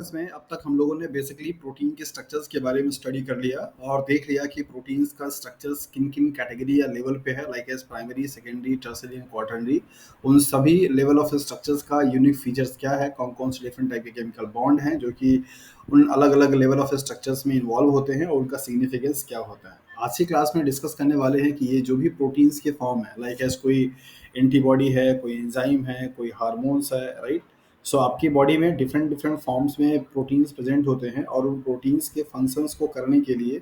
Classes में अब तक हम लोगों ने बेसिकली प्रोटीन के स्ट्रक्चर्स के बारे में स्टडी कर लिया और देख लिया कि प्रोटीन्स का स्ट्रक्चर्स किन किन कैटेगरी या लेवल पे है, like as primary, secondary, tertiary and quaternary. उन सभी लेवल ऑफ स्ट्रक्चर्स का यूनिक फीचर्स क्या है, कौन कौन से डिफरेंट टाइप के केमिकल बॉन्ड हैं जो कि उन अलग अलग लेवल ऑफ स्ट्रक्चर्स में इन्वॉल्व होते हैं और उनका सिग्निफिकेंस क्या होता है। आज की क्लास में डिस्कस करने वाले हैं कि ये जो भी प्रोटीन्स के फॉर्म है, लाइक एज कोई एंटीबॉडी है, कोई एंजाइम है, कोई हार्मोन्स है, राइट। सो आपकी बॉडी में डिफरेंट डिफरेंट फॉर्म्स में प्रोटीन्स प्रेजेंट होते हैं और उन प्रोटीन्स के फंक्शंस को करने के लिए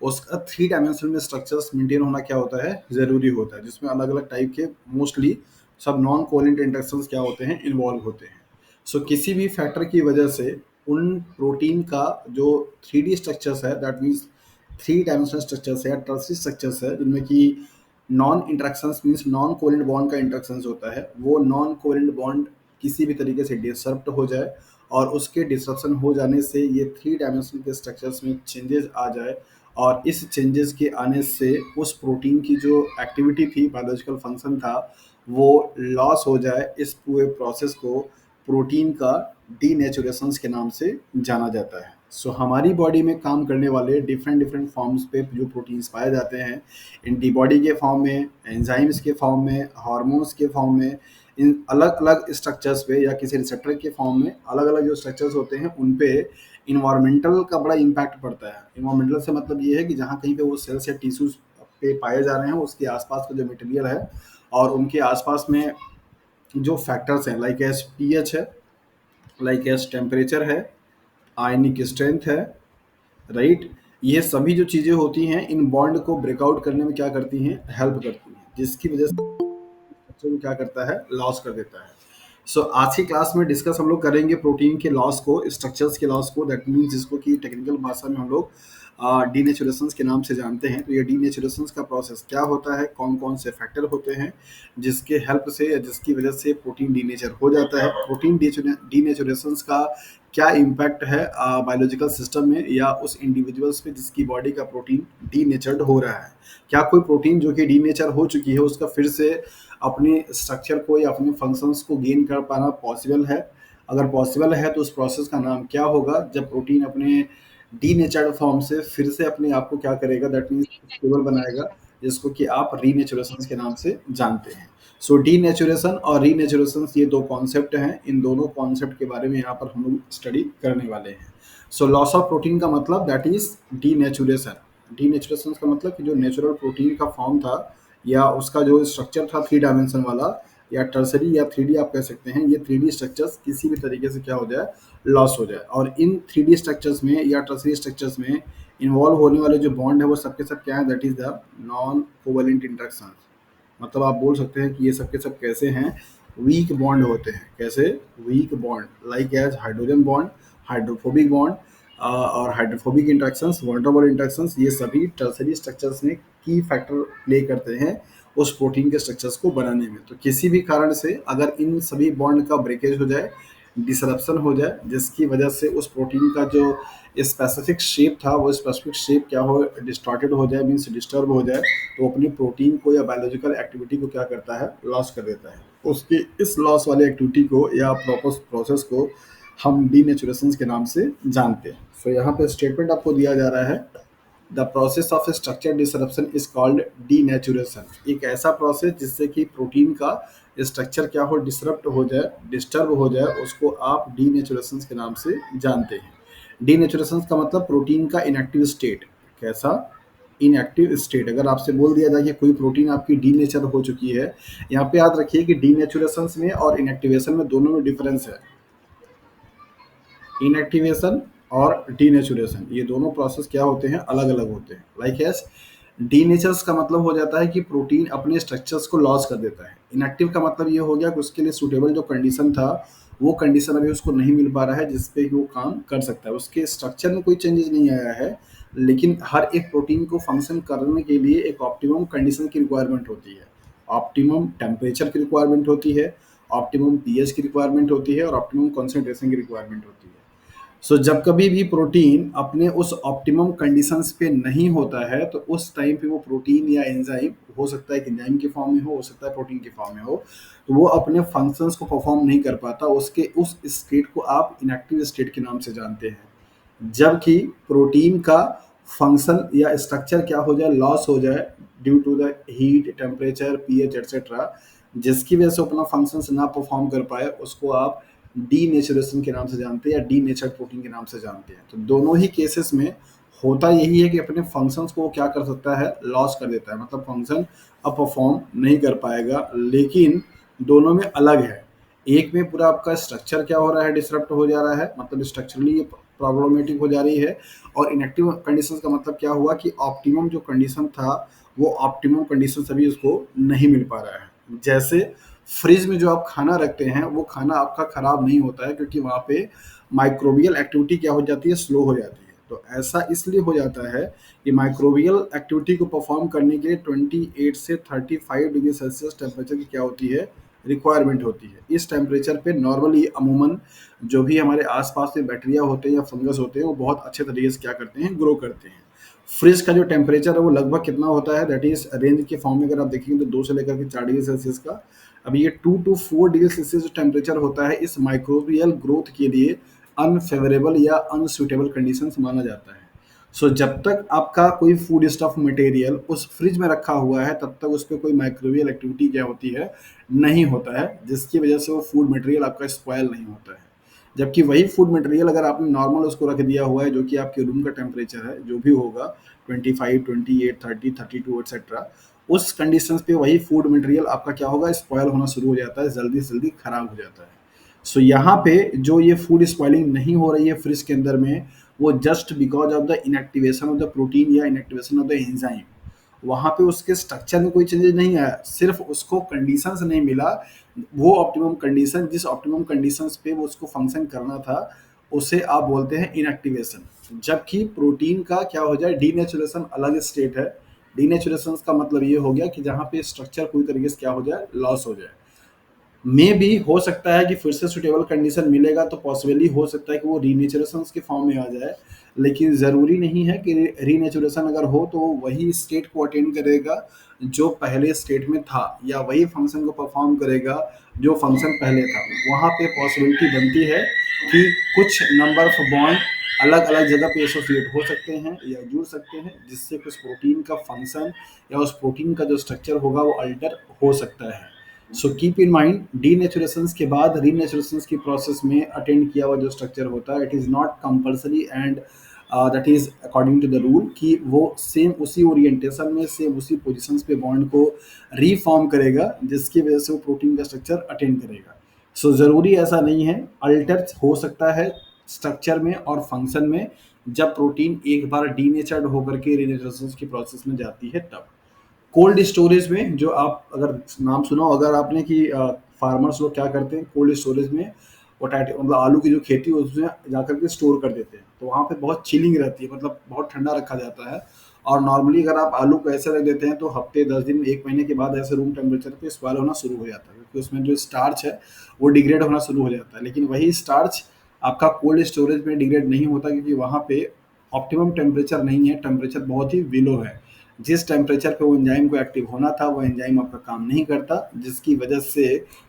उसका थ्री डायमेंशन में स्ट्रक्चर्स मेंटेन होना क्या होता है, ज़रूरी होता है, जिसमें अलग अलग टाइप के मोस्टली सब नॉन कोवेलेंट इंटरेक्शंस क्या होते हैं, इन्वॉल्व होते हैं। सो किसी भी फैक्टर की वजह से उन प्रोटीन का जो 3D स्ट्रक्चर्स है, that means three dimensional structures है या टर्सरी स्ट्रक्चर्स है, जिनमें कि non interactions means non covalent bond का इंटरेक्शंस होता है, वो नॉन कोवेलेंट बॉन्ड किसी भी तरीके से डिसरप्ट हो जाए और उसके डिसरप्शन हो जाने से ये थ्री डायमेंशन के स्ट्रक्चर्स में चेंजेस आ जाए और इस चेंजेस के आने से उस प्रोटीन की जो एक्टिविटी थी, बायोलॉजिकल फंक्शन था, वो लॉस हो जाए। इस पूरे प्रोसेस को प्रोटीन का डीनेचुरेशंस के नाम से जाना जाता है। सो हमारी बॉडी में काम करने वाले डिफरेंट डिफरेंट फॉर्म्स पे जो प्रोटीन्स पाए जाते हैं, एंटीबॉडी के फॉर्म में, एंजाइम्स के फॉर्म में, हार्मोन्स के फॉर्म में, इन अलग अलग स्ट्रक्चर्स पे या किसी रिसेप्टर के फॉर्म में अलग अलग जो स्ट्रक्चर्स होते हैं उन पे इन्वायरमेंटल का बड़ा इम्पैक्ट पड़ता है। इन्वायरमेंटल से मतलब ये है कि जहाँ कहीं पे वो सेल्स या टिश्यूज पे पाए जा रहे हैं, उसके आसपास का जो मटेरियल है और उनके आसपास में जो फैक्टर्स हैं, लाइक एज पीएच है, लाइक एज टेम्परेचर है, आयनिक स्ट्रेंथ है, राइट। ये सभी जो चीज़ें होती हैं इन बॉन्ड को ब्रेकआउट करने में क्या करती हैं, हेल्प करती हैं, जिसकी वजह से स्ट्रक्चर को क्या करता है, लॉस कर देता है। सो आज की क्लास में डिस्कस हम लोग करेंगे प्रोटीन के लॉस को, स्ट्रक्चर्स के लॉस को, दैट मीन्स जिसको कि टेक्निकल भाषा में हम लोग डीनेचुरेशंस के नाम से जानते हैं। तो ये डीनेचुरेशंस का प्रोसेस क्या होता है, कौन कौन से फैक्टर होते हैं जिसके हेल्प से या जिसकी वजह से प्रोटीन डीनेचर हो जाता है, प्रोटीन डीनेचुरेशंस का क्या इम्पैक्ट है बायोलॉजिकल सिस्टम में या उस इंडिविजुअल्स पे जिसकी बॉडी का प्रोटीन डीनेचर्ड हो रहा है। क्या कोई प्रोटीन जो कि डीनेचर हो चुकी है उसका फिर से अपने स्ट्रक्चर को या अपने फंक्शंस को गेन कर पाना पॉसिबल है? अगर पॉसिबल है तो उस प्रोसेस का नाम क्या होगा जब प्रोटीन अपने डीनेचर्ड फॉर्म से फिर से अपने आप को क्या करेगा, दैट मीन्स स्टेबल बनाएगा, जिसको कि आप रीनेचुरेशन के नाम से जानते हैं। सो डीनेचुरेशन और रीनेचुरेशन ये दो कॉन्सेप्ट हैं, इन दोनों कॉन्सेप्ट के बारे में यहाँ पर हम लोग स्टडी करने वाले हैं। सो लॉस ऑफ प्रोटीन का मतलब दैट इज डीनेचुरेशन। डीनेचुरेशन का मतलब कि जो नेचुरल प्रोटीन का फॉर्म था या उसका जो स्ट्रक्चर था थ्री डायमेंशन वाला या टर्सरी या 3D आप कह सकते हैं, ये 3D स्ट्रक्चर्स किसी भी तरीके से क्या हो जाए, लॉस हो जाए। और इन 3D स्ट्रक्चर्स में या टर्सरी स्ट्रक्चर्स में इन्वॉल्व होने वाले जो बॉन्ड है वो सबके सब क्या है, that is the non covalent interaction. मतलब आप बोल सकते हैं कि ये सबके सब कैसे हैं, वीक बॉन्ड होते हैं। कैसे weak bond, like as hydrogen bond, hydrophobic bond और हाइड्रोफोबिक इंटरेक्शंस, वनरेबल इंटरेक्शंस, ये सभी टर्सरी स्ट्रक्चर्स में की फैक्टर प्ले करते हैं उस प्रोटीन के स्ट्रक्चर्स को बनाने में। तो किसी भी कारण से अगर इन सभी बॉन्ड का ब्रेकेज हो जाए, डिसरप्शन हो जाए, जिसकी वजह से उस प्रोटीन का जो स्पेसिफिक शेप था वो स्पेसिफिक शेप क्या हो, डिस्टॉर्टेड हो जाए, मीन्स डिस्टर्ब हो जाए, तो अपनी प्रोटीन को या बायोलॉजिकल एक्टिविटी को क्या करता है, लॉस कर देता है। उसकी इस लॉस वाली एक्टिविटी को या प्रोसेस को हम डीनेचुरेशन के नाम से जानते हैं। सो यहाँ पे स्टेटमेंट आपको दिया जा रहा है, the process of structure disruption is called denaturation. एक ऐसा प्रोसेस जिससे कि प्रोटीन का स्ट्रक्चर क्या हो, डिसरप्ट हो जाए, डिस्टर्ब हो जाए, उसको आप डीनेचुरेशन के नाम से जानते हैं। डीनेचुरेशन का मतलब प्रोटीन का इनएक्टिव स्टेट। कैसा इनएक्टिव स्टेट? अगर आपसे बोल दिया जाए कि कोई प्रोटीन आपकी डीनेचर हो चुकी है, यहाँ पे याद रखिए कि डीनेचुरेशन में और इनएक्टिवेशन में दोनों में डिफरेंस है। इनएक्टिवेशन और डीनेचुरेशन ये दोनों प्रोसेस क्या होते हैं, अलग अलग होते हैं। लाइक एस डीनेचर्स का मतलब हो जाता है कि प्रोटीन अपने स्ट्रक्चर्स को लॉस कर देता है। इनएक्टिव का मतलब ये हो गया कि उसके लिए सूटेबल जो कंडीशन था वो कंडीशन अभी उसको नहीं मिल पा रहा है जिसपे वो काम कर सकता है। उसके स्ट्रक्चर में कोई चेंजेस नहीं आया है, लेकिन हर एक प्रोटीन को फंक्शन करने के लिए एक ऑप्टिमम कंडीशन की रिक्वायरमेंट होती है, ऑप्टिमम टेम्परेचर की रिक्वायरमेंट होती है, ऑप्टिमम पीएच की रिक्वायरमेंट होती है और ऑप्टिमम कॉन्सेंट्रेशन की रिक्वायरमेंट होती है। सो जब कभी भी प्रोटीन अपने उस ऑप्टिमम कंडीशंस पे नहीं होता है तो उस टाइम पे वो प्रोटीन या एंजाइम, हो सकता है कि एंजाइम के फॉर्म में हो सकता है प्रोटीन के फॉर्म में हो, तो वो अपने फंक्शंस को परफॉर्म नहीं कर पाता, उसके उस स्टेट को आप इनएक्टिव स्टेट के नाम से जानते हैं। जबकि प्रोटीन का फंक्शन या स्ट्रक्चर क्या हो जाए, लॉस हो जाए due to the heat, temperature, pH etcetera, जिसकी वजह से अपना फंक्शंस ना परफॉर्म कर पाए, उसको आप डीनेचुरेशन के नाम से जानते हैं या डीनेचर्ड प्रोटीन के नाम से जानते हैं। तो दोनों ही केसेस में होता यही है कि अपने फंक्शंस को वो क्या कर सकता है, लॉस कर देता है, मतलब फंक्शन अब परफॉर्म नहीं कर पाएगा। लेकिन दोनों में अलग है, एक में पूरा आपका स्ट्रक्चर क्या हो रहा है, डिसरप्ट हो जा रहा है, मतलब स्ट्रक्चरली प्रॉब्लमेटिक हो जा रही है। और इनएक्टिव कंडीशंस का मतलब क्या हुआ कि ऑप्टिमम जो कंडीशन था वो ऑप्टिमम कंडीशन अभी उसको नहीं मिल पा रहा है। जैसे फ्रिज में जो आप खाना रखते हैं वो खाना आपका खराब नहीं होता है, क्योंकि वहाँ पे माइक्रोबियल एक्टिविटी क्या हो जाती है, स्लो हो जाती है। तो ऐसा इसलिए हो जाता है कि माइक्रोबियल एक्टिविटी को परफॉर्म करने के लिए 28 से 35 डिग्री सेल्सियस टेम्परेचर की क्या होती है, रिक्वायरमेंट होती है। इस टेम्परेचर पे नॉर्मली अमूमन जो भी हमारे आसपास में बैक्टीरिया होते हैं या फंगस होते हैं वो बहुत अच्छे तरीके से क्या करते हैं, ग्रो करते हैं। फ्रिज का जो टेम्परेचर है वो लगभग कितना होता है, दैट इज रेंज के फॉर्म में अगर आप देखेंगे तो 2 से लेकर के 4 डिग्री सेल्सियस का। अब ये 2 टू 4 डिग्री सेल्सियस जो टेम्परेचर होता है इस माइक्रोबियल ग्रोथ के लिए अनफेवरेबल या अनसुटेबल कंडीशंस माना जाता है। सो जब तक आपका कोई फूड स्टफ मटेरियल उस फ्रिज में रखा हुआ है तब तक उस पर कोई माइक्रोबियल एक्टिविटी क्या होती है, नहीं होता है, जिसकी वजह से वो फूड मटेरियल आपका स्पॉयल नहीं होता है। जबकि वही फूड मटेरियल अगर आपने नॉर्मल उसको रख दिया हुआ है, जो कि आपके रूम का टेम्परेचर है जो भी होगा 25, 28, 30, 32 एक्सेट्रा, उस कंडीशंस पे वही फूड मटेरियल आपका क्या होगा, स्पॉयल होना शुरू हो जाता है, जल्दी से जल्दी खराब हो जाता है। सो यहाँ पे जो ये फूड स्पॉइलिंग नहीं हो रही है फ्रिज के अंदर में, वो just because of the inactivation of the protein या इनएक्टिवेशन ऑफ द एंजाइम। वहाँ पे उसके स्ट्रक्चर में कोई चेंजेस नहीं आया, सिर्फ उसको कंडीशंस नहीं मिला, वो ऑप्टिमम कंडीशन, जिस ऑप्टिमम कंडीशंस पे वो उसको फंक्शन करना था उसे आप बोलते हैं इनएक्टिवेशन। जबकि प्रोटीन का क्या हो जाए, डीनेचुरेशन अलग स्टेट है। डीनेचुरेशन का मतलब ये हो गया कि जहाँ पे स्ट्रक्चर पूरी तरीके से क्या हो जाए, लॉस हो जाए। मे भी हो सकता है कि फिर से सुटेबल कंडीशन मिलेगा तो पॉसिबली हो सकता है कि वो रीनेचुरेशन के फॉर्म में आ जाए, लेकिन ज़रूरी नहीं है कि रीनेचुरेशन अगर हो तो वही स्टेट को अटेंड करेगा जो पहले स्टेट में था, या वही फंक्शन को परफॉर्म करेगा जो फंक्शन पहले था। वहाँ पे पॉसिबिलिटी बनती है कि कुछ नंबर ऑफ बॉन्ड अलग अलग जगह पे एसोसिएट हो सकते हैं या जुड़ सकते हैं, जिससे कुछ प्रोटीन का फंक्शन या उस प्रोटीन का जो स्ट्रक्चर होगा वो अल्टर हो सकता है। So keep in mind, denaturation के बाद रीनेचुरेशन की प्रोसेस में अटेंड किया हुआ जो स्ट्रक्चर होता है it is not compulsory and that is according to the rule कि वो सेम उसी ओरिएंटेशन में सेम उसी पोजिशन पे बॉन्ड को रीफॉर्म करेगा, जिसकी वजह से वो प्रोटीन का स्ट्रक्चर अटेंड करेगा। सो ज़रूरी ऐसा नहीं है, अल्टर हो सकता है स्ट्रक्चर में और फंक्शन में जब प्रोटीन एक बार डीनेचर्ड होकर के रीनेचुरेशन की प्रोसेस में जाती है तब। कोल्ड स्टोरेज में जो आप अगर नाम सुना हो अगर आपने कि फार्मर्स लोग क्या करते हैं, कोल्ड स्टोरेज में पोटैटो मतलब आलू की जो खेती है उसमें जाकर के स्टोर कर देते हैं, तो वहाँ पे बहुत चिलिंग रहती है, मतलब बहुत ठंडा रखा जाता है। और नॉर्मली अगर आप आलू को ऐसे रख देते हैं तो हफ्ते 10 दिन 1 महीने के बाद ऐसे रूम टेम्परेचर पे स्पॉइल होना शुरू हो जाता है, क्योंकि उसमें जो स्टार्च है वो डिग्रेड होना शुरू हो जाता है। लेकिन वही स्टार्च आपका कोल्ड स्टोरेज में डिग्रेड नहीं होता, क्योंकि वहाँ पे ऑप्टिमम टेम्परेचर नहीं है, टेम्परेचर बहुत ही विलो है। जिस टेम्परेचर पे वो एंजाइम को एक्टिव होना था वो एंजाइम आपका काम नहीं करता, जिसकी वजह से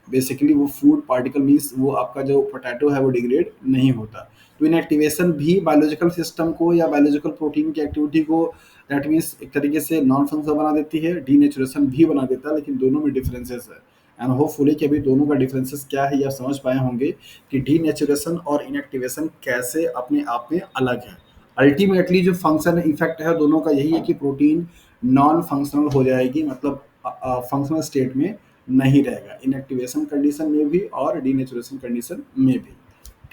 बेसिकली वो फूड पार्टिकल मीन्स वो आपका जो पोटैटो है वो डिग्रेड नहीं होता। तो इनएक्टिवेशन भी बायोलॉजिकल सिस्टम को या बायोलॉजिकल प्रोटीन की एक्टिविटी को दैट मीन्स एक तरीके से नॉन फंक्शनल बना देती है, डीनेचुरेशन भी बना देता है, लेकिन दोनों में डिफरेंसेस है। एंड होपफुली कि अभी दोनों का डिफरेंसेस क्या है ये आप समझ पाए होंगे कि डीनेचुरेशन और इनएक्टिवेशन कैसे अपने आप में अलग है। अल्टीमेटली जो फंक्शन इफेक्ट है दोनों का यही है कि प्रोटीन नॉन फंक्शनल हो जाएगी, मतलब फंक्शनल स्टेट में नहीं रहेगा, इनएक्टिवेशन कंडीशन में भी और डीनेचुरेशन कंडीशन में भी।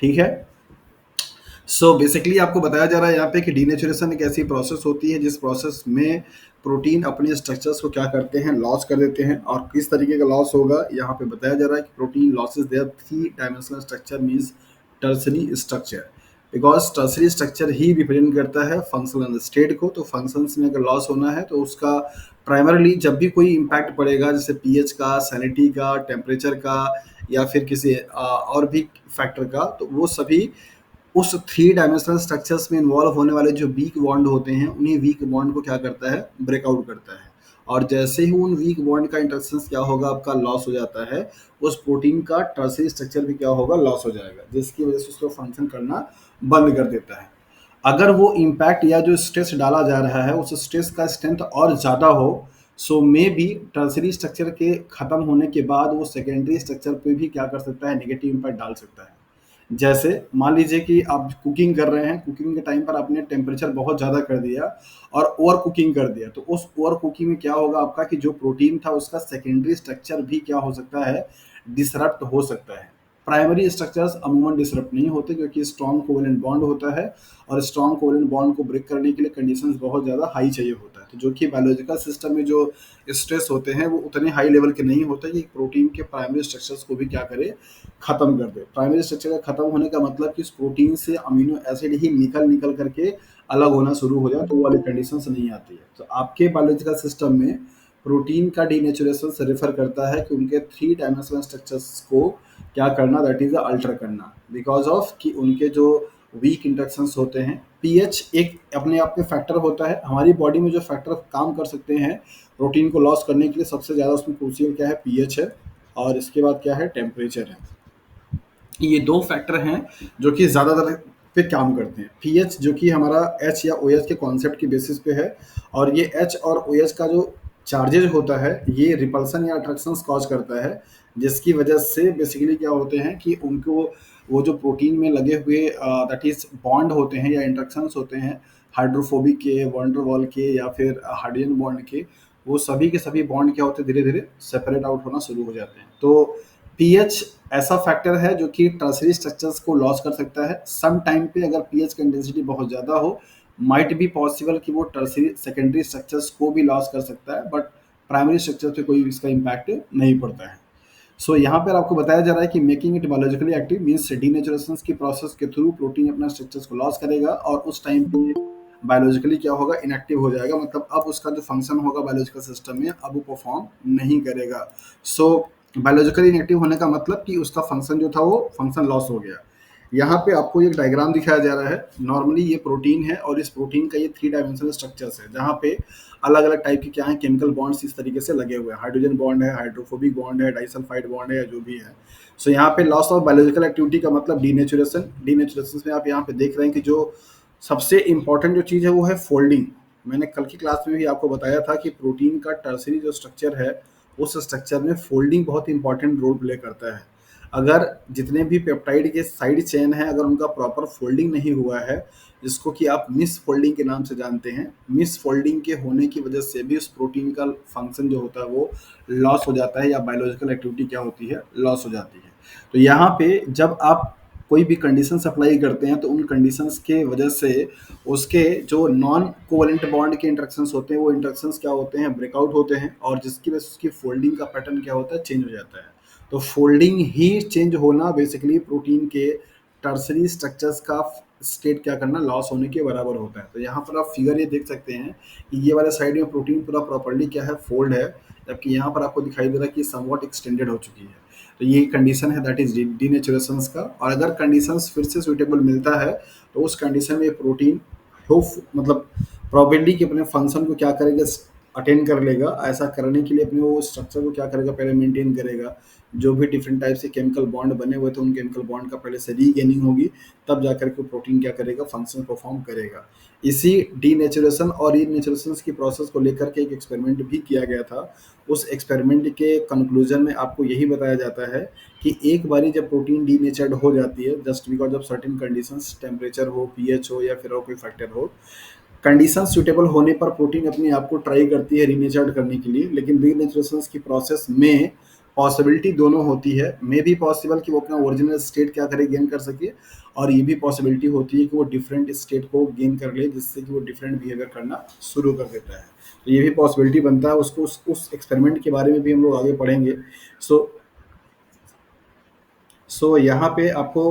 ठीक है। सो बेसिकली आपको बताया जा रहा है यहाँ पे कि डीनेचुरेशन एक ऐसी प्रोसेस होती है जिस प्रोसेस में प्रोटीन अपने स्ट्रक्चर्स को क्या करते हैं, लॉस कर देते हैं। और किस तरीके का लॉस होगा यहाँ पे बताया जा रहा है कि protein loses their 3 dimensional structure means tertiary structure, because tertiary structure ही रिप्रेजेंट करता है फंक्शनल स्टेट को। तो फंक्शंस में अगर लॉस होना है तो उसका प्राइमरली जब भी कोई इम्पैक्ट पड़ेगा, जैसे पीएच का, सैलिनिटी का, टेम्परेचर का, या फिर किसी और भी फैक्टर का, तो वो सभी उस थ्री डायमेंशनल स्ट्रक्चर्स में इन्वॉल्व होने वाले जो वीक बॉन्ड होते हैं, उन्हीं वीक बॉन्ड को क्या करता है, ब्रेकआउट करता है। और जैसे ही उन वीक बॉन्ड का इंटरेक्शन क्या होगा, आपका लॉस हो जाता है, उस प्रोटीन का टर्सरी स्ट्रक्चर भी क्या होगा, लॉस हो जाएगा, जिसकी वजह से उसको फंक्शन करना बंद कर देता है। अगर वो इम्पैक्ट या जो स्ट्रेस डाला जा रहा है उस स्ट्रेस का स्ट्रेंथ और ज़्यादा हो, सो मे बी टर्सरी स्ट्रक्चर के खत्म होने के बाद वो सेकेंडरी स्ट्रक्चर पे भी क्या कर सकता है, नेगेटिव इम्पैक्ट डाल सकता है। जैसे मान लीजिए कि आप कुकिंग कर रहे हैं, कुकिंग के टाइम पर आपने टेम्परेचर बहुत ज़्यादा कर दिया और ओवर कुकिंग कर दिया, तो उस ओवर कुकिंग में क्या होगा आपका, कि जो प्रोटीन था उसका सेकेंडरी स्ट्रक्चर भी क्या हो सकता है, डिसरप्ट हो सकता है। प्राइमरी स्ट्रक्चर्स अमूमन डिसरप्ट नहीं होते, क्योंकि स्ट्रॉन्ग कोवेलेंट बॉन्ड होता है, और स्ट्रॉन्ग कोवेलेंट बॉन्ड को ब्रेक करने के लिए कंडीशंस बहुत ज़्यादा हाई चाहिए होता है। तो जो कि बायोलॉजिकल सिस्टम में जो स्ट्रेस होते हैं वो उतने हाई लेवल के नहीं होते कि प्रोटीन के प्राइमरी स्ट्रक्चर्स को भी क्या करे, खत्म कर दे। प्राइमरी स्ट्रक्चर का खत्म होने का मतलब कि उस प्रोटीन से अमीनो एसिड ही निकल निकल करके अलग होना शुरू हो जाए, तो वो वाली कंडीशंस नहीं आती है। तो आपके बायोलॉजिकल सिस्टम में प्रोटीन का डीनेचुरेशन से रेफर करता है कि उनके थ्री डायमेंशनल स्ट्रक्चर्स को क्या करना, दैट इज अल्टर करना, बिकॉज ऑफ कि उनके जो वीक इंटरेक्शंस होते हैं। पीएच एक अपने आप में फैक्टर होता है, हमारी बॉडी में जो फैक्टर काम कर सकते हैं प्रोटीन को लॉस करने के लिए, सबसे ज़्यादा उसमें क्रूशियल क्या है, पीएच है, और इसके बाद क्या है, टेम्परेचर है। ये दो फैक्टर हैं जो कि ज़्यादातर पे काम करते हैं। पीएच जो कि हमारा एच या ओएच के कॉन्सेप्ट की बेसिस पे है, और ये एच और ओएच का जो चार्जेज होता है ये रिपल्सन या अट्रैक्शन कॉज करता है, जिसकी वजह से बेसिकली क्या होते हैं कि उनको वो जो प्रोटीन में लगे हुए दैट इज बॉन्ड होते हैं या इंट्रैक्शंस होते हैं, हाइड्रोफोबिक के, वॉन्डरवॉल के, या फिर हाइड्रोजन बॉन्ड के, वो सभी के सभी बॉन्ड क्या होते हैं, धीरे धीरे सेपरेट आउट होना शुरू हो जाते हैं। तो पीएच ऐसा फैक्टर है जो कि टर्सरी स्ट्रक्चर्स को लॉस कर सकता है। सम टाइम पे अगर पीएच का इंटेंसिटी बहुत ज़्यादा हो, माइट बी पॉसिबल कि वो टर्सरी सेकेंडरी स्ट्रक्चर्स को भी लॉस कर सकता है, बट प्राइमरी स्ट्रक्चर पे कोई इसका इम्पैक्ट नहीं पड़ता है। सो यहाँ पर आपको बताया जा रहा है कि making it biologically active means denaturation की प्रोसेस के थ्रू प्रोटीन अपना स्ट्रक्चर्स को लॉस करेगा, और उस टाइम पे बायोलॉजिकली क्या होगा, इनएक्टिव हो जाएगा, मतलब अब उसका जो फंक्शन होगा बायोलॉजिकल सिस्टम में अब वो परफॉर्म नहीं करेगा। सो बायोलॉजिकली इनएक्टिव होने का मतलब कि उसका फंक्शन जो था वो फंक्शन लॉस हो गया। यहाँ पे आपको एक डायग्राम दिखाया जा रहा है। नॉर्मली ये प्रोटीन है और इस प्रोटीन का ये थ्री डायमेंशनल स्ट्रक्चर्स है, जहाँ पे अलग अलग टाइप के क्या है, केमिकल बॉन्ड्स इस तरीके से लगे हुए हैं। हाइड्रोजन बॉन्ड है, हाइड्रोफोबिक बॉन्ड है, डाइसल्फाइड बॉन्ड है, या जो भी है। सो यहाँ पे लॉस ऑफ बायोलॉजिकल एक्टिविटी का मतलब डीनेचुरेशन। डीनेचुरेशन में आप यहाँ पे देख रहे हैं कि जो सबसे इंपॉर्टेंट जो चीज़ है वो है फोल्डिंग। मैंने कल की क्लास में भी आपको बताया था कि प्रोटीन का टर्सरी जो स्ट्रक्चर है उस स्ट्रक्चर में फोल्डिंग बहुत इंपॉर्टेंट रोल प्ले करता है। अगर जितने भी पेप्टाइड के साइड चेन हैं अगर उनका प्रॉपर फोल्डिंग नहीं हुआ है, जिसको कि आप मिस फोल्डिंग के नाम से जानते हैं, मिस फोल्डिंग के होने की वजह से भी उस प्रोटीन का फंक्शन जो होता है वो लॉस हो जाता है, या बायोलॉजिकल एक्टिविटी क्या होती है, लॉस हो जाती है। तो यहाँ पे जब आप कोई भी कंडीशंस अप्लाई करते हैं तो उन कंडीशंस के वजह से उसके जो नॉन कोवेलेंट बॉन्ड के इंट्रैक्शंस होते हैं वो इंट्रैक्शंस क्या होते हैं, ब्रेकआउट होते हैं, और जिसकी वजह से उसकी फोल्डिंग का पैटर्न क्या होता है, चेंज हो जाता है। तो फोल्डिंग ही चेंज होना बेसिकली प्रोटीन के टर्सरी स्ट्रक्चर्स का स्टेट क्या करना, लॉस होने के बराबर होता है। तो यहाँ पर आप फिगर ये देख सकते हैं कि ये वाले साइड में प्रोटीन पूरा प्रॉपर्ली क्या है, फोल्ड है, जबकि यहाँ पर आपको दिखाई दे रहा है कि समवॉट एक्सटेंडेड हो चुकी है। तो ये कंडीशन है दैट इज डीनेचुरेशन का। और अगर कंडीशंस फिर से सुइटेबल मिलता है तो उस कंडीशन में प्रोटीन हो मतलब प्रॉबेबली कि अपने फंक्शन को क्या करेगा, अटेंड कर लेगा। ऐसा करने के लिए अपने वो स्ट्रक्चर को क्या करेगा, पहले मेंटेन करेगा। जो भी डिफरेंट टाइप से केमिकल बॉन्ड बने हुए थे उन केमिकल बॉन्ड का पहले से रीगेनिंग होगी, तब जाकर के प्रोटीन क्या करेगा, फंक्शन परफॉर्म करेगा। इसी डीनेचुरेशन और रीनेचुरेशन की प्रोसेस को लेकर के एक एक्सपेरिमेंट भी किया गया था। उस एक्सपेरिमेंट के कंक्लूजन में आपको यही बताया जाता है कि एक बारी जब प्रोटीन डीनेचर्ड हो जाती है, just because of certain conditions, temperature हो, पीएच हो, या फिर और कोई फैक्टर हो, कंडीशन सुटेबल होने पर प्रोटीन अपने आप को ट्राई करती है रीनेचर्ड करने के लिए। लेकिन रीनेचुरेशन की प्रोसेस में पॉसिबिलिटी दोनों होती है। मे भी पॉसिबल कि वो अपना ओरिजिनल स्टेट क्या करे, गेन कर सके, और ये भी पॉसिबिलिटी होती है कि वो डिफरेंट स्टेट को गेन कर ले, जिससे कि वो डिफरेंट बिहेवियर करना शुरू कर देता है। तो ये भी पॉसिबिलिटी बनता है। उसको उस एक्सपेरिमेंट के बारे में भी हम लोग आगे पढ़ेंगे। सो यहाँ पे आपको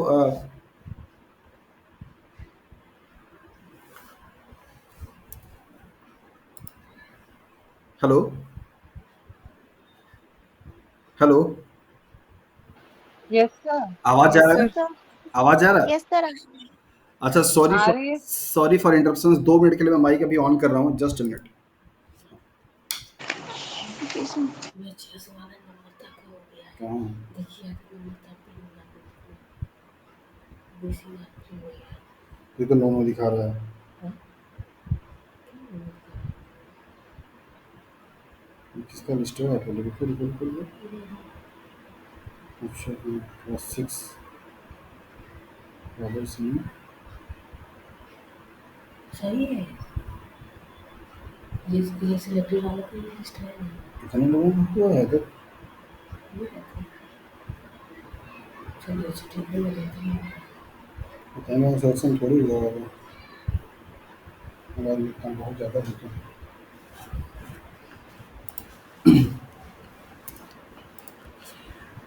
हेलो, हेलो, Yes, sir. आवाज आ Yes, रहा sir. है, Yes, sir. आवाज आ रहा है। Yes, sir. अच्छा, आ रही है। सॉरी फॉर इंटरप्शंस, 2 मिनट के लिए मैं माइक अभी ऑन कर रहा हूँ, जस्ट अ मिनट। मैं 600 वाला नंबर तक हो गया है। कहाँ? देखिए अभी नंबर तक पे मिला बिल्कुल। बेसी बात की हुई है। ये तो नो दिखा रहा है। हाँ? क्यों नहीं दिखा रहा ये किसका लिस्ट है? आप बोलो, रुको रुको रुको रुको। है? अच्छा, क्लास 6 रॉबर्ट्स ली। सही है। ये सिलेक्टेड वालों की लिस्ट है नहीं। कितने लोगों को हुआ है? तो ये देखो। चलिए अच्छा ठीक है, मैं देखती हूँ। बताना सेक्शन थोड़ी हुआ होगा, हमारा लिखना बहुत ज़्यादा होता है।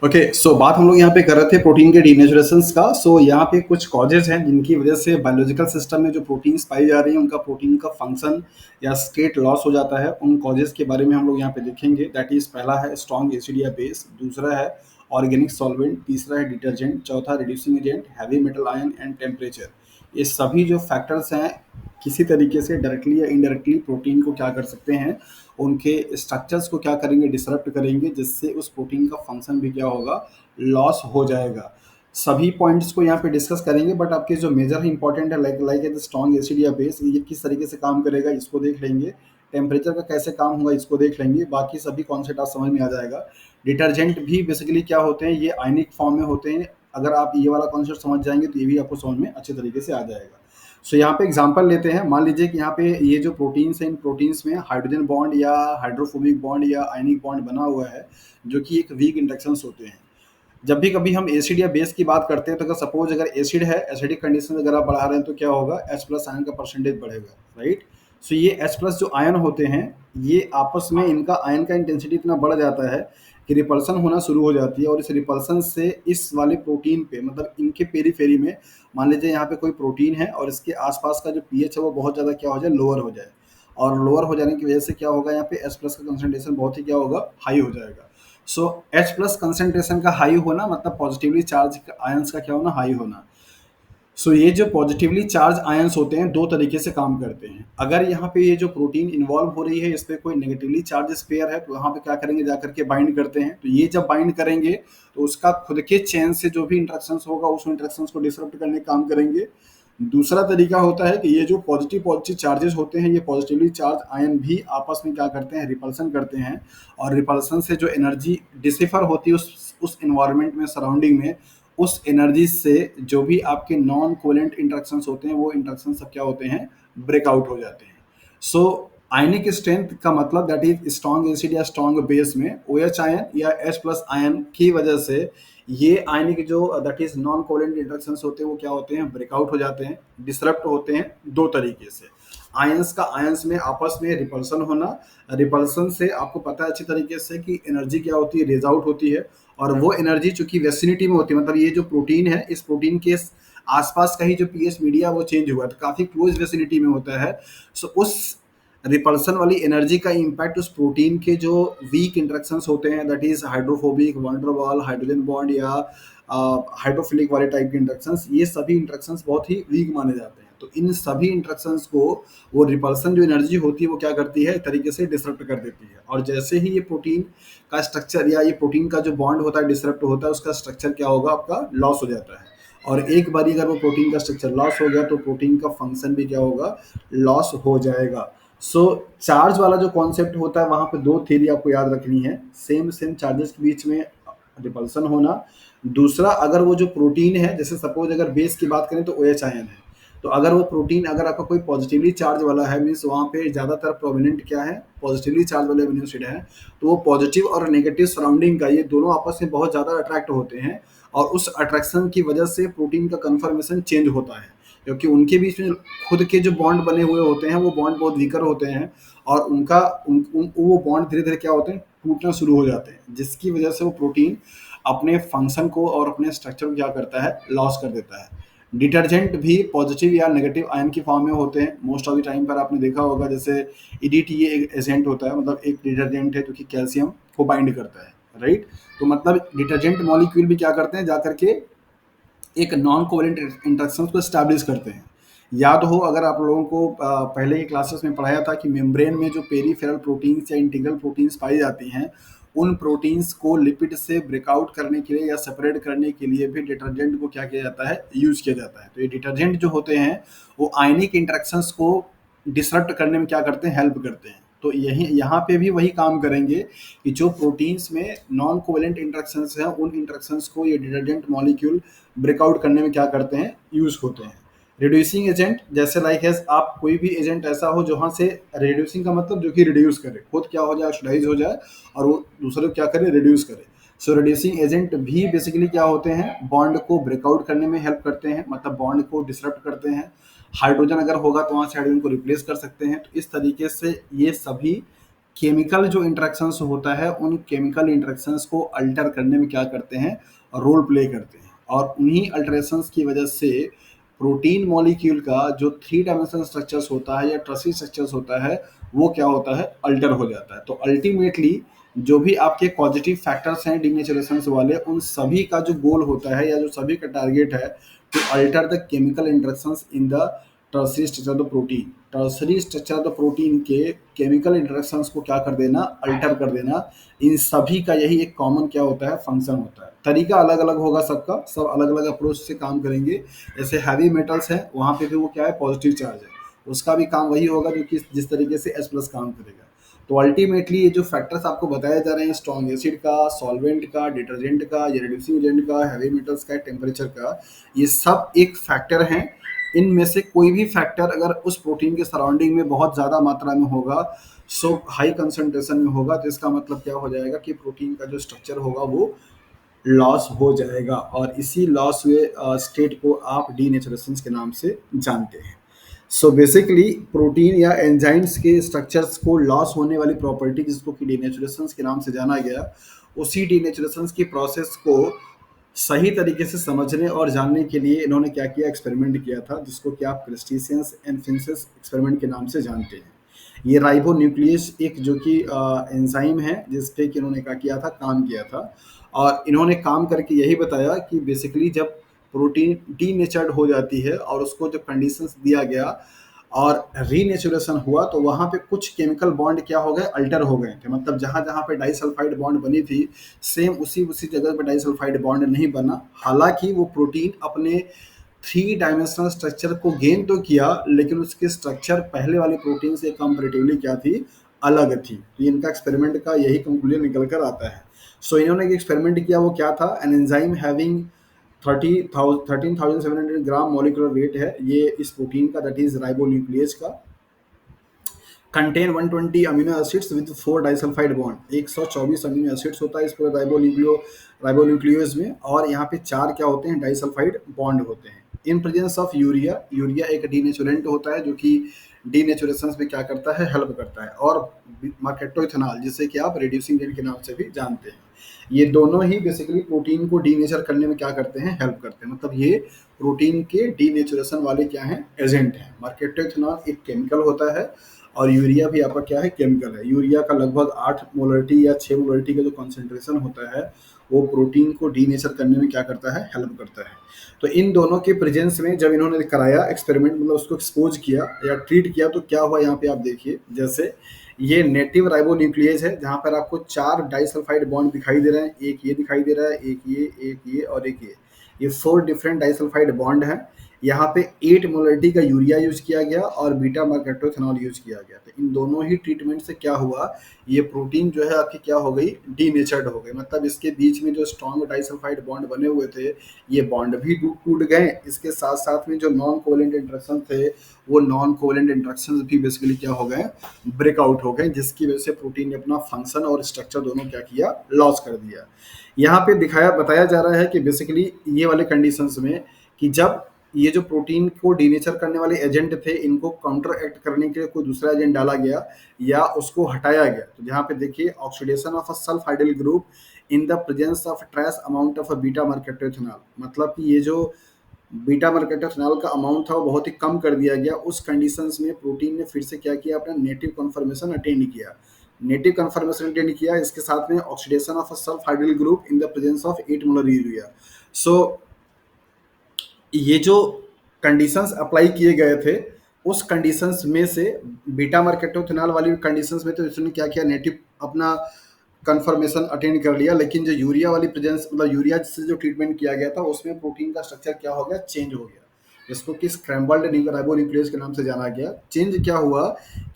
ओके, सो बात हम लोग यहाँ पे कर रहे थे प्रोटीन के डीनेचुरेशंस का। सो यहाँ पे कुछ कॉजेज हैं जिनकी वजह से बायोलॉजिकल सिस्टम में जो प्रोटीन्स पाई जा रही हैं उनका प्रोटीन का फंक्शन या स्टेट लॉस हो जाता है। उन कॉजेज के बारे में हम लोग यहाँ पे देखेंगे। दैट इज, पहला है स्ट्रॉन्ग एसिड या बेस, दूसरा है ऑर्गेनिक सॉल्वेंट, तीसरा है डिटर्जेंट, चौथा reducing agent, heavy metal ion and temperature. ये सभी जो फैक्टर्स हैं किसी तरीके से डायरेक्टली या इनडायरेक्टली प्रोटीन को क्या कर सकते हैं, उनके स्ट्रक्चर्स को क्या करेंगे, डिसरप्ट करेंगे, जिससे उस प्रोटीन का फंक्शन भी क्या होगा, लॉस हो जाएगा। सभी पॉइंट्स को यहाँ पे डिस्कस करेंगे, बट आपके जो मेजर इंपॉर्टेंट है, लाइक स्ट्रॉन्ग एसिड या बेस, ये किस तरीके से काम करेगा इसको देख लेंगे। टेम्परेचर का कैसे काम होगा इसको देख लेंगे। बाकी सभी कॉन्सेप्ट आप समझ में आ जाएगा। डिटर्जेंट भी बेसिकली क्या होते हैं, ये आयनिक फॉर्म में होते हैं। अगर आप ये वाला कॉन्सेप्ट समझ जाएंगे तो ये भी आपको समझ में अच्छे तरीके से आ जाएगा। सो यहाँ पे एग्जांपल लेते हैं। मान लीजिए कि यहाँ पे ये जो प्रोटीन्स हैं, इन प्रोटीन्स में हाइड्रोजन बॉन्ड या हाइड्रोफोबिक बॉन्ड या आयनिक बॉन्ड बना हुआ है, जो कि एक वीक इंटरेक्शंस होते हैं। जब भी कभी हम एसिड या बेस की बात करते हैं, तो अगर सपोज अगर एसिड है, एसिडिक कंडीशन अगर आप बढ़ा रहे हैं तो क्या होगा, H प्लस आयन का परसेंटेज बढ़ेगा, राइट। सो ये H प्लस जो आयन होते हैं, ये आपस में इनका आयन का इंटेंसिटी इतना बढ़ जाता है कि रिपल्सन होना शुरू हो जाती है। और इस रिपल्सन से इस वाले प्रोटीन पे, मतलब इनके पेरीफेरी में, मान लीजिए यहाँ पे कोई प्रोटीन है और इसके आसपास का जो पीएच है वो बहुत ज़्यादा क्या हो जाए, लोअर हो जाए। और लोअर हो जाने की वजह से क्या होगा, यहाँ पे H प्लस का कंसंट्रेशन बहुत ही क्या होगा, हाई हो जाएगा। सो H प्लस कंसंट्रेशन का हाई होना मतलब पॉजिटिवली चार्ज आयंस का क्या होना, हाई होना। सो ये जो पॉजिटिवली चार्ज आयंस होते हैं, दो तरीके से काम करते हैं। अगर यहाँ पे ये जो प्रोटीन इन्वॉल्व हो रही है, इस पे कोई नेगेटिवली चार्ज स्पेयर है, तो यहाँ पे क्या करेंगे, जाकर के बाइंड करते हैं। तो ये जब बाइंड करेंगे तो उसका खुद के चेन से जो भी इंट्रैक्शंस होगा, उस इंट्रैक्शंस को डिसरप्ट करने का काम करेंगे। दूसरा तरीका होता है कि ये जो पॉजिटिव पॉजिटिव चार्जेस होते हैं, ये पॉजिटिवली चार्ज आयन भी आपस में क्या करते हैं, रिपल्सन करते हैं। और रिपल्सन से जो एनर्जी डिसिफर होती है उस एनवायरनमेंट में, सराउंडिंग में, उस एनर्जी से जो भी आपके नॉन कोवेलेंट इंट्रैक्शंस होते हैं, वो इंट्रैक्शंस सब क्या होते हैं, ब्रेकआउट हो जाते हैं। सो आयनिक स्ट्रेंथ का मतलब दैट इज स्ट्रॉन्ग एसिड या स्ट्रॉन्ग बेस में OH आयन या H प्लस आयन की वजह से ये आयनिक जो that is non covalent interactions होते हैं, वो क्या होते हैं, ब्रेकआउट हो जाते हैं, डिसरप्ट होते हैं। दो तरीके से आयंस का आयंस में आपस में रिपल्सन होना, रिपल्सन से आपको पता है अच्छी तरीके से कि एनर्जी क्या होती है, रेज आउट होती है। और वो एनर्जी चूंकि वेसिनिटी में होती है, मतलब ये जो प्रोटीन है, इस प्रोटीन के आसपास का ही जो पीएच मीडिया वो चेंज हुआ है, तो काफी क्लोज वेसिनिटी में होता है। सो उस रिपल्सन वाली एनर्जी का इम्पैक्ट उस प्रोटीन के जो वीक इंट्रैक्शंस होते हैं, that is hydrophobic, van der Waals, hydrogen bond या हाइड्रोफिलिक वाले टाइप के इंट्रैक्शंस, ये सभी इंट्रैक्शंस बहुत ही वीक माने जाते हैं। तो इन सभी इंट्रैक्शंस को वो रिपल्सन जो एनर्जी होती है वो क्या करती है, एक तरीके से डिसरप्ट कर देती है। और जैसे ही ये प्रोटीन का स्ट्रक्चर या ये प्रोटीन का जो बॉन्ड होता है डिसरप्ट होता है, उसका स्ट्रक्चर क्या होगा, आपका लॉस हो जाता है। और एक बारी अगर वो प्रोटीन का स्ट्रक्चर लॉस हो गया तो प्रोटीन का फंक्शन भी क्या होगा, लॉस हो जाएगा। सो चार्ज वाला जो कॉन्सेप्ट होता है, वहां पे दो थ्योरी आपको याद रखनी है। सेम सेम चार्जेस के बीच में रिपल्सन होना। दूसरा, अगर वो जो प्रोटीन है, जैसे सपोज अगर बेस की बात करें तो OH आयन है, तो अगर वो प्रोटीन अगर आपका कोई पॉजिटिवली चार्ज वाला है, मीन्स वहाँ पे ज़्यादातर प्रोमिनेंट क्या है, पॉजिटिवली चार्ज वाले अमीनो एसिड है, तो वो पॉजिटिव और नेगेटिव सराउंडिंग का, ये दोनों आपस में बहुत ज़्यादा अट्रैक्ट होते हैं। और उस अट्रैक्शन की वजह से प्रोटीन का कन्फर्मेशन चेंज होता है, क्योंकि उनके बीच में खुद के जो बॉन्ड बने हुए होते हैं, वो बॉन्ड बहुत वीकर होते हैं। और उनका वो बॉन्ड धीरे धीरे क्या होते हैं, टूटना शुरू हो जाते हैं, जिसकी वजह से वो प्रोटीन अपने फंक्शन को और अपने स्ट्रक्चर को क्या करता है, लॉस कर देता है। डिटर्जेंट भी पॉजिटिव या नेगेटिव आयन की फॉर्म में होते हैं मोस्ट ऑफ द टाइम पर। आपने देखा होगा जैसे EDTA एक एजेंट होता है, मतलब एक डिटर्जेंट है जो कि कैल्शियम को बाइंड करता है, राइट। तो मतलब डिटर्जेंट मॉलिक्यूल भी क्या करते हैं, जाकर के एक नॉन कोवेलेंट इंटरेक्शन को स्टैब्लिश करते हैं। याद हो अगर आप लोगों को पहले की क्लासेस में पढ़ाया था कि मेम्ब्रेन में जो पेरीफेरल प्रोटीन्स या इंटीग्रल प्रोटीन्स पाई जाती हैं, उन प्रोटीन्स को लिपिड से ब्रेकआउट करने के लिए या सेपरेट करने के लिए भी डिटर्जेंट को क्या किया जाता है, यूज किया जाता है। तो ये डिटर्जेंट जो होते हैं वो आयनिक इंटरेक्शंस को डिसरप्ट करने में क्या करते हैं, हेल्प करते हैं। तो यही यहाँ पे भी वही काम करेंगे कि जो प्रोटीन्स में नॉन कोवेलेंट इंटरेक्शंस हैं, उन इंटरेक्शंस को ये डिटर्जेंट मॉलिक्यूल ब्रेकआउट करने में क्या करते हैं, यूज होते हैं। रिड्यूसिंग एजेंट जैसे लाइक एज आप कोई भी एजेंट ऐसा हो जहाँ से, रिड्यूसिंग का मतलब जो कि रिड्यूस करे, खुद क्या हो जाए, ऑक्सीडाइज हो जाए और वो दूसरे को क्या करे, रिड्यूस करे। सो रिड्यूसिंग एजेंट भी बेसिकली क्या होते हैं, बॉन्ड को ब्रेकआउट करने में हेल्प करते हैं, मतलब बॉन्ड को डिसरप्ट करते हैं। हाइड्रोजन अगर होगा तो वहाँ से हाइड्रोजन को रिप्लेस कर सकते हैं। तो इस तरीके से ये सभी केमिकल जो इंटरेक्शंस होता है, उन केमिकल इंटरेक्शंस को अल्टर करने में क्या करते हैं, रोल प्ले करते हैं। और उन्हीं अल्टरेशंस की वजह से प्रोटीन मॉलिक्यूल का जो थ्री डायमेंशनल स्ट्रक्चर्स होता है या ट्रसी स्ट्रक्चर्स होता है, वो क्या होता है, अल्टर हो जाता है। तो अल्टीमेटली जो भी आपके पॉजिटिव फैक्टर्स हैं डीनेचुरेशन वाले, उन सभी का जो गोल होता है या जो सभी का टारगेट है, to alter the chemical interactions in the tertiary structure of the protein. Tertiary structure of the protein के केमिकल इंटरेक्शंस को क्या कर देना, अल्टर कर देना। इन सभी का यही एक कॉमन क्या होता है, फंक्शन होता है। तरीका अलग अलग होगा सबका, सब अलग अलग अप्रोच से काम करेंगे। जैसे हैवी मेटल्स है, वहाँ पे भी वो क्या है, पॉजिटिव चार्ज है, उसका भी काम वही होगा जो कि जिस तरीके से एस प्लस काम करेगा। तो अल्टीमेटली ये जो फैक्टर्स आपको बताए जा रहे हैं, स्ट्रॉन्ग एसिड का, सॉल्वेंट का, डिटर्जेंट का, या रिड्यूसिंग एजेंट का, हैवी मेटल्स का, टेम्परेचर का, ये सब एक फैक्टर हैं। इनमें से कोई भी फैक्टर अगर उस प्रोटीन के सराउंडिंग में बहुत ज़्यादा मात्रा में होगा, सो हाई कंसंट्रेशन में होगा, तो इसका मतलब क्या हो जाएगा कि प्रोटीन का जो स्ट्रक्चर होगा वो लॉस हो जाएगा। और इसी लॉस हुए स्टेट को आप डीनेचुरेशन के नाम से जानते हैं। सो बेसिकली प्रोटीन या एंजाइम्स के स्ट्रक्चर्स को लॉस होने वाली प्रॉपर्टी, जिसको कि डीनेचुरेशन के नाम से जाना गया, उसी डीनेचुरेशन की प्रोसेस को सही तरीके से समझने और जानने के लिए इन्होंने क्या किया, एक्सपेरिमेंट किया था, जिसको कि आप क्रिस्टिशियंस एंड फिंसेस एक्सपेरिमेंट के नाम से जानते हैं। ये राइबो न्यूक्लियस एक जो कि एंजाइम है, जिस पे कि इन्होंने क्या किया था, काम किया था। और इन्होंने काम करके यही बताया कि बेसिकली जब प्रोटीन डीनेचर्ड हो जाती है और उसको जब कंडीशंस दिया गया और रीनेचुरेशन हुआ, तो वहाँ पे कुछ केमिकल बॉन्ड क्या हो गए, अल्टर हो गए थे। मतलब जहाँ जहाँ पे डाइसल्फाइड बॉन्ड बनी थी, सेम उसी उसी जगह पे डाइसल्फाइड बॉन्ड नहीं बना। हालांकि वो प्रोटीन अपने थ्री डायमेंशनल स्ट्रक्चर को गेन तो किया, लेकिन उसकी स्ट्रक्चर पहले वाली प्रोटीन से कंपेरेटिवली क्या थी, अलग थी। तो इनका एक्सपेरिमेंट का यही कंक्लूजन निकल कर आता है। सो इन्होंने एक एक्सपेरिमेंट किया, वो क्या था, an enzyme having 13,700 gram molecular weight है ये इस प्रोटीन का, दैट इज राइबोन्यूक्लियस का, contain 120 amino acids with 4 disulphide bond. 124 amino acids होता है इस पूरे राइबोन्यूक्लियोज में, और यहाँ पे 4 क्या होते हैं, डाइसल्फाइड बॉन्ड होते हैं। In presence of urea, urea एक डीनेचुरेंट होता है जो कि डीनेचुरेशन में क्या करता है, हेल्प करता है। और मार्केटोइथेनॉल, जिसे कि आप रिड्यूसिंग एजेंट के नाम से भी जानते हैं। ये दोनों ही बेसिकली प्रोटीन को डीनेचर करने में क्या करते हैं, हेल्प करते हैं। मतलब ये प्रोटीन के डीनेचुरेशन वाले क्या हैं, एजेंट हैं। मार्केटोइथेनॉल एक केमिकल होता है और यूरिया भी आपका क्या है, केमिकल है। यूरिया का लगभग 8 मोलरिटी या 6 मोलरिटी का जो कॉन्सेंट्रेशन होता है, वो प्रोटीन को डीनेचर करने में क्या करता है, हेल्प करता है। तो इन दोनों के प्रेजेंस में जब इन्होंने कराया एक्सपेरिमेंट, मतलब उसको एक्सपोज किया या ट्रीट किया, तो क्या हुआ, यहाँ पे आप देखिए, जैसे ये नेटिव राइबोन्यूक्लियेज है, जहाँ पर आपको 4 डाइसल्फाइड बॉन्ड दिखाई दे रहे हैं। एक ये दिखाई दे रहा है, एक ये और एक ये 4 डिफरेंट डाइसल्फाइड बॉन्ड हैं। यहाँ पे 8 मोलरिटी का यूरिया यूज किया गया और बीटा मार्केटोइथेनॉल यूज किया गया। तो इन दोनों ही ट्रीटमेंट से क्या हुआ, ये प्रोटीन जो है आपकी क्या हो गई, डीनेचर्ड हो गई। मतलब इसके बीच में जो स्ट्रॉन्ग डाइसल्फाइड बॉन्ड बने हुए थे, ये बॉन्ड भी टूट गए। इसके साथ साथ में जो नॉन कोवेलेंट इंटरेक्शन थे, वो नॉन कोवेलेंट इंटरेक्शन भी बेसिकली क्या हो गए, ब्रेकआउट हो गए, जिसकी वजह से प्रोटीन ने अपना फंक्शन और स्ट्रक्चर दोनों क्या किया, लॉस कर दिया। यहाँ पे बताया जा रहा है कि बेसिकली ये वाले कंडीशंस में, कि जब ये जो प्रोटीन को डीनेचर करने वाले एजेंट थे, इनको काउंटर एक्ट करने के लिए कोई दूसरा एजेंट डाला गया या उसको हटाया गया। तो यहाँ पे देखिए, oxidation of a sulfhydryl group in the presence of trace amount of a beta mercaptoethanol. मतलब कि ये जो बीटा मार्केटोइथेनॉल का अमाउंट था वो बहुत ही कम कर दिया गया। उस कंडीशंस में प्रोटीन ने फिर से क्या किया, अपना नेटिव कन्फर्मेशन अटेंड किया। नेटिव कन्फर्मेशन अटेंड किया, इसके साथ में oxidation of a sulfhydryl group in the presence of 8 molar urea. So ये जो कंडीशंस अप्लाई किए गए थे, उस कंडीशंस में से बीटा मर्केटोथेनॉल वाली कंडीशंस में तो इसने क्या किया, नेटिव अपना कन्फर्मेशन अटेंड कर लिया, लेकिन जो यूरिया वाली प्रेजेंस मतलब यूरिया से जो ट्रीटमेंट किया गया था उसमें प्रोटीन का स्ट्रक्चर क्या हो गया, चेंज हो गया, जिसको कि स्क्रैम्बल्ड राइबोन्यूक्लियस के नाम से जाना गया। चेंज क्या हुआ,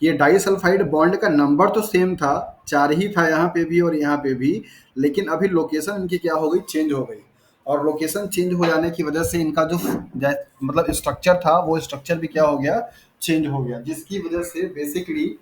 ये डाइसल्फाइड बॉन्ड का नंबर तो सेम था, 4 ही था यहाँ पे भी और यहाँ पे भी, लेकिन अभी लोकेशन इनकी क्या हो गई, चेंज हो गई। और लोकेशन चेंज हो जाने की वजह से इनका जो मतलब स्ट्रक्चर था वो स्ट्रक्चर भी क्या हो गया, चेंज हो गया, जिसकी वजह से बेसिकली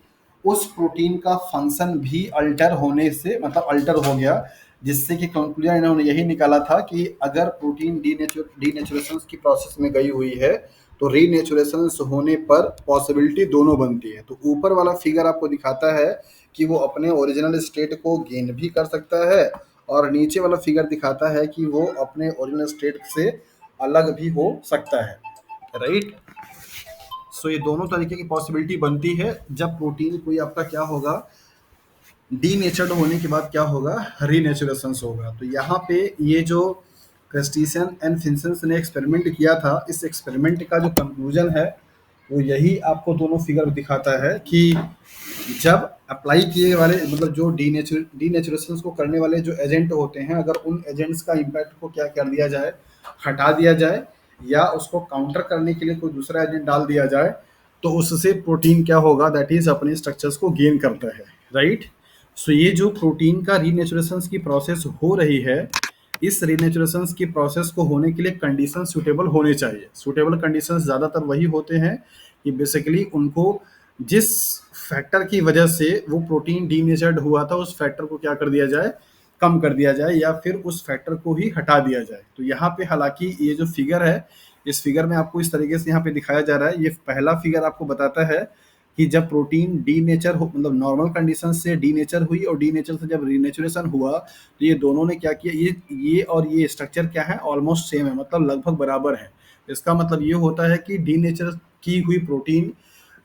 उस प्रोटीन का फंक्शन भी अल्टर होने से मतलब अल्टर हो गया, जिससे कि कंक्लूजन इन्होंने यही निकाला था कि अगर प्रोटीन डीनेचुरेशन की प्रोसेस में गई हुई है तो रीनेचुरेशन होने पर पॉसिबिलिटी दोनों बनती है। तो ऊपर वाला फिगर आपको दिखाता है कि वो अपने ओरिजिनल स्टेट को गेन भी कर सकता है, और नीचे वाला फिगर दिखाता है कि वो अपने ओरिजिनल स्टेट से अलग भी हो सकता है, राइट। सो ये दोनों तरीके की पॉसिबिलिटी बनती है जब प्रोटीन कोई आपका क्या होगा, डीनेचर्ड होने के बाद क्या होगा, रीनेचुरेशन होगा। तो यहाँ पे ये जो क्रिस्टिसन एंड फिंसन ने एक्सपेरिमेंट किया था, इस एक्सपेरिमेंट का जो कंक्लूजन है वो यही आपको दोनों फिगर दिखाता है कि जब अप्लाई किए वाले मतलब जो डीनेचुरेशन को करने वाले जो एजेंट होते हैं, अगर उन एजेंट्स का इम्पैक्ट को क्या कर दिया जाए, हटा दिया जाए, या उसको काउंटर करने के लिए कोई दूसरा एजेंट डाल दिया जाए, तो उससे प्रोटीन क्या होगा, दैट इज अपने स्ट्रक्चर्स को गेन करता है, राइट। सो ये जो प्रोटीन का रीनेचुरेशन की प्रोसेस हो रही है, इस रीनेचुरेशन की प्रोसेस को होने के लिए कंडीशन सूटेबल होने चाहिए। सूटेबल कंडीशंस ज़्यादातर वही होते हैं कि बेसिकली उनको जिस फैक्टर की वजह से वो प्रोटीन डीनेचर्ड हुआ था उस फैक्टर को क्या कर दिया जाए, कम कर दिया जाए, या फिर उस फैक्टर को ही हटा दिया जाए। तो यहाँ पे हालांकि ये जो फिगर है, इस फिगर में आपको इस तरीके से यहाँ पे दिखाया जा रहा है। ये पहला फिगर आपको बताता है कि जब प्रोटीन डीनेचर हो मतलब नॉर्मल कंडीशन से डीनेचर हुई और डीनेचर से जब रीनेचुरेशन हुआ, तो ये दोनों ने क्या किया, ये और ये स्ट्रक्चर क्या है, ऑलमोस्ट सेम है, मतलब लगभग बराबर है। इसका मतलब ये होता है कि डीनेचर की हुई प्रोटीन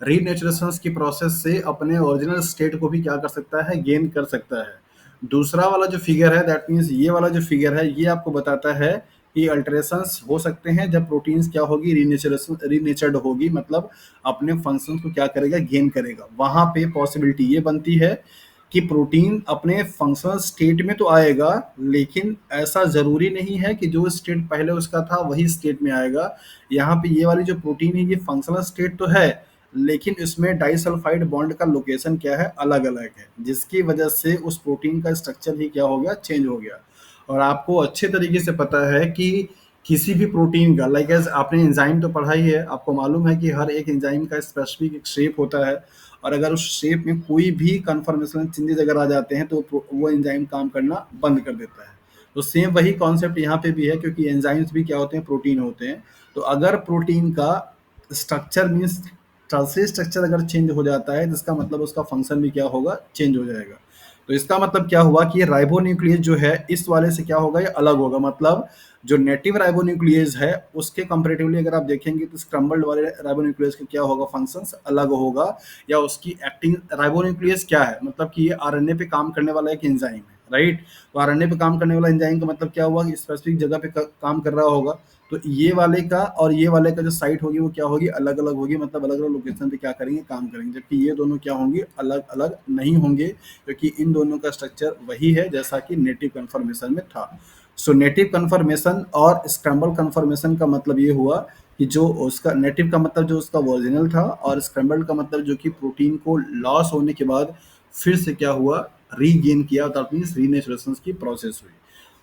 रीनेचुरेशन की प्रोसेस से अपने ओरिजिनल स्टेट को भी क्या कर सकता है, गेन कर सकता है। दूसरा वाला जो फिगर है, दैट मीन्स ये वाला जो फिगर है, ये आपको बताता है कि अल्टरेशंस हो सकते हैं जब प्रोटीन्स क्या होगी, रीनेचर्ड होगी, मतलब अपने फंक्शन को क्या करेगा, गेन करेगा। वहां पे पॉसिबिलिटी ये बनती है कि प्रोटीन अपने फंक्शनल स्टेट में तो आएगा, लेकिन ऐसा जरूरी नहीं है कि जो स्टेट पहले उसका था वही स्टेट में आएगा। यहाँ पे ये वाली जो प्रोटीन है ये फंक्शनल स्टेट तो है, लेकिन इसमें डाइसल्फाइड बॉन्ड का लोकेशन क्या है, अलग अलग है, जिसकी वजह से उस प्रोटीन का स्ट्रक्चर ही क्या हो गया, चेंज हो गया। और आपको अच्छे तरीके से पता है कि किसी भी प्रोटीन का लाइक एज आपने एंजाइम तो पढ़ा ही है, आपको मालूम है कि हर एक एंजाइम का स्पेसिफिक एक शेप होता है, और अगर उस शेप में कोई भी कन्फर्मेशन चेंजेस अगर आ जाते हैं तो वो एंजाइम काम करना बंद कर देता है। तो सेम वही कॉन्सेप्ट यहाँ पे भी है, क्योंकि एंजाइम्स भी क्या होते हैं, प्रोटीन होते हैं। तो अगर प्रोटीन का स्ट्रक्चर मीन्स टर्सरी स्ट्रक्चर अगर चेंज हो जाता है, जिसका मतलब उसका फंक्शन भी क्या होगा, चेंज हो जाएगा। तो इसका मतलब क्या हुआ कि राइबोन्यूक्लियस जो है इस वाले से क्या होगा, ये अलग होगा। मतलब जो नेटिव राइबोन्यूक्लियस है उसके कंपैरेटिवली अगर आप देखेंगे तो स्क्रम्बल्ड वाले राइबोन्यूक्लियस का क्या होगा, फंक्शंस अलग होगा, या उसकी एक्टिंग। राइबोन्यूक्लियस क्या है, मतलब कि ये आरएनए पे काम करने वाला एक एंजाइम है, राइट। तो आरएनए पे काम करने वाला एंजाइम का मतलब क्या हुआ कि स्पेसिफिक जगह पे काम कर रहा होगा। तो ये वाले का और ये वाले का जो साइट होगी वो क्या होगी, अलग अलग होगी, मतलब अलग अलग लोकेशन पे क्या करेंगे, काम करेंगे। जबकि ये दोनों क्या होंगे, अलग अलग नहीं होंगे, क्योंकि इन दोनों का स्ट्रक्चर वही है जैसा कि नेटिव कन्फर्मेशन में था। सो नेटिव कन्फर्मेशन और स्क्रैम्बल कन्फर्मेशन का मतलब ये हुआ कि जो उसका नेटिव का मतलब जो उसका ओरिजिनल था, और स्क्रैम्बल का मतलब जो कि प्रोटीन को लॉस होने के बाद फिर से क्या हुआ, रीगेन किया, दैट मीन्स रीनेचुरेशन की प्रोसेस हुई।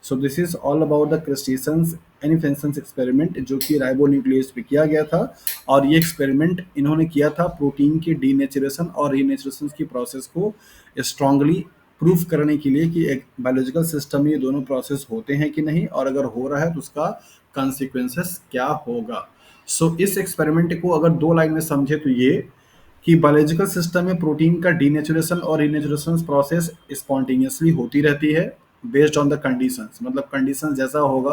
So this is all about the Christian Anfinsen's experiment, जो कि राइबोन्यूक्लियस पे किया गया था। और ये एक्सपेरिमेंट इन्होंने किया था प्रोटीन के डीनेचुरेशन और रीनेचुरेशन की प्रोसेस को स्ट्रांगली प्रूफ करने के लिए कि एक बायोलॉजिकल सिस्टम में ये दोनों प्रोसेस होते हैं कि नहीं, और अगर हो रहा है तो उसका कॉन्सिक्वेंसेस क्या होगा। सो इस एक्सपेरिमेंट को अगर दो लाइन में समझे तो ये कि बायोलॉजिकल सिस्टम में प्रोटीन का डीनेचुरेशन और रीनेचुरेशन प्रोसेस स्पॉन्टेनियसली होती रहती है बेस्ड ऑन द कंडीशंस। मतलब कंडीशंस जैसा होगा,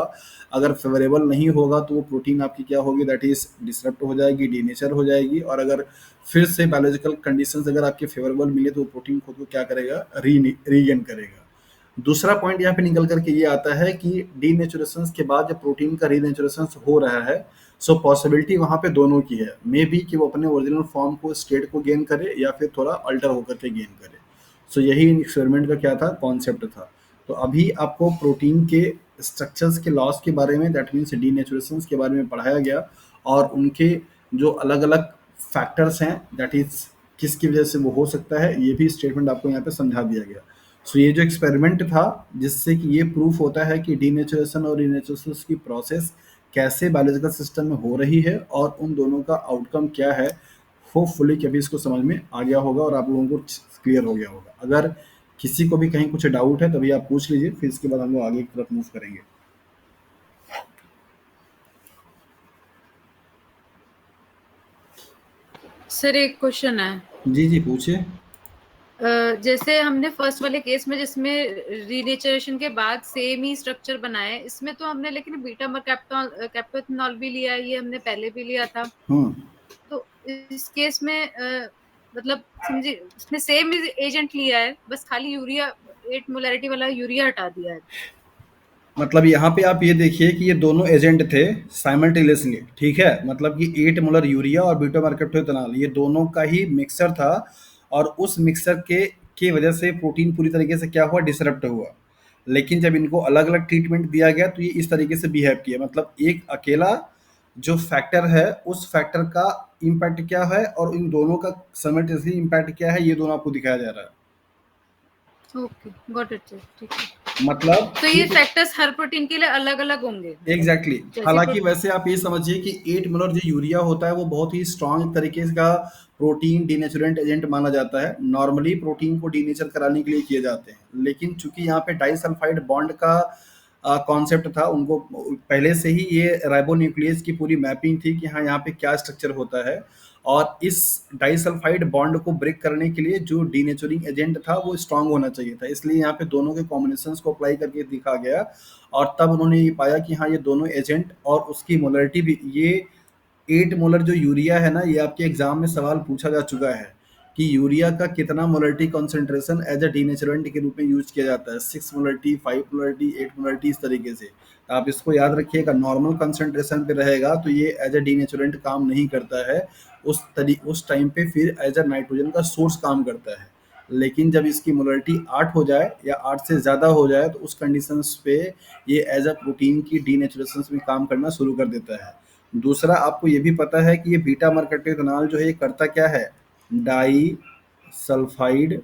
अगर फेवरेबल नहीं होगा तो वो प्रोटीन आपकी क्या होगी, दैट इज डिसरप्ट हो जाएगी, डीनेचर हो जाएगी। और अगर फिर से बायोलॉजिकल कंडीशंस अगर आपके फेवरेबल मिले तो वो प्रोटीन खुद को क्या करेगा, रीगेन करेगा। दूसरा पॉइंट यहाँ पे निकल करके ये आता है कि डीनेचुरेशन के बाद जब प्रोटीन का रीनेचुरेशन हो रहा है सो पॉसिबिलिटी वहाँ पे दोनों की है, मे बी कि वो अपने ओरिजिनल फॉर्म को स्टेट को गेन करे या फिर थोड़ा अल्टर होकर के गेन करे। सो यही एक्सपेरिमेंट का क्या था, कॉन्सेप्ट था। तो अभी आपको प्रोटीन के स्ट्रक्चर्स के लॉस के बारे में, दैट मीन्स डीनेचुरेशंस के बारे में पढ़ाया गया, और उनके जो अलग अलग फैक्टर्स हैं, दैट इज किसकी वजह से वो हो सकता है, ये भी स्टेटमेंट आपको यहाँ पे समझा दिया गया। सो ये जो एक्सपेरिमेंट था, जिससे कि ये प्रूफ होता है कि डीनेचुरेशन और रीनेचुरेशन की प्रोसेस कैसे बायोलॉजिकल सिस्टम में हो रही है और उन दोनों का आउटकम क्या है। होपफुली कि अभी इसको समझ में आ गया होगा और आप लोगों को क्लियर हो गया होगा। अगर किसी को भी कहीं कुछ डाउट है तभी आप पूछ लीजिए, फिर इसके बाद हम लोग आगे की तरफ मूव करेंगे। सर एक क्वेश्चन है। जी जी पूछिए। जैसे हमने फर्स्ट वाले केस में जिसमें रीनेचरेशन के बाद सेम ही स्ट्रक्चर बनाए, इसमें तो हमने लेकिन बीटा कैप्टोनॉल भी लिया है, ये हमने पहले भी लिया था। हम्म। तो इस केस में मतलब समझिए इसने सेम एजेंट लिया है, बस खाली यूरिया 8 मोलैरिटी वाला यूरिया हटा दिया है। मतलब यहाँ पे आप ये देखिए कि ये दोनों एजेंट थे साइमल्टेनियसली, ठीक है, मतलब कि 8 मोलर यूरिया और बीटा मरकप्टोएथेनॉल ये दोनों का ही मिक्सर था, और उस मिक्सर के की वजह से प्रोटीन पूरी तरीके से क्या हुआ, डिसरप्ट हुआ। लेकिन जब इनको अलग अलग ट्रीटमेंट दिया गया तो ये इस तरीके से बिहेव किया, मतलब एक अकेला जो फैक्टर है उस फैक्टर का इम्पैक्ट क्या है और इन दोनों का साइमल्टेनियसली इम्पैक्ट क्या है, ये दोनों आपको दिखाया जा रहा है। ओके, गॉट इट सर, ठीक है। मतलब तो ये फैक्टर्स हर प्रोटीन के लिए अलग अलग होंगे, मतलब एग्जैक्टली exactly. जैसे हालांकि वैसे आप ये समझिए कि 8 मोलर जो यूरिया होता है वो बहुत ही स्ट्रांग तरीके का प्रोटीन डीनेचुरेंट एजेंट माना जाता है। नॉर्मली प्रोटीन को डीनेचर कराने के लिए किए जाते हैं, लेकिन चूंकि यहाँ पे डाइसल्फाइड बॉन्ड का कॉन्सेप्ट था, उनको पहले से ही ये राइबोन्यूक्लियस की पूरी मैपिंग थी कि हाँ यहाँ पे क्या स्ट्रक्चर होता है, और इस डाइसल्फाइड बॉन्ड को ब्रेक करने के लिए जो डीनेचुरिंग एजेंट था वो स्ट्रांग होना चाहिए था, इसलिए यहाँ पे दोनों के कॉम्बिनेशंस को अप्लाई करके दिखा गया। और तब उन्होंने ये पाया कि हाँ ये दोनों एजेंट और उसकी मोलरिटी भी, ये 8 मोलर जो यूरिया है ना, ये आपके एग्जाम में सवाल पूछा जा चुका है कि यूरिया का कितना मोलरिटी कॉन्सेंट्रेशन एज अ डीनेचुरेंट के रूप में यूज किया जाता है, 6 मोलरिटी, 5 मोलरिटी, 8 मोलरिटी, इस तरीके से। तो आप इसको याद रखिएगा, नॉर्मल कंसंट्रेशन पे रहेगा तो ये एज अ डीनेचुरेंट काम नहीं करता है, उस टाइम पे फिर एज अ नाइट्रोजन का सोर्स काम करता है। लेकिन जब इसकी मोलरिटी 8 हो जाए या 8 से ज़्यादा हो जाए तो उस कंडीशंस पे ये एज अ प्रोटीन की डीनेचुरेशन में काम करना शुरू कर देता है। दूसरा, आपको ये भी पता है कि ये बीटा मरकप्टोएथेनॉल जो है ये करता क्या है, डाई सल्फाइड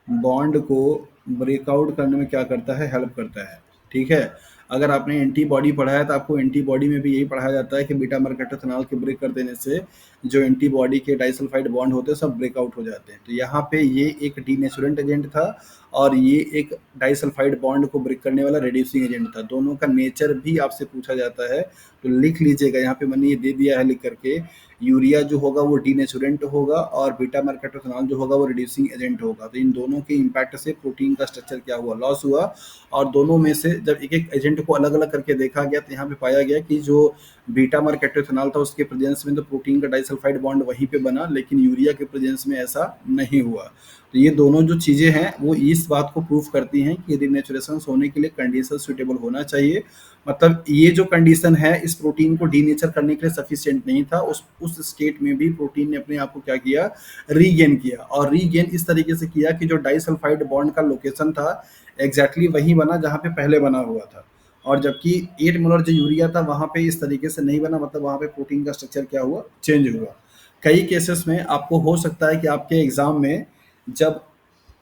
बॉन्ड को ब्रेकआउट करने में क्या करता है, हेल्प करता है, ठीक है। अगर आपने एंटीबॉडी पढ़ा है तो आपको एंटीबॉडी में भी यही पढ़ाया जाता है कि बीटा मरकप्टोएथेनॉल के ब्रेक कर देने से जो एंटीबॉडी के डाइसल्फाइड बॉन्ड होते हैं सब ब्रेकआउट हो जाते हैं। तो यहाँ पे ये एक डीनेचुरेंट एजेंट था और ये एक डाइसल्फाइड बॉन्ड को ब्रेक करने वाला रिड्यूसिंग एजेंट था। दोनों का नेचर भी आपसे पूछा जाता है, तो लिख लीजिएगा, यहाँ पे मैंने ये दे दिया है लिख करके। यूरिया जो होगा वो डीनेचुरेंट होगा और बीटा मरकप्टोएथेनॉल जो होगा वो रिड्यूसिंग एजेंट होगा। तो इन दोनों के इम्पैक्ट से प्रोटीन का स्ट्रक्चर क्या हुआ, लॉस हुआ। और दोनों में से जब एक एक एजेंट को अलग अलग करके देखा गया तो यहाँ पे पाया गया कि जो बीटा मरकप्टोएथेनॉल था उसके प्रेजेंस में तो प्रोटीन का डाइसल्फाइड बॉन्ड वहीं पे बना, लेकिन यूरिया के प्रेजेंस में ऐसा नहीं हुआ। तो ये दोनों जो चीज़ें हैं वो इस बात को प्रूफ करती हैं कि डीनेचुरेशन होने के लिए कंडीशन सुटेबल होना चाहिए। मतलब ये जो कंडीशन है इस प्रोटीन को डीनेचर करने के लिए सफिशिएंट नहीं था, उस स्टेट में भी प्रोटीन ने अपने आप को क्या किया, रीगेन किया। और रीगेन इस तरीके से किया कि जो डाइसल्फाइड बॉन्ड का लोकेशन था एग्जैक्टली वही बना जहाँ पे पहले बना हुआ था, और जबकि 8 मोलर जो यूरिया था वहाँ पे इस तरीके से नहीं बना, मतलब वहाँ पे प्रोटीन का स्ट्रक्चर क्या हुआ, चेंज हुआ। कई केसेस में आपको हो सकता है कि आपके एग्जाम में जब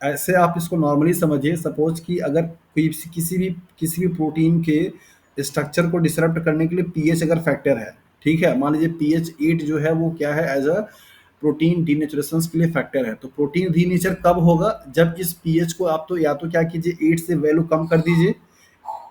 ऐसे, आप इसको नॉर्मली समझिए, सपोज कि अगर कोई किसी भी प्रोटीन के स्ट्रक्चर को डिसरप्ट करने के लिए पीएच अगर फैक्टर है, ठीक है, मान लीजिए पीएच 8 जो है वो क्या है, एज अ प्रोटीन डीनेचुरेशन के लिए फैक्टर है। तो प्रोटीन डीनेचर कब होगा, जब इस पीएच को आप तो या तो क्या कीजिए 8 से वैल्यू कम कर दीजिए,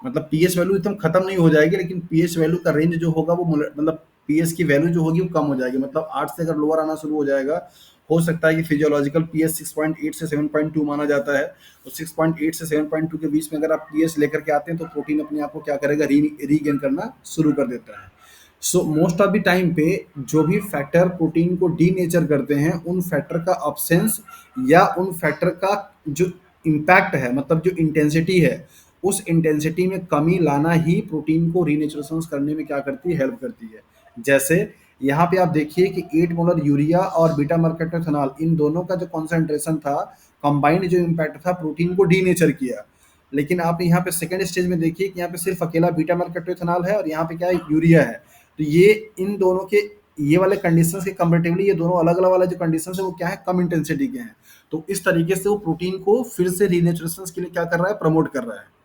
मतलब पीएच वैल्यू एकदम खत्म नहीं हो जाएगी, लेकिन पीएच वैल्यू का रेंज जो होगा वो मतलब पीएच की वैल्यू जो होगी वो कम हो जाएगी, मतलब 8 से अगर लोअर आना शुरू हो जाएगा, हो सकता है कि फिजियोलॉजिकल पीएच 6.8 से 7.2 माना जाता है, तो 6.8 से 7.2 के बीच में अगर आप पीएच लेकर के आते हैं तो प्रोटीन अपने आप को क्या करेगा, रीगेन करना शुरू कर देता है। So most of the time पे जो भी फैक्टर प्रोटीन को डीनेचर करते हैं उन फैक्टर का अब्सेंस या उन फैक्टर का जो इम्पैक्ट है, मतलब जो इंटेंसिटी है, उस इंटेंसिटी में कमी लाना ही प्रोटीन को रीनेचुरेशन करने में क्या करती है, हेल्प करती है। जैसे यहाँ पे आप देखिए कि 8 मोलर यूरिया और बीटा मर्कैप्टोइथेनॉल इन दोनों का जो कॉन्सेंट्रेशन था, कंबाइंड जो इम्पैक्ट था प्रोटीन को डीनेचर किया। लेकिन आप यहाँ पे सेकंड स्टेज में देखिए कि यहाँ पे सिर्फ अकेला बीटा मर्कैप्टोइथेनॉल है और यहाँ पे क्या है, यूरिया है। तो ये इन दोनों के ये वाले कंडीशंस के कंपैरेटिवली ये दोनों अलग-अलग वाले जो कंडीशंस है वो क्या है, कम इंटेंसिटी के हैं। तो इस तरीके से वो प्रोटीन को फिर से रीनेचुरेशन के लिए क्या कर रहा है, प्रमोट कर रहा है।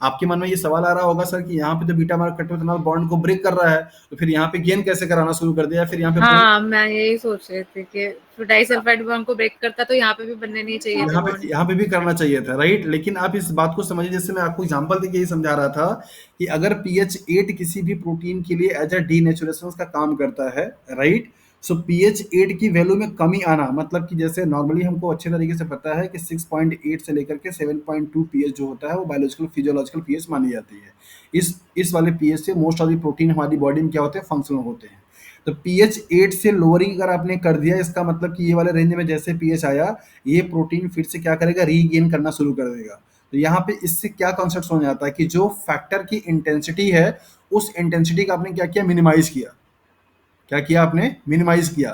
आपके मन में ये सवाल आ रहा होगा सर कि यहाँ पे तो बीटा मार्केटोइथेनॉल बॉन्ड को ब्रेक कर रहा है, तो फिर यहाँ पे गेन कैसे कराना शुरू कर दिया, फिर यहाँ पे पुल हाँ, मैं यही सोच रही थी कि डाइसल्फाइड बॉन्ड को ब्रेक करता तो यहाँ पे भी बनने नहीं चाहिए थे बॉन्ड। यहाँ पे भी करना चाहिए था, राइट। लेकिन आप इस बात को समझिए, जैसे मैं आपको एग्जांपल देके यही समझा रहा था कि अगर पीएच 8 किसी भी प्रोटीन के लिए एज अ डीनेचुरेशन का काम करता है, राइट। सो पीएच 8 की वैल्यू में कमी आना मतलब कि जैसे नॉर्मली हमको अच्छे तरीके से पता है कि 6.8 से लेकर के 7.2 पीएच जो होता है वो बायोलॉजिकल फिजियोलॉजिकल पीएच मानी जाती है। इस वाले पीएच से मोस्ट ऑफ द प्रोटीन हमारी बॉडी में क्या होते हैं, फंक्शनल होते हैं। तो पीएच 8 से लोअरिंग अगर आपने कर दिया, इसका मतलब कि ये वाले रेंज में जैसे पीएच आया, ये प्रोटीन फिर से क्या करेगा, रीगेन करना शुरू कर देगा। तो यहाँ पे इससे क्या कॉन्सेप्ट समझ आता है कि जो फैक्टर की इंटेंसिटी है, उस इंटेंसिटी का आपने क्या किया, मिनिमाइज किया। क्या किया आपने, मिनिमाइज किया।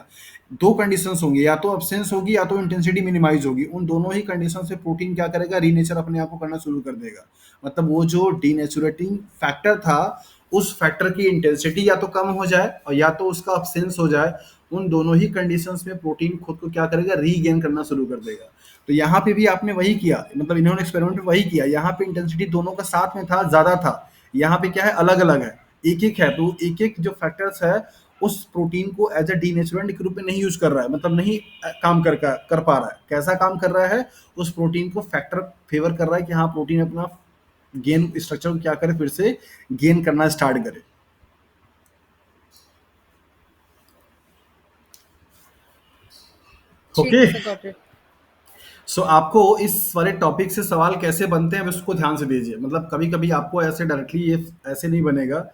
दो कंडीशंस होंगी, या तो अब्सेंस होगी या तो इंटेंसिटी मिनिमाइज होगी। उन दोनों ही कंडीशन से प्रोटीन क्या करेगा, रीनेचर अपने आप को करना शुरू कर देगा। मतलब वो जो डीनेचुरेटिंग फैक्टर था, उस फैक्टर की इंटेंसिटी या तो कम हो जाए और या तो उसका अब्सेंस हो जाए। उन दोनों ही कंडीशंस में प्रोटीन खुद को क्या करेगा, रीगेन करना शुरू कर देगा। तो यहाँ पे भी आपने वही किया, मतलब इन्होंने एक्सपेरिमेंट में वही किया। यहाँ पे इंटेंसिटी दोनों का साथ में था, ज्यादा था। यहाँ पे क्या है, अलग अलग है, एक एक है। तो एक एक जो फैक्टर्स है उस प्रोटीन को एज अ डीनेचुरेंट के रूप में नहीं यूज कर रहा है, मतलब नहीं काम कर पा रहा है। कैसा काम कर रहा है, उस प्रोटीन को फैक्टर फेवर कर रहा है कि हाँ प्रोटीन अपना गेन स्ट्रक्चर को क्या करे, फिर से गेन करना स्टार्ट करे। ठीक ओके। है सर, गॉट इट। सो आपको इस वाले टॉपिक से सवाल कैसे बनते हैं, अब इसको ध्यान से दीजिए। मतलब कभी कभी आपको ऐसे डायरेक्टली ये ऐसे नहीं बनेगा।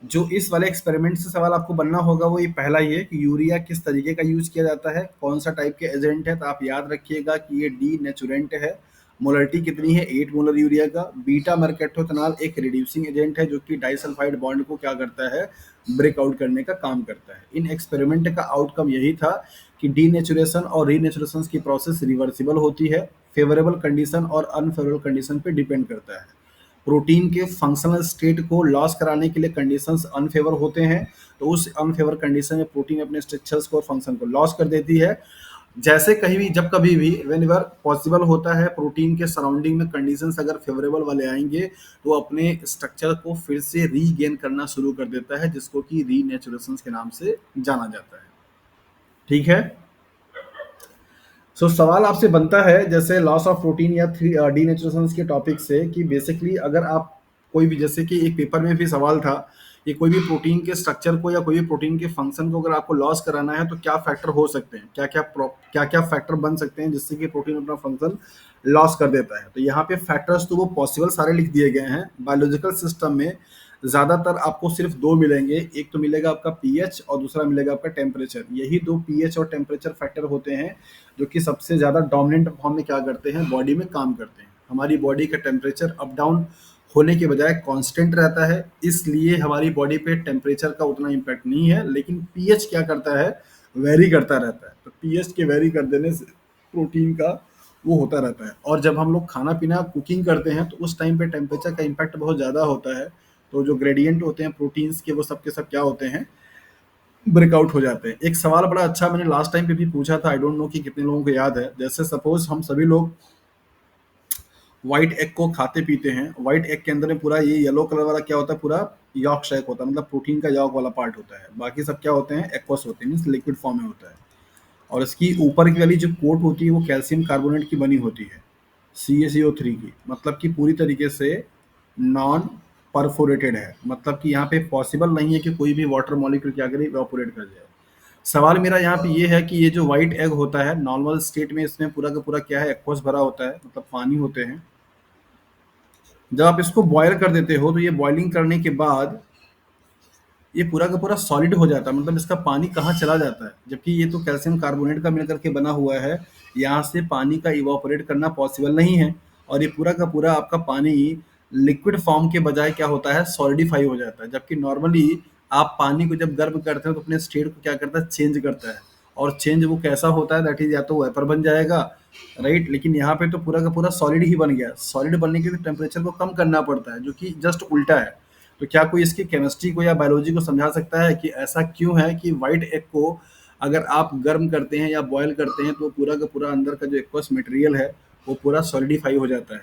जो इस वाले एक्सपेरिमेंट से सवाल आपको बनना होगा वो ये पहला ही है कि यूरिया किस तरीके का यूज किया जाता है, कौन सा टाइप के एजेंट है। तो आप याद रखिएगा कि ये डी नेचुरेंट है। मोलरिटी कितनी है, 8 मोलर यूरिया का। बीटा मर्केटोथेनॉल एक रिड्यूसिंग एजेंट है जो कि डाइसल्फाइड बॉन्ड को क्या करता है, ब्रेकआउट करने का काम करता है। इन एक्सपेरिमेंट का आउटकम यही था कि डीनेचुरेशन और रीनेचुरेशन की प्रोसेस रिवर्सिबल होती है। फेवरेबल कंडीशन और अनफेवरेबल कंडीशन पे डिपेंड करता है। प्रोटीन के फंक्शनल स्टेट को लॉस कराने के लिए कंडीशंस अनफेवर होते हैं, तो उस अनफेवर कंडीशन में प्रोटीन अपने स्ट्रक्चर्स को और फंक्शन को लॉस कर देती है। जैसे कहीं भी, जब कभी भी व्हेनेवर पॉसिबल होता है, प्रोटीन के सराउंडिंग में कंडीशंस अगर फेवरेबल वाले आएंगे तो वो अपने स्ट्रक्चर को फिर से रीगेन करना शुरू कर देता है, जिसको कि रीनेचुरेशन के नाम से जाना जाता है। ठीक है। सवाल आपसे बनता है जैसे लॉस ऑफ प्रोटीन या डीनेचुरेशन के टॉपिक से कि बेसिकली अगर आप कोई भी, जैसे कि एक पेपर में भी सवाल था कि कोई भी प्रोटीन के स्ट्रक्चर को या कोई भी प्रोटीन के फंक्शन को अगर आपको लॉस कराना है तो क्या फैक्टर हो सकते हैं, क्या क्या फैक्टर बन सकते हैं जिससे कि प्रोटीन अपना फंक्शन लॉस कर देता है। तो यहाँ पे फैक्टर्स तो वो पॉसिबल सारे लिख दिए गए हैं। बायोलॉजिकल सिस्टम में ज़्यादातर आपको सिर्फ दो मिलेंगे, एक तो मिलेगा आपका पीएच और दूसरा मिलेगा आपका टेम्परेचर। यही दो पीएच और टेम्परेचर फैक्टर होते हैं जो कि सबसे ज़्यादा डोमिनेंट फॉर्म में क्या करते हैं, बॉडी में काम करते हैं। हमारी बॉडी का टेम्परेचर अप डाउन होने के बजाय कांस्टेंट रहता है, इसलिए हमारी बॉडी पे टेम्परेचर का उतना इम्पैक्ट नहीं है। लेकिन पीएच क्या करता है, वेरी करता रहता है। तो पीएच के वेरी कर देने से प्रोटीन का वो होता रहता है। और जब हम लोग खाना पीना कुकिंग करते हैं तो उस टाइम पे टेम्परेचर का इम्पैक्ट बहुत ज़्यादा होता है। तो जो ग्रेडियंट होते हैं प्रोटीन्स के, वो सब के सब क्या होते हैं, ब्रेकआउट हो जाते हैं। एक सवाल बड़ा अच्छा मैंने लास्ट टाइम पे भी पूछा था, आई डोंट नो कि कितने लोगों को याद है। जैसे सपोज हम सभी लोग व्हाइट एग को खाते पीते हैं, व्हाइट एग के अंदर में पूरा ये येलो कलर वाला क्या होता है, पूरा यॉक शेक होता है, मतलब प्रोटीन का यॉक वाला पार्ट होता है। बाकी सब क्या होते हैं, एक्वस होते हैं, मीन्स लिक्विड फॉर्म में होता है। और इसकी ऊपर की वाली जो कोट होती है वो कैल्शियम कार्बोनेट की बनी होती है, CaCO3 की। मतलब कि पूरी तरीके से नॉन परफोरेटेड है, मतलब कि यहाँ पे पॉसिबल नहीं है कि कोई भी वाटर मॉलिक्यूल क्या करे, इवेपोरेट कर जाए। सवाल मेरा यहाँ पे ये है कि ये जो व्हाइट एग होता है नॉर्मल स्टेट में, इसमें पूरा का पूरा क्या है, एक्वस भरा होता है, मतलब पानी होते हैं। जब आप इसको बॉयल कर देते हो तो ये बॉइलिंग करने के बाद ये पूरा का पूरा सॉलिड हो जाता है, मतलब इसका पानी कहाँ चला जाता है, जबकि ये तो कैल्शियम कार्बोनेट का मिलकर के बना हुआ है। यहाँ से पानी का इवापोरेट करना पॉसिबल नहीं है, और ये पूरा का पूरा आपका पानी लिक्विड फॉर्म के बजाय क्या होता है, सॉलिडिफाई हो जाता है। जबकि नॉर्मली आप पानी को जब गर्म करते हो तो अपने स्टेट को क्या करता है, चेंज करता है। और चेंज वो कैसा होता है, दैट इज या तो वेपर बन जाएगा, राइट। लेकिन यहाँ पे तो पूरा का पूरा सॉलिड ही बन गया। सॉलिड बनने के लिए टेम्परेचर को कम करना पड़ता है, जो कि जस्ट उल्टा है। तो क्या कोई इसकी केमिस्ट्री को या बायोलॉजी को समझा सकता है कि ऐसा क्यों है कि व्हाइट एग को अगर आप गर्म करते हैं या बॉयल करते हैं तो पूरा का पूरा अंदर का जो एक्वस मटेरियल है वो पूरा सॉलिडिफाई हो जाता है।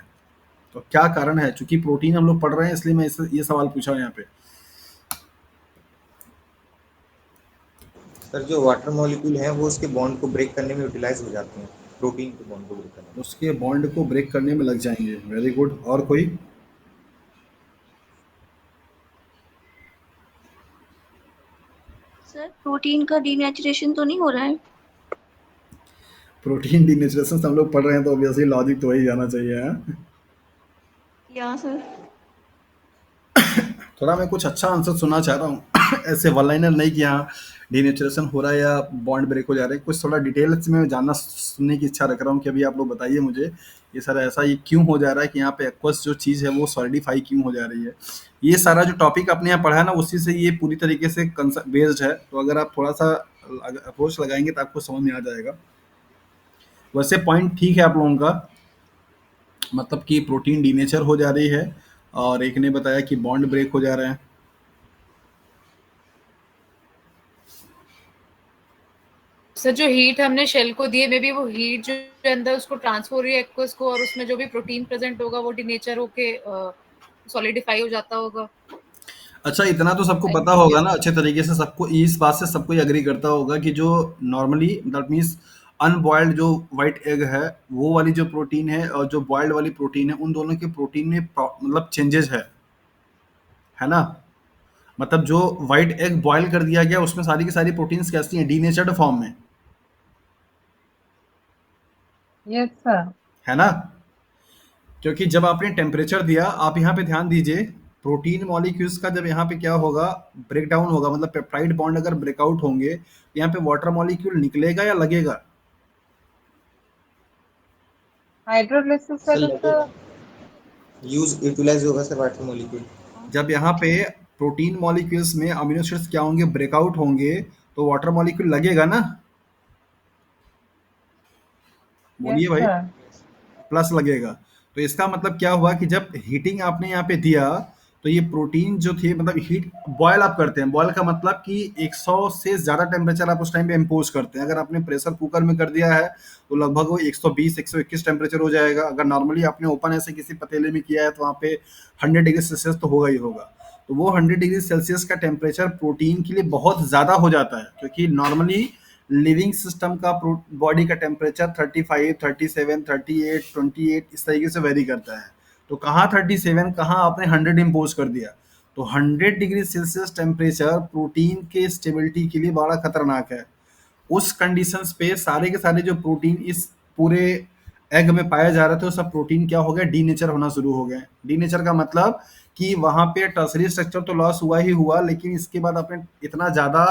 तो क्या कारण है? चूंकि प्रोटीन हम लोग पढ़ रहे हैं इसलिए मैं ये सवाल पूछा यहाँ पे। सर जो वाटर मॉलिक्यूल है वो उसके बॉन्ड को ब्रेक करने में यूटिलाइज हो जाते हैं, प्रोटीन के बॉन्ड को ब्रेक करने में। उसके बॉन्ड को ब्रेक करने में लग जाएंगे। Very good. और कोई? सर प्रोटीन का डीनेचुरेशन तो नहीं हो रहा है? प्रोटीन डीनेचुरेशन हम लोग पढ़ रहे हैं तो ऑब्वियसली लॉजिक तो वही जाना चाहिए, है? या सर। थोड़ा मैं कुछ अच्छा आंसर सुनना चाह रहा हूँ ऐसे वन लाइनर नहीं कि हाँ डीनेचुरेशन हो रहा है या बॉन्ड ब्रेक हो जा रहे हैं। कुछ थोड़ा डिटेल्स में जानना सुनने की इच्छा रख रहा हूँ कि अभी आप लोग बताइए मुझे ये सर ऐसा ये क्यों हो जा रहा है कि यहाँ पे एक्वस जो चीज़ है वो सॉलिडिफाई क्यों हो जा रही है। ये सारा जो टॉपिक आपने यहाँ पढ़ा है ना उसी से ये पूरी तरीके से बेस्ड है। तो अगर आप थोड़ा सा अप्रोच लगाएंगे तो आपको समझ में आ जाएगा। वैसे पॉइंट ठीक है आप लोगों का, मतलब कि प्रोटीन डीनेचर हो जा रही है और एक ने बताया कि बॉन्ड ब्रेक हो जा रहे हैं। सर जो हीट हमने शेल को दी है, मे बी वो हीट जो अंदर उसको ट्रांसफर हो रही है एक्वस को, और उसमें जो भी प्रोटीन प्रेजेंट होगा वो डिनेचर होके सॉलिडिफाई हो जाता होगा। अच्छा, इतना तो सबको आई पता गेस होगा यस ना सर। अच्छे तरीके से, सबको इस बात से सब कोई एग्री करता होगा कि जो नॉर्मली दैट मीन्स अनबॉइल्ड जो व्हाइट एग है वो वाली जो प्रोटीन है और जो बॉइल्ड वाली प्रोटीन है उन दोनों के प्रोटीन में मतलब चेंजेस है ना। मतलब जो व्हाइट एग बॉयल कर दिया गया उसमें सारी की सारी प्रोटीन्स कैसी हैं, डीनेचर्ड फॉर्म में, यस सर। है ना। क्योंकि जब आपने टेम्परेचर दिया, आप यहाँ पे ध्यान दीजिए, प्रोटीन मॉलिक्यूल्स का जब यहाँ पे क्या होगा, ब्रेक डाउन होगा, मतलब पेप्टाइड बॉन्ड अगर ब्रेकआउट होंगे तो यहाँ पे वाटर मॉलिक्यूल निकलेगा या लगेगा? हाइड्रोलिसिस सर से तो लगे, सर। यूज यूटिलाइज होगा सर वाटर मॉलिक्यूल। जब यहाँ पे प्रोटीन मॉलिक्यूल्स में अमीनो एसिड्स क्या होंगे, ब्रेकआउट होंगे, तो वाटर मॉलिक्यूल लगेगा ना। यस बोलिए भाई। सर। प्लस लगेगा। तो इसका मतलब क्या हुआ कि जब हीटिंग आपने यहाँ पे दिया तो ये प्रोटीन जो थे, मतलब हीट बॉयल आप करते हैं, बॉयल का मतलब कि 100 से ज़्यादा टेम्परेचर आप उस टाइम पे इम्पोज करते हैं। अगर आपने प्रेशर कुकर में कर दिया है तो लगभग वो 120 121 टेम्परेचर हो जाएगा। अगर नॉर्मली आपने ओपन ऐसे किसी पतीले में किया है तो वहाँ पे 100 डिग्री सेल्सियस तो होगा ही होगा। तो वो 100 डिग्री सेल्सियस का टेम्परेचर प्रोटीन के लिए बहुत ज़्यादा हो जाता है, क्योंकि नॉर्मली लिविंग सिस्टम का बॉडी का टेम्परेचर 35 37 38 28 इस तरीके से वेरी करता है। तो कहाँ 37, कहाँ आपने 100 इम्पोज कर दिया। तो 100 डिग्री सेल्सियस टेम्परेचर प्रोटीन के स्टेबिलिटी के लिए बड़ा खतरनाक है। उस कंडीशंस पे सारे के सारे जो प्रोटीन इस पूरे एग में पाए जा रहे थे वो सब प्रोटीन क्या हो गया, डीनेचर होना शुरू हो गए। डीनेचर का मतलब कि वहां पे टर्सरी स्ट्रक्चर तो लॉस हुआ ही हुआ, लेकिन इसके बाद आपने इतना ज्यादा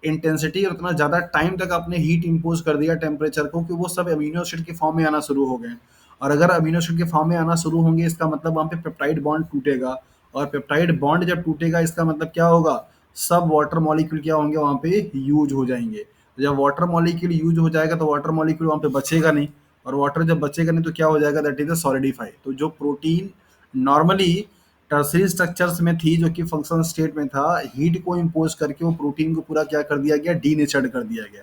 इंटेंसिटी और इतना ज्यादा टाइम तक आपने हीट इंपोज कर दिया टेम्परेचर को कि वो सब अमीनो एसिड के फॉर्म में आना शुरू हो गए। और अगर अमीनो एसिड के फॉर्म में आना शुरू होंगे इसका मतलब वहां पे पेप्टाइड बॉन्ड टूटेगा। और पेप्टाइड बॉन्ड जब टूटेगा इसका मतलब क्या होगा, सब वाटर मॉलिक्यूल क्या होंगे वहां पे यूज हो जाएंगे। जब वाटर मॉलिक्यूल यूज हो जाएगा तो वाटर मॉलिक्यूल वहां पे बचेगा नहीं, और वाटर जब बचेगा नहीं तो क्या हो जाएगा, दैट इज सॉलिडिफाई। तो जो प्रोटीन नॉर्मली टर्सरी स्ट्रक्चर्स में थी, जो कि फंक्शनल स्टेट में था, हीट को इम्पोज करके वो प्रोटीन को पूरा क्या कर दिया गया, डीनेचर्ड कर दिया गया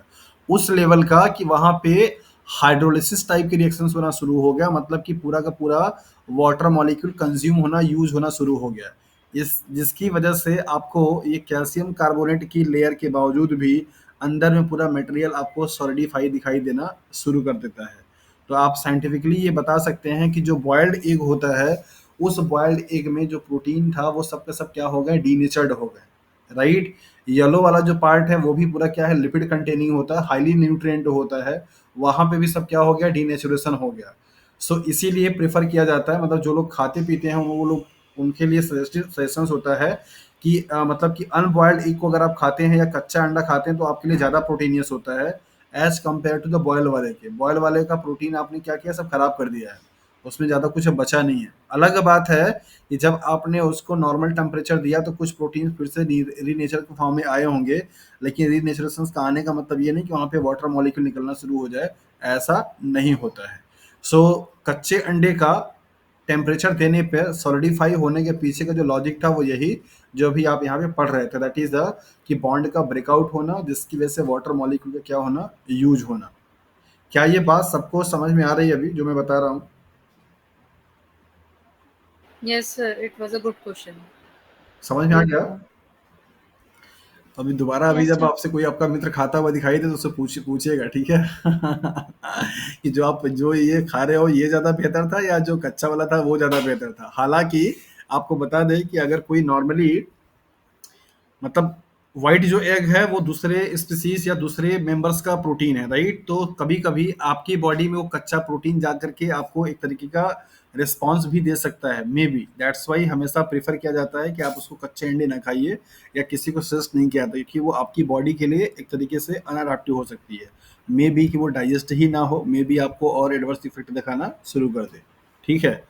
उस लेवल का कि वहां पे हाइड्रोलिसिस टाइप के रिएक्शंस होना शुरू हो गया। मतलब कि पूरा का पूरा वाटर मॉलिक्यूल कंज्यूम होना, यूज होना शुरू हो गया। इस जिसकी वजह से आपको ये कैल्शियम कार्बोनेट की लेयर के बावजूद भी अंदर में पूरा मटेरियल आपको सॉलिडिफाई दिखाई देना शुरू कर देता है। तो आप साइंटिफिकली ये बता सकते हैं कि जो बॉयल्ड एग होता है उस बॉयल्ड एग में जो प्रोटीन था वो सब का सब क्या हो गए, डीनेचर्ड हो गए, राइट। येलो वाला जो पार्ट है वो भी पूरा क्या है, लिपिड कंटेनिंग होता है, हाईली न्यूट्रिएंट होता है, वहां पे भी सब क्या हो गया, डीनेचुरेशन हो गया। सो इसीलिए प्रेफर किया जाता है, मतलब जो लोग खाते पीते हैं वो लोग, उनके लिए सजेशंस होता है कि मतलब कि अनबॉयल्ड एग को अगर आप खाते हैं या कच्चा अंडा खाते हैं तो आपके लिए ज़्यादा प्रोटीनियस होता है as compare to the boil वाले के। बॉयल वाले का प्रोटीन आपने क्या किया, सब खराब कर दिया है। उसमें ज़्यादा कुछ अब बचा नहीं है। अलग बात है कि जब आपने उसको नॉर्मल टेम्परेचर दिया तो कुछ प्रोटीन फिर से रीनेचर के फॉर्म में आए होंगे, लेकिन रीनेचरेशन का आने का मतलब ये नहीं कि वहाँ पे वाटर मॉलिक्यूल निकलना शुरू हो जाए, ऐसा नहीं होता है। सो कच्चे अंडे का टेम्परेचर देने पे सॉलिडिफाई होने के पीछे का जो लॉजिक था वो यही जो भी आप यहाँ पे पढ़ रहे थे, दैट इज द कि बॉन्ड का ब्रेकआउट होना जिसकी वजह से वाटर मॉलिक्यूल का क्या होना, यूज होना। क्या ये बात सबको समझ में आ रही है अभी जो मैं बता रहा हूँ? Yes, sir. It was a good question. समझ में आ गया? अभी दोबारा अभी Yes, जब sir. आपसे कोई आपका मित्र खाता हुआ दिखाई दे तो उससे पूछिएगा, ठीक है? कि जो ये खा रहे हो ये ज़्यादा बेहतर था या जो कच्चा वाला था वो ज़्यादा बेहतर था? हालाँकि आपको बता दें कि अगर कोई नॉर्मली मतलब व्हाइट जो एग है वो दूसरे स्पीसीज या दूसरे मेंबर्स का प्रोटीन है, राइट? तो कभी-कभी आपकी बॉडी में वो कच्चा प्रोटीन जा करके आपको एक तरीके का रिस्पॉन्स भी दे सकता है, मे बी दैट्स वाई हमेशा प्रेफर किया जाता है कि आप उसको कच्चे अंडे ना खाइए, या किसी को सजेस्ट नहीं किया जाता कि वो आपकी बॉडी के लिए एक तरीके से अनअडैप्टिव हो सकती है। मे बी कि वो डाइजेस्ट ही ना हो, मे बी आपको और एडवर्स इफेक्ट दिखाना शुरू कर दे, ठीक है?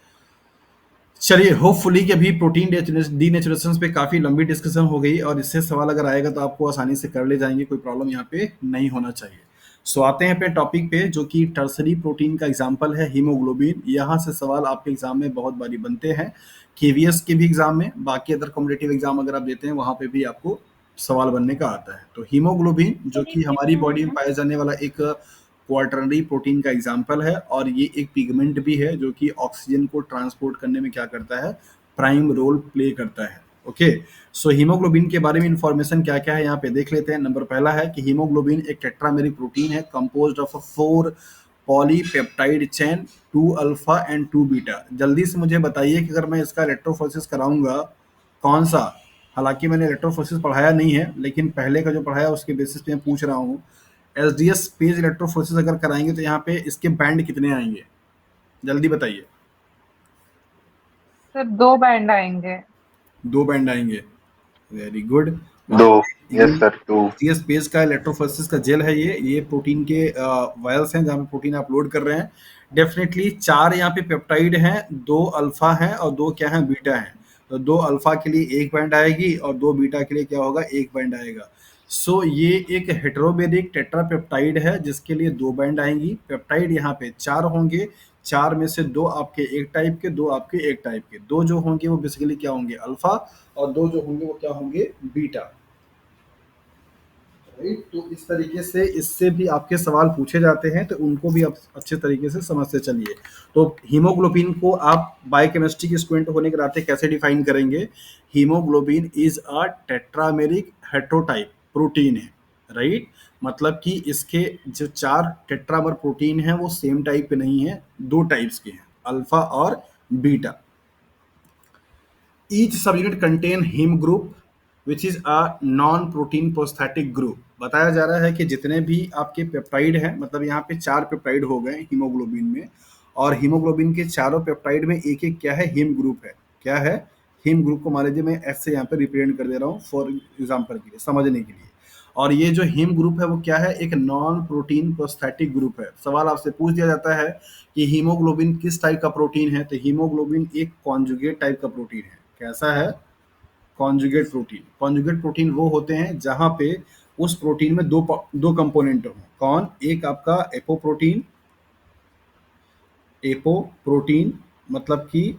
चलिए, होपफुली कि अभी प्रोटीन डीनेचुरेशन पे काफ़ी लंबी डिस्कशन हो गई और इससे सवाल अगर आएगा तो आपको आसानी से कर ले जाएंगे, कोई प्रॉब्लम यहाँ पे नहीं होना चाहिए। सो आते हैं अपने टॉपिक पे जो कि टर्सरी प्रोटीन का एग्जांपल है हीमोग्लोबिन। यहाँ से सवाल आपके एग्जाम में बहुत बारी बनते हैं, केवीएस के भी एग्जाम में, बाकी अदर कॉम्पिटिटिव एग्जाम अगर आप देते हैं वहाँ पे भी आपको सवाल बनने का आता है। तो हीमोग्लोबिन जो कि हमारी बॉडी में पाया जाने वाला एक क्वार्टरनरी प्रोटीन का एग्जाम्पल है, और ये एक पिगमेंट भी है जो कि ऑक्सीजन को ट्रांसपोर्ट करने में क्या करता है, प्राइम रोल प्ले करता है। ओके, सो हीमोग्लोबिन के बारे में इंफॉर्मेशन क्या क्या है यहाँ पे देख लेते हैं। नंबर पहला है कि हीमोग्लोबिन एक टेट्रामेरिक प्रोटीन है composed of 4 polypeptide chain, 2 alpha and 2 beta. जल्दी से मुझे बताइए कि अगर मैं इसका इलेक्ट्रोफोरेसिस कराऊंगा कौन सा, हालांकि मैंने इलेक्ट्रोफोरेसिस पढ़ाया नहीं है लेकिन पहले का जो पढ़ाया उसके बेसिस पे मैं पूछ रहा हूँ, एसडीएस पेज इलेक्ट्रोफोरेसिस अगर कराएंगे तो यहाँ पे इसके बैंड कितने आएंगे, जल्दी बताइए। सर 2 बैंड आएंगे। 2 बैंड आएंगे, वेरी गुड। दो, यस सर, 2। एसडीएस पेज का इलेक्ट्रोफोरेसिस का जेल है ये प्रोटीन के वायल्स हैं जहाँ पे प्रोटीन आप लोड कर रहे हैं। डेफिनेटली 4 यहाँ पे पेप्टाइड हैं, 2 अल्फा हैं और 2 क्या हैं, बीटा हैं। तो 2 अल्फा के लिए 1 बैंड आएगी और 2 बीटा के लिए क्या होगा, 1 बैंड आएगा। सो ये एक हेटेरोमेरिक टेट्रापेप्टाइड है जिसके लिए 2 बैंड आएंगी। पेप्टाइड यहाँ पे 4 होंगे, 4 में से 2 आपके एक टाइप के, 2 आपके एक टाइप के। 2 जो होंगे वो बेसिकली क्या होंगे, अल्फा, और 2 जो होंगे वो क्या होंगे, बीटा। राइट, तो इस तरीके से इससे भी आपके सवाल पूछे जाते हैं तो उनको भी आप अच्छे तरीके से समझते चलिए। तो हीमोग्लोबिन को आप बायोकेमिस्ट्री के स्टूडेंट होने के नाते कैसे डिफाइन करेंगे, haemoglobin is a tetrameric heterotype protein है, राइट? मतलब कि इसके जो 4 टेट्रामर प्रोटीन है वो सेम टाइप के नहीं है, 2 टाइप्स के हैं, अल्फा और beta. Each subunit contain heme group which is a non protein prosthetic group. बताया जा रहा है कि जितने भी आपके पेप्टाइड हैं, मतलब यहाँ पे 4 पेप्टाइड हो गए हीमोग्लोबिन में, और हीमोग्लोबिन के चारों पेप्टाइड में एक एक क्या है, हीम ग्रुप है। क्या है, हीम ग्रुप को मान लीजिए मैं एस से यहाँ पे रिप्रेजेंट कर दे रहा हूँ फॉर एग्जाम्पल के लिए, समझने के लिए। और ये जो हीम ग्रुप है वो क्या है, एक नॉन प्रोटीन प्रोस्थेटिक ग्रुप है। सवाल आपसे पूछ दिया जाता है कि हीमोग्लोबिन किस टाइप का प्रोटीन है, तो हीमोग्लोबिन एक कॉन्जुगेट टाइप का प्रोटीन है। कैसा है, कॉन्जुगेट प्रोटीन। कॉन्जुगेट प्रोटीन वो होते हैं जहां पे उस प्रोटीन में दो कंपोनेंट हो। कौन, एक आपका एपोप्रोटीन, एपोप्रोटीन मतलब कि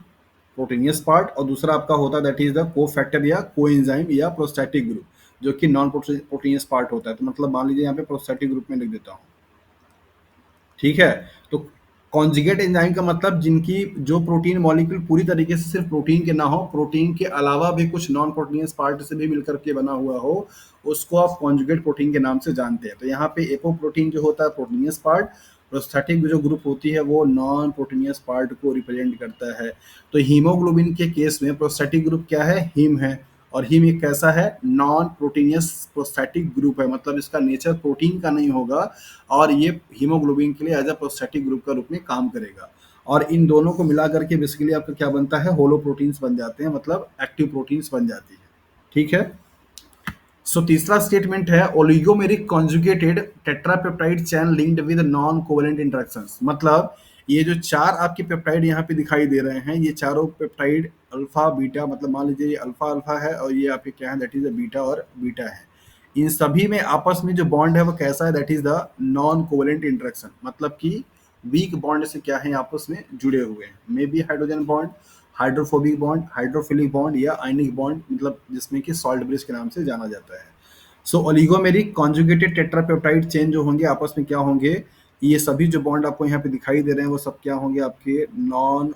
प्रोटीनियस पार्ट, और दूसरा आपका होता है दैट इज द कोफैक्टर या कोएंजाइम या प्रोस्टैटिक ग्रुप जो कि नॉन प्रोटीनियस पार्ट होता है। तो मतलब मान लीजिए यहाँ पे प्रोस्टैटिक ग्रुप में लिख देता हूँ, ठीक है? तो कॉन्जुगेट एंजाइम का मतलब जिनकी जो प्रोटीन मॉलिक्यूल पूरी तरीके से सिर्फ प्रोटीन के ना हो, प्रोटीन के अलावा भी कुछ नॉन प्रोटीनियस पार्ट से भी मिलकर के बना हुआ हो, उसको आप कॉन्जुगेट प्रोटीन के नाम से जानते हैं। तो यहाँ पे एपोप्रोटीन जो होता है प्रोटीनियस पार्ट, प्रोस्थेटिक जो ग्रुप होती है वो नॉन प्रोटीनियस पार्ट को रिप्रेजेंट करता है। तो हीमोग्लोबिन के केस में प्रोस्थेटिक ग्रुप क्या है, हीम है, और हीम एक कैसा है, नॉन प्रोटीनियस प्रोस्थेटिक ग्रुप है, मतलब इसका नेचर प्रोटीन का नहीं होगा और ये हीमोग्लोबिन के लिए एज अ प्रोस्थेटिक ग्रुप का रूप में काम करेगा। और इन दोनों को मिला करके बेसिकली आपका क्या बनता है, होलो प्रोटीन्स बन जाते हैं, मतलब एक्टिव प्रोटीन्स बन जाती है, ठीक है? सो तीसरा स्टेटमेंट है oligomeric conjugated tetrapeptide chain linked with non covalent interactions. मतलब ये जो 4 आपके पेप्टाइड यहाँ पे दिखाई दे रहे हैं, ये चारों पेप्टाइड अल्फा बीटा, मतलब मान लीजिए ये अल्फा अल्फा है और ये आपके क्या है, दैट इज बीटा और बीटा है। इन सभी में आपस में जो बॉन्ड है वो कैसा है, that is the non covalent interaction, मतलब कि वीक बॉन्ड से क्या है आपस में जुड़े हुए हैं, may be hydrogen bond, hydrophobic bond, hydrophilic bond या आयनिक बॉन्ड, मतलब जिसमें कि सॉल्ट ब्रिज के नाम से जाना जाता है। सो ओलिगोमेरिक कॉन्जुगेटेड टेट्रापेप्टाइड चेन जो होंगे आपस में क्या होंगे, ये सभी जो बॉन्ड आपको यहाँ पे दिखाई दे रहे हैं वो सब क्या होंगे, आपके नॉन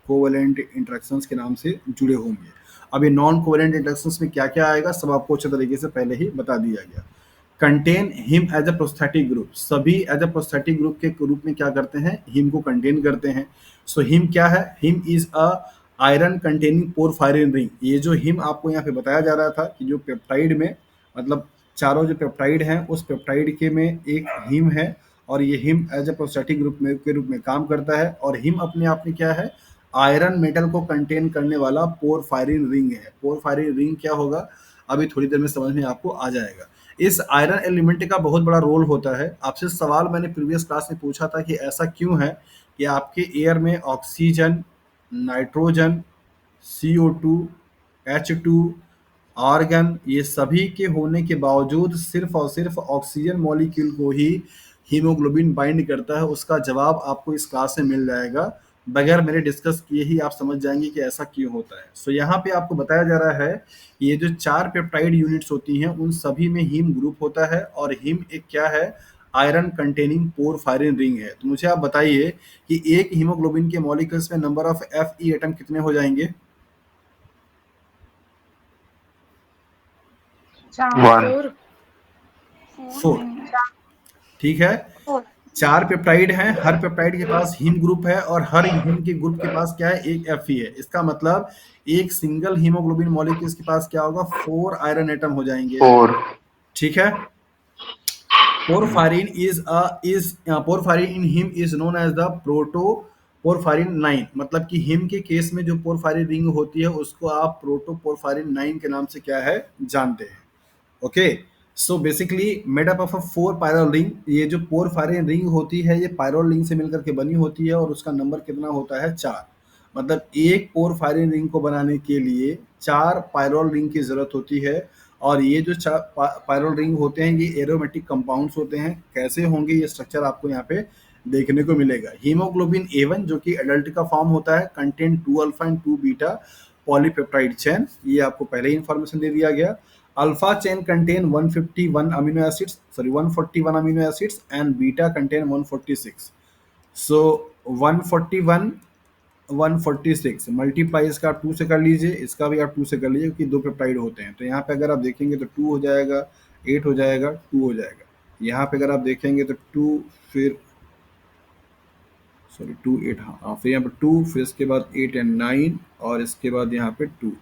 कोवेलेंट इंटरेक्शंस के नाम से जुड़े होंगे। अब ये नॉन कोवेलेंट इंटरेक्शंस में क्या क्या आएगा, सब आपको अच्छे तरीके से पहले ही बता दिया गया। Contain heme as a prosthetic group, सभी एज अ प्रोस्थेटिक ग्रुप के रूप में क्या करते हैं, हिम को कंटेन करते हैं। सो हिम क्या है, him is a iron containing porphyrin ring. ये जो हिम आपको यहाँ पे बताया जा रहा था कि जो पेप्टाइड में, मतलब चारों जो पेप्टाइड हैं उस पेप्टाइड के में एक हिम है, और ये heme as a prosthetic group में के रूप में काम करता है। और हिम अपने आप में क्या है, आयरन मेटल को कंटेन करने वाला पोरफायरिन रिंग है। पोरफायरिन रिंग क्या होगा, अभी थोड़ी देर में समझ में आपको आ जाएगा। इस आयरन एलिमेंट का बहुत बड़ा रोल होता है। आपसे सवाल मैंने प्रीवियस क्लास में पूछा था कि ऐसा क्यों है कि आपके एयर में oxygen, nitrogen, CO2, H2, argon, ये सभी के होने के बावजूद सिर्फ और सिर्फ ऑक्सीजन मॉलिक्यूल को ही हीमोग्लोबिन बाइंड करता है। उसका जवाब आपको इस क्लास में मिल जाएगा, बगैर मेरे डिस्कस किए ही आप समझ जाएंगे कि ऐसा क्यों होता है। सो यहाँ पे आपको बताया जा रहा है ये जो 4 पेप्टाइड यूनिट्स होती हैं उन सभी में हीम ग्रुप होता है, और हीम एक क्या है, आयरन कंटेनिंग पोरफायरिन रिंग है। तो मुझे आप बताइए कि एक हीमोग्लोबिन के मॉलिक्यूल्स में नंबर ऑफ Fe एटम कितने हो जाएंगे? 1. 4। 4। ठीक है, 4 पेप्टाइड हैं, हर पेप्टाइड के पास हीम ग्रुप है, और हर हीम के ग्रुप के पास क्या है, एक Fe है। इसका मतलब एक सिंगल हीमोग्लोबिन मॉलिक्यूल्स के पास क्या होगा, 4 आयरन एटम हो जाएंगे। 4. ठीक है, porphyrin in heme is known as the protoporphyrin 9, मतलब कि हिम के केस में जो पोरफायरिन रिंग होती है उसको आप प्रोटो पोरफायरिन 9 के नाम से क्या है, जानते हैं। Okay, so basically made up of a 4 pyrrole ring. ये जो पोरफायरिन रिंग होती है ये पायरोल रिंग से मिलकर के बनी होती है, और उसका नंबर कितना होता है, 4। मतलब एक पोरफायरिन रिंग को बनाने के लिए 4 पायरोल रिंग की जरूरत होती है। और ये जो पायरोल रिंग होते हैं ये एरोमेटिक कंपाउंड्स होते हैं। कैसे होंगे ये स्ट्रक्चर आपको यहाँ पे देखने को मिलेगा। हीमोग्लोबिन A1 जो कि एडल्ट का फॉर्म होता है, contain 2 alpha and 2 beta polypeptide chain, ये आपको पहले ही इंफॉर्मेशन दे दिया गया। Alpha chain contain 141 amino acids, sorry 141 amino acids, and beta contain 146। So 141 146 multiply इसका आप 2 से कर लीजिए, इसका भी आप 2 से कर लीजिए, क्योंकि 2 पेप्टाइड होते हैं। तो यहाँ पे अगर आप देखेंगे तो 2 हो जाएगा, 8 हो जाएगा, 2 हो जाएगा। यहाँ पे अगर आप देखेंगे तो 2, फिर सॉरी 2 8, हाँ, फिर यहाँ पे 2, फिर इसके बाद 8 एंड 9, और इसके बाद यहाँ पे 2,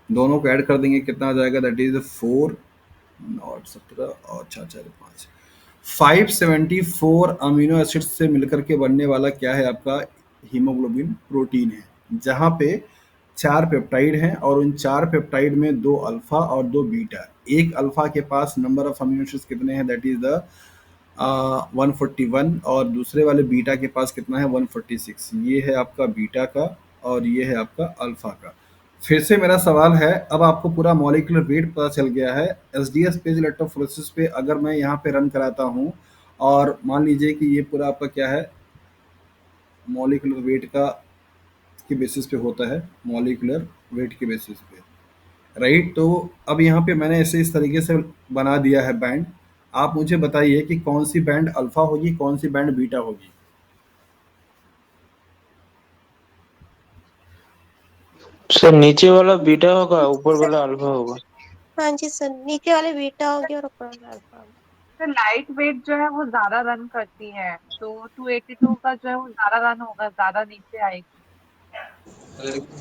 दोनों को ऐड कर देंगे, कितना आ जाएगा, दैट इज 4 और 17 और 4 4 5 574 अमीनो एसिड से मिलकर के बनने वाला क्या है, आपका हीमोग्लोबिन प्रोटीन है, जहाँ पे 4 पेप्टाइड हैं, और उन 4 पेप्टाइड में 2 अल्फा और 2 बीटा। एक अल्फा के पास नंबर ऑफ अमीनो एसिड्स कितने हैं, दैट इज द 141, और दूसरे वाले बीटा के पास कितना है, 146। ये है आपका बीटा का, और ये है आपका अल्फा का। फिर से मेरा सवाल है, अब आपको पूरा मॉलिक्यूलर वेट पता चल गया है। एसडीएस पेज इलेक्ट्रोफोरेसिस पे अगर मैं यहाँ पे रन कराता हूँ, और मान लीजिए कि ये पूरा आपका क्या है, मॉलिक्यूलर वेट का के बेसिस पे होता है, मॉलिक्यूलर वेट के बेसिस पे, राइट। तो अब यहाँ पे मैंने ऐसे इस तरीके से बना दिया है बैंड। आप मुझे बताइए कि कौन सी बैंड अल्फा होगी, कौन सी बैंड बीटा होगी। सर नीचे वाला बीटा होगा, ऊपर वाला अल्फा होगा। हाँ जी सर, नीचे वाले बीटा होगी और ऊपर वाला अल्फा होगा। तो लाइट वेट जो है वो ज्यादा रन करती है, तो 282 का जो है वो ज्यादा रन होगा, ज्यादा नीचे आएगी।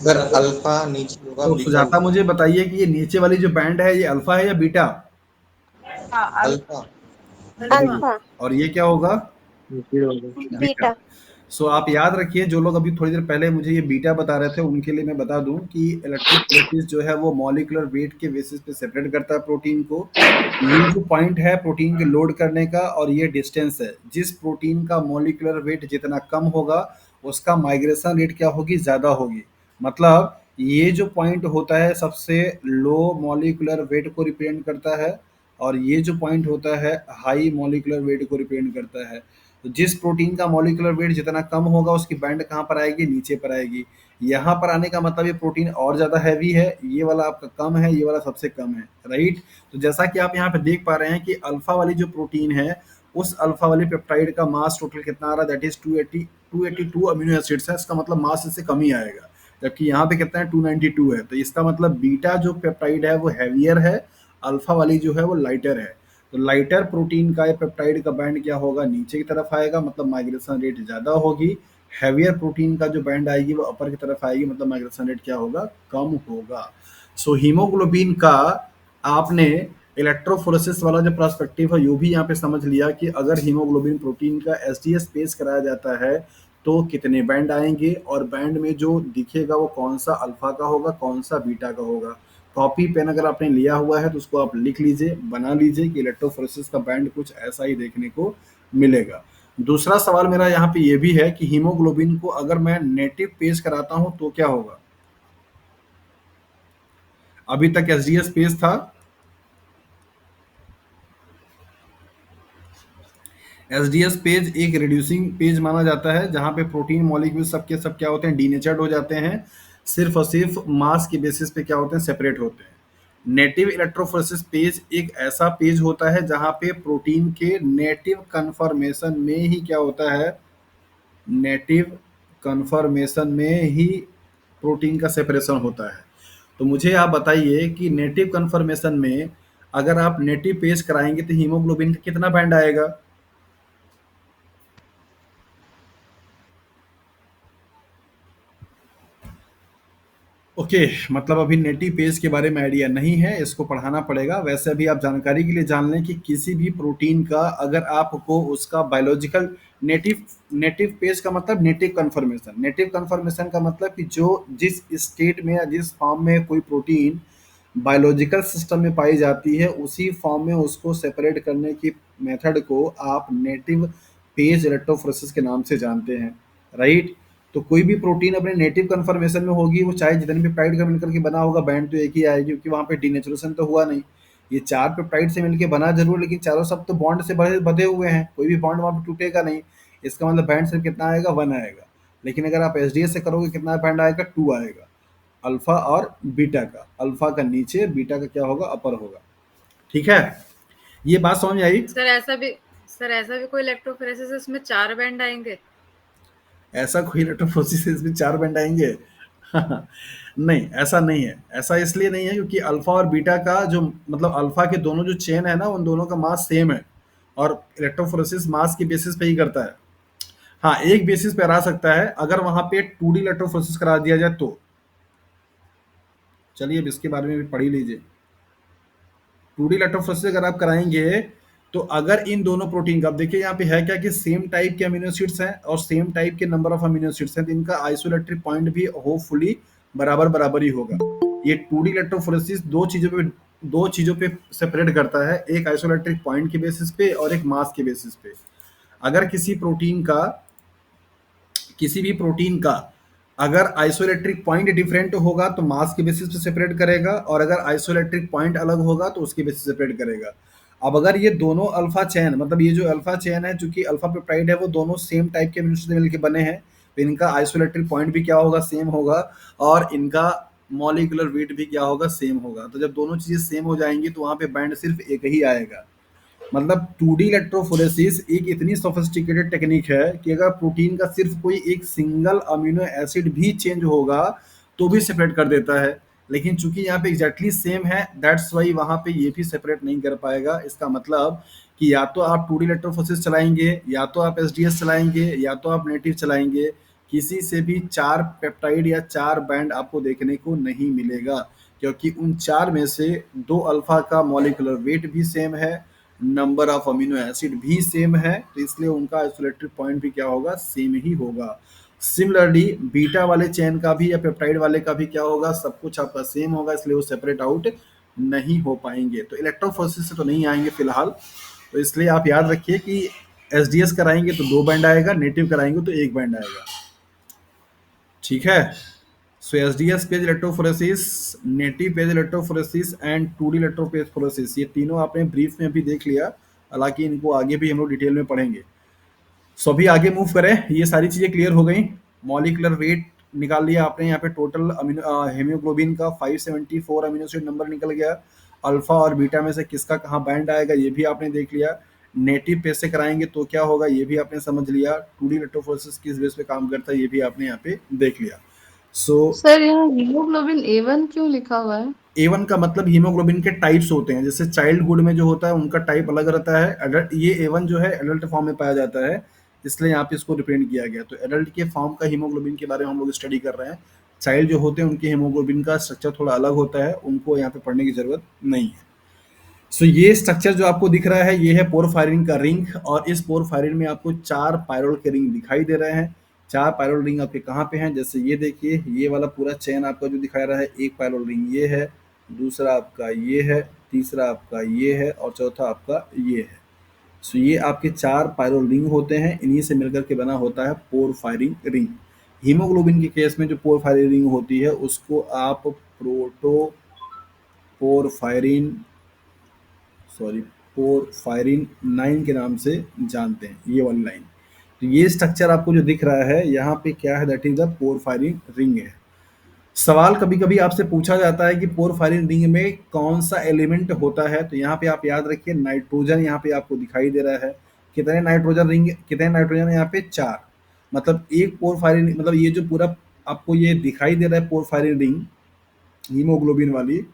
अगर अल्फा नीचे होगा, तो बीटा सुजाता ऊपर। मुझे बताइए कि ये नीचे वाली जो बैंड है ये अल्फा है या बीटा? हाँ, अल्फा। Very good. अल्फा। और ये क्या होगा, नीचे होगा बीटा। सो आप याद रखिए, जो लोग अभी थोड़ी देर पहले मुझे ये बीटा बता रहे थे उनके लिए मैं बता दूं कि इलेक्ट्रोफोरेसिस जो है वो मॉलिक्यूलर वेट के बेसिस पे सेपरेट करता है प्रोटीन को। ये जो पॉइंट है प्रोटीन के लोड करने का और ये डिस्टेंस है, जिस प्रोटीन का मॉलिक्यूलर वेट जितना कम होगा उसका माइग्रेशन रेट क्या होगी, ज़्यादा होगी। मतलब ये जो पॉइंट होता है सबसे लो मॉलिक्यूलर वेट को रिप्रेजेंट करता है, और ये जो पॉइंट होता है हाई मॉलिक्यूलर वेट को रिप्रेजेंट करता है। तो जिस प्रोटीन का मॉलिक्यूलर वेट जितना कम होगा उसकी बैंड कहाँ पर आएगी, नीचे पर आएगी। यहाँ पर आने का मतलब ये प्रोटीन और ज़्यादा हैवी है, ये वाला आपका कम है, ये वाला सबसे कम है, राइट। तो जैसा कि आप यहाँ पे देख पा रहे हैं कि अल्फा वाली जो प्रोटीन है उस अल्फा वाली पेप्टाइड का मास टोटल कितना आ रहा है, दैट इज 282 अमीनो एसिड्स है। इसका मतलब मास इससे कम ही आएगा, जबकि यहाँ पे कितना है 292 है। तो इसका मतलब बीटा जो पेप्टाइड है वो हैवियर है, अल्फा वाली जो है वो लाइटर है। तो लाइटर प्रोटीन का या पेप्टाइड का बैंड क्या होगा, नीचे की तरफ आएगा, मतलब माइग्रेशन रेट ज़्यादा होगी। हैवियर प्रोटीन का जो बैंड आएगी वो अपर की तरफ आएगी, मतलब माइग्रेशन रेट क्या होगा, कम होगा। सो हीमोग्लोबिन का आपने इलेक्ट्रोफोरेसिस वाला जो पर्सपेक्टिव है, यो भी यहाँ पे समझ लिया कि अगर हीमोग्लोबिन प्रोटीन का एसडीएस पेश कराया जाता है तो कितने बैंड आएंगे, और बैंड में जो दिखेगा वो कौन सा अल्फा का होगा, कौन सा बीटा का होगा। कॉपी पेन अगर आपने लिया हुआ है तो उसको आप लिख लीजिए, बना लीजिए कि इलेक्ट्रोफोरेसिस का बैंड कुछ ऐसा ही देखने को मिलेगा। दूसरा सवाल मेरा यहाँ पे ये भी है कि हीमोग्लोबिन को अगर मैं नेटिव पेश कराता हूं तो क्या होगा। अभी तक एसडीएस पेज था, एसडीएस पेज एक रिड्यूसिंग पेज माना जाता है जहां पे प्रोटीन मॉलिक्यूल सबके सब क्या होते हैं, डीनेचर्ड हो जाते हैं, सिर्फ और सिर्फ मास के बेसिस पे क्या होते हैं, सेपरेट होते हैं। नेटिव इलेक्ट्रोफोरेसिस पेज एक ऐसा पेज होता है जहां पे प्रोटीन के नेटिव कन्फर्मेशन में ही क्या होता है, नेटिव कन्फर्मेशन में ही प्रोटीन का सेपरेशन होता है। तो मुझे आप बताइए कि नेटिव कन्फर्मेशन में अगर आप नेटिव पेज कराएंगे तो हीमोग्लोबिन का कितना बैंड आएगा। ओके, मतलब अभी नेटिव पेज के बारे में आइडिया नहीं है, इसको पढ़ाना पड़ेगा। वैसे अभी आप जानकारी के लिए जान लें कि किसी भी प्रोटीन का अगर आपको उसका बायोलॉजिकल नेटिव नेटिव पेज का मतलब नेटिव कन्फर्मेशन, नेटिव कन्फर्मेशन का मतलब कि जो जिस स्टेट में या जिस फॉर्म में कोई प्रोटीन बायोलॉजिकल सिस्टम में पाई जाती है उसी फॉर्म में उसको सेपरेट करने की मेथड को आप नेटिव पेज इलेक्ट्रोफोरेसिस के नाम से जानते हैं, राइट। तो कोई भी प्रोटीन अपने नेटिव कन्फर्मेशन में होगी, वो चाहे जितने भी पेप्टाइड का मिलकर के बना होगा बैंड तो एक ही आएगी, क्योंकि वहाँ पे डिनेचुरेशन तो हुआ नहीं। ये चार पेप्टाइड से मिलकर बना जरूर, लेकिन चारों सब तो बॉन्ड से बधे हुए हैं, कोई भी बॉन्ड वहाँ पे टूटेगा नहीं। इसका मतलब बैंड सिर्फ कितना आएगा, 1 आएगा। लेकिन अगर आप एसडीएस से करोगे कितना बैंड आएगा, 2 आएगा, अल्फा और बीटा का। अल्फा का नीचे, बीटा का क्या होगा, अपर होगा। ठीक है, ये बात समझ में आई। सर ऐसा भी कोई इलेक्ट्रोफोरेसिस इसमें 4 बैंड आएंगे, ऐसा कोई इलेक्ट्रोफोरेसिस में 4 बैंड आएंगे नहीं, ऐसा नहीं है। ऐसा इसलिए नहीं है क्योंकि अल्फा और बीटा का जो मतलब अल्फा के दोनों जो चेन है ना, उन दोनों का मास सेम है, और इलेक्ट्रोफोरेसिस मास के बेसिस पे ही करता है। हाँ, एक बेसिस पे आ सकता है, अगर वहां पे 2D इलेक्ट्रोफोरेसिस करा दिया जाए तो। चलिए अब इसके बारे में भी पढ़ ही लीजिए। 2D इलेक्ट्रोफोरेसिस अगर आप कराएंगे तो अगर इन दोनों प्रोटीन का, अब देखिए यहाँ पे है क्या कि सेम टाइप के अमीनो एसिड्स हैं और सेम टाइप के नंबर ऑफ अमीनो एसिड्स हैं, तो इनका आइसोलेटरी पॉइंट भी होपफुली बराबर ही होगा। ये 2D इलेक्ट्रोफोरेसिस दो चीजों पे सेपरेट करता है, एक आइसोलेट्रिक पॉइंट के बेसिस पे और एक मास के बेसिस पे। अगर किसी भी प्रोटीन का अगर आइसोलेट्रिक पॉइंट डिफरेंट होगा तो मास के बेसिस पे सेपरेट करेगा, और अगर आइसोलेट्रिक पॉइंट अलग होगा तो उसके बेसिस सेपरेट करेगा। अब अगर ये दोनों अल्फा चेन, मतलब ये जो अल्फा चेन है, चूंकि अल्फा पेप्टाइड है, वो दोनों सेम टाइप के अमीनो एसिड से मिलकर बने हैं, तो इनका आइसोलेट्रिक पॉइंट भी क्या होगा, सेम होगा, और इनका मॉलिक्यूलर वेट भी क्या होगा, सेम होगा। तो जब दोनों चीजें सेम हो जाएंगी तो वहां पे बैंड सिर्फ एक ही आएगा। मतलब 2D इलेक्ट्रोफोरेसिस एक इतनी सोफिस्टिकेटेड टेक्निक है कि अगर प्रोटीन का सिर्फ कोई एक सिंगल अमीनो एसिड भी चेंज होगा तो भी सेपरेट कर देता है, लेकिन चूंकि यहाँ पे एग्जैक्टली सेम है, दैट्स वाई वहां पे ये भी सेपरेट नहीं कर पाएगा। इसका मतलब कि या तो आप 2D इलेक्ट्रोफोरेसिस चलाएंगे, या तो आप एसडीएस चलाएंगे, या तो आप नेटिव चलाएंगे, किसी से भी 4 पेप्टाइड या 4 बैंड आपको देखने को नहीं मिलेगा, क्योंकि उन 4 में से 2 अल्फा का मॉलिक्यूलर वेट भी सेम है, नंबर ऑफ अमीनो एसिड भी सेम है, तो इसलिए उनका आइसोलेटेड पॉइंट भी क्या होगा, सेम ही होगा। सिमिलरली बीटा वाले चेन का भी या पेप्टाइड वाले का भी क्या होगा, सब कुछ आपका सेम होगा, इसलिए वो सेपरेट आउट नहीं हो पाएंगे। तो इलेक्ट्रोफोरेसिस से तो नहीं आएंगे फिलहाल, तो इसलिए आप याद रखिए कि एसडीएस कराएंगे तो 2 बैंड आएगा, नेटिव कराएंगे तो 1 बैंड आएगा। ठीक है, so SDS page electrophoresis, native page electrophoresis and 2D electrophoresis, ये तीनों आपने ब्रीफ में भी देख लिया, हालांकि इनको आगे भी हम लोग डिटेल में पढ़ेंगे। सो अभी आगे मूव करें, ये सारी चीजें क्लियर हो गई। मॉलिकुलर वेट निकाल लिया आपने, यहाँ पे टोटल हेमोग्लोबिन का 574 अमीनो एसिड नंबर निकल गया। अल्फा और बीटा में से किसका कहाँ बैंड आएगा ये भी आपने देख लिया। नेटिव पेज से कराएंगे तो क्या होगा ये भी आपने समझ लिया। 2D इलेक्ट्रोफोरेसिस किस बेस पे काम करता है ये भी आपने यहाँ पे देख लिया। सो सर यहाँ हीमोग्लोबिन A1 क्यों लिखा हुआ है? A1 का मतलब हीमोग्लोबिन के टाइप्स होते हैं, जैसे चाइल्डहुड में जो होता है उनका टाइप अलग रहता है। एडल्ट, ये A1 जो है एडल्ट फॉर्म में पाया जाता है, इसलिए यहाँ पे इसको रिप्रेजेंट किया गया। तो एडल्ट के फॉर्म का हीमोग्लोबिन के बारे में हम लोग स्टडी कर रहे हैं। चाइल्ड जो होते हैं उनके हीमोग्लोबिन का स्ट्रक्चर थोड़ा अलग होता है, उनको यहाँ पे पढ़ने की जरूरत नहीं है। सो ये स्ट्रक्चर जो आपको दिख रहा है ये है पोरफायरिन का रिंग, और इस पोरफायरिन में आपको 4 पायरोल के रिंग दिखाई दे रहे हैं। 4 पायरोल रिंग आपके कहाँ पे हैं, जैसे ये देखिए, ये वाला पूरा चेन आपका जो दिखा रहा है, एक पायरोल रिंग ये है, दूसरा आपका ये है, तीसरा आपका ये है, और चौथा आपका ये है। सो ये आपके 4 पायरोल रिंग होते हैं, इन्हीं से मिलकर के बना होता है पोरफायरिन रिंग। हीमोग्लोबिन के केस में जो पोरफायरिन रिंग होती है उसको आप पोरफायरिन 9 के नाम से जानते हैं, ये वाली लाइन। तो ये स्ट्रक्चर आपको जो दिख रहा है यहाँ पे क्या है, that is the porphyrin ring है। सवाल कभी कभी आपसे पूछा जाता है कि पोरफायरिन रिंग में कौन सा एलिमेंट होता है, तो यहाँ पे आप याद रखिए नाइट्रोजन यहाँ पे आपको दिखाई दे रहा है। कितने नाइट्रोजन रिंग, कितने नाइट्रोजन है यहाँ पे, 4। मतलब एक पोरफायरिन, मतलब ये जो पूरा आपको ये दिखाई दे रहा है पोरफायरिन रिंग हीमोग्लोबिन वाली,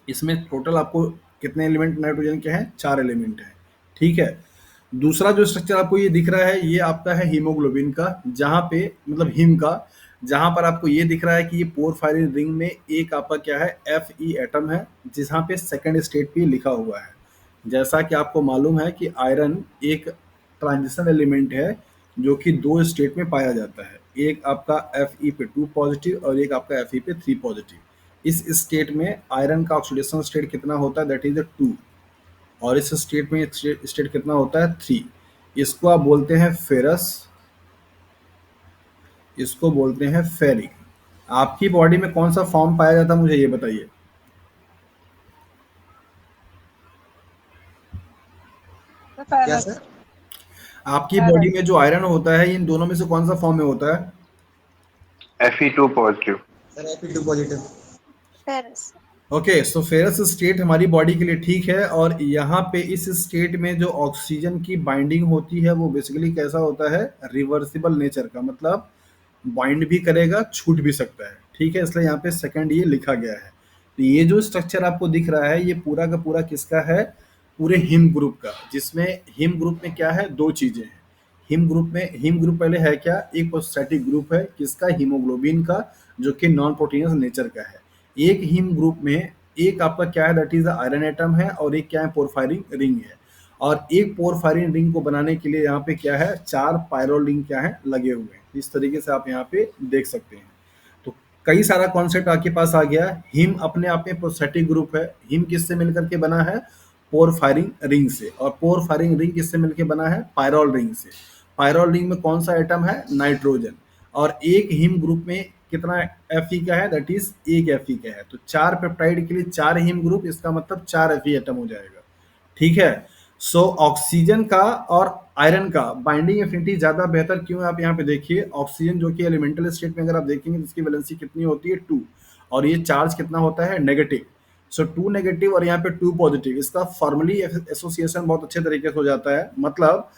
इसमें टोटल आपको कितने एलिमेंट नाइट्रोजन के हैं, 4 एलिमेंट हैं। ठीक है, दूसरा जो स्ट्रक्चर आपको ये दिख रहा है ये आपका है हीमोग्लोबिन का, जहाँ पे मतलब हीम का, जहाँ पर आपको ये दिख रहा है कि ये पोरफायरिन रिंग में एक आपका क्या है, Fe एटम है, जहाँ पे सेकंड स्टेट पे लिखा हुआ है। जैसा कि आपको मालूम है कि आयरन एक ट्रांजिशन एलिमेंट है जो कि 2 स्टेट में पाया जाता है, एक आपका Fe पे 2 पॉजिटिव और एक आपका Fe पे 3 पॉजिटिव। इस स्टेट में आयरन का ऑक्सीडेशन स्टेट कितना होता है, दैट इज 2, और इस स्टेट में स्टेट कितना होता है, 3। इसको आप बोलते हैं फेरस, इसको बोलते हैं फेरिक। आपकी बॉडी में कौन सा फॉर्म पाया जाता है मुझे ये बताइए। क्या सर? आपकी बॉडी में जो आयरन होता है इन दोनों में से कौन सा फॉर्म में होता है, Fe2 positive. Sir Fe2 positive. Ferrous. Okay, so ferrous state हमारी बॉडी के लिए ठीक है। और यहाँ पे इस स्टेट में जो ऑक्सीजन की बाइंडिंग होती है वो बेसिकली कैसा होता है, रिवर्सिबल नेचर का, मतलब बाइंड भी करेगा, छूट भी सकता है। ठीक है, इसलिए यहाँ पे सेकंड ये लिखा गया है। तो ये जो स्ट्रक्चर आपको दिख रहा है ये पूरा का पूरा किसका है, पूरे हिम ग्रुप का, जिसमें हिम ग्रुप में क्या है, 2 चीजें हैं। हिम ग्रुप पहले है क्या, एक फोस्फेटिक ग्रुप है किसका, हीमोग्लोबिन का, जो कि नॉन प्रोटीनस नेचर का है। एक हिम ग्रुप में एक आपका क्या है, दैट इज आयरन एटम है, और एक क्या है, पोरफायरिन रिंग है। और एक पोरफायरिन रिंग को बनाने के लिए यहाँ पे क्या है, 4 पायरोल रिंग क्या है, लगे हुए हैं। इस तरीके से आप यहाँ पे देख सकते हैं। तो कई सारा कॉन्सेप्ट आपके पास आ गया। हिम अपने आप में प्रोस्थेटिक ग्रुप है। हिम किससे मिलकर के बना है, पोरफायरिन रिंग से। और पोरफायरिन रिंग किससे मिलकर बना है, पायरोल रिंग से। पायरोल रिंग में कौन सा एटम है, नाइट्रोजन। और एक हिम ग्रुप में कितना Fe का है, दैट इज एक Fe का है। तो 4 पेप्टाइड के लिए 4 हिम ग्रुप, इसका मतलब 4 Fe एटम हो जाएगा। ठीक है, सो ऑक्सीजन का और आयरन का बाइंडिंग एफिनिटी ज्यादा बेहतर क्यों है, आप यहाँ पे देखिए। ऑक्सीजन जो कि एलिमेंटल स्टेट में अगर आप देखेंगे तो इसकी वैलेंसी कितनी होती है, 2, और ये चार्ज कितना होता है, नेगेटिव। सो 2 नेगेटिव और यहाँ पे 2 पॉजिटिव, इसका फॉर्मली एसोसिएशन बहुत अच्छे तरीके से हो जाता है। मतलब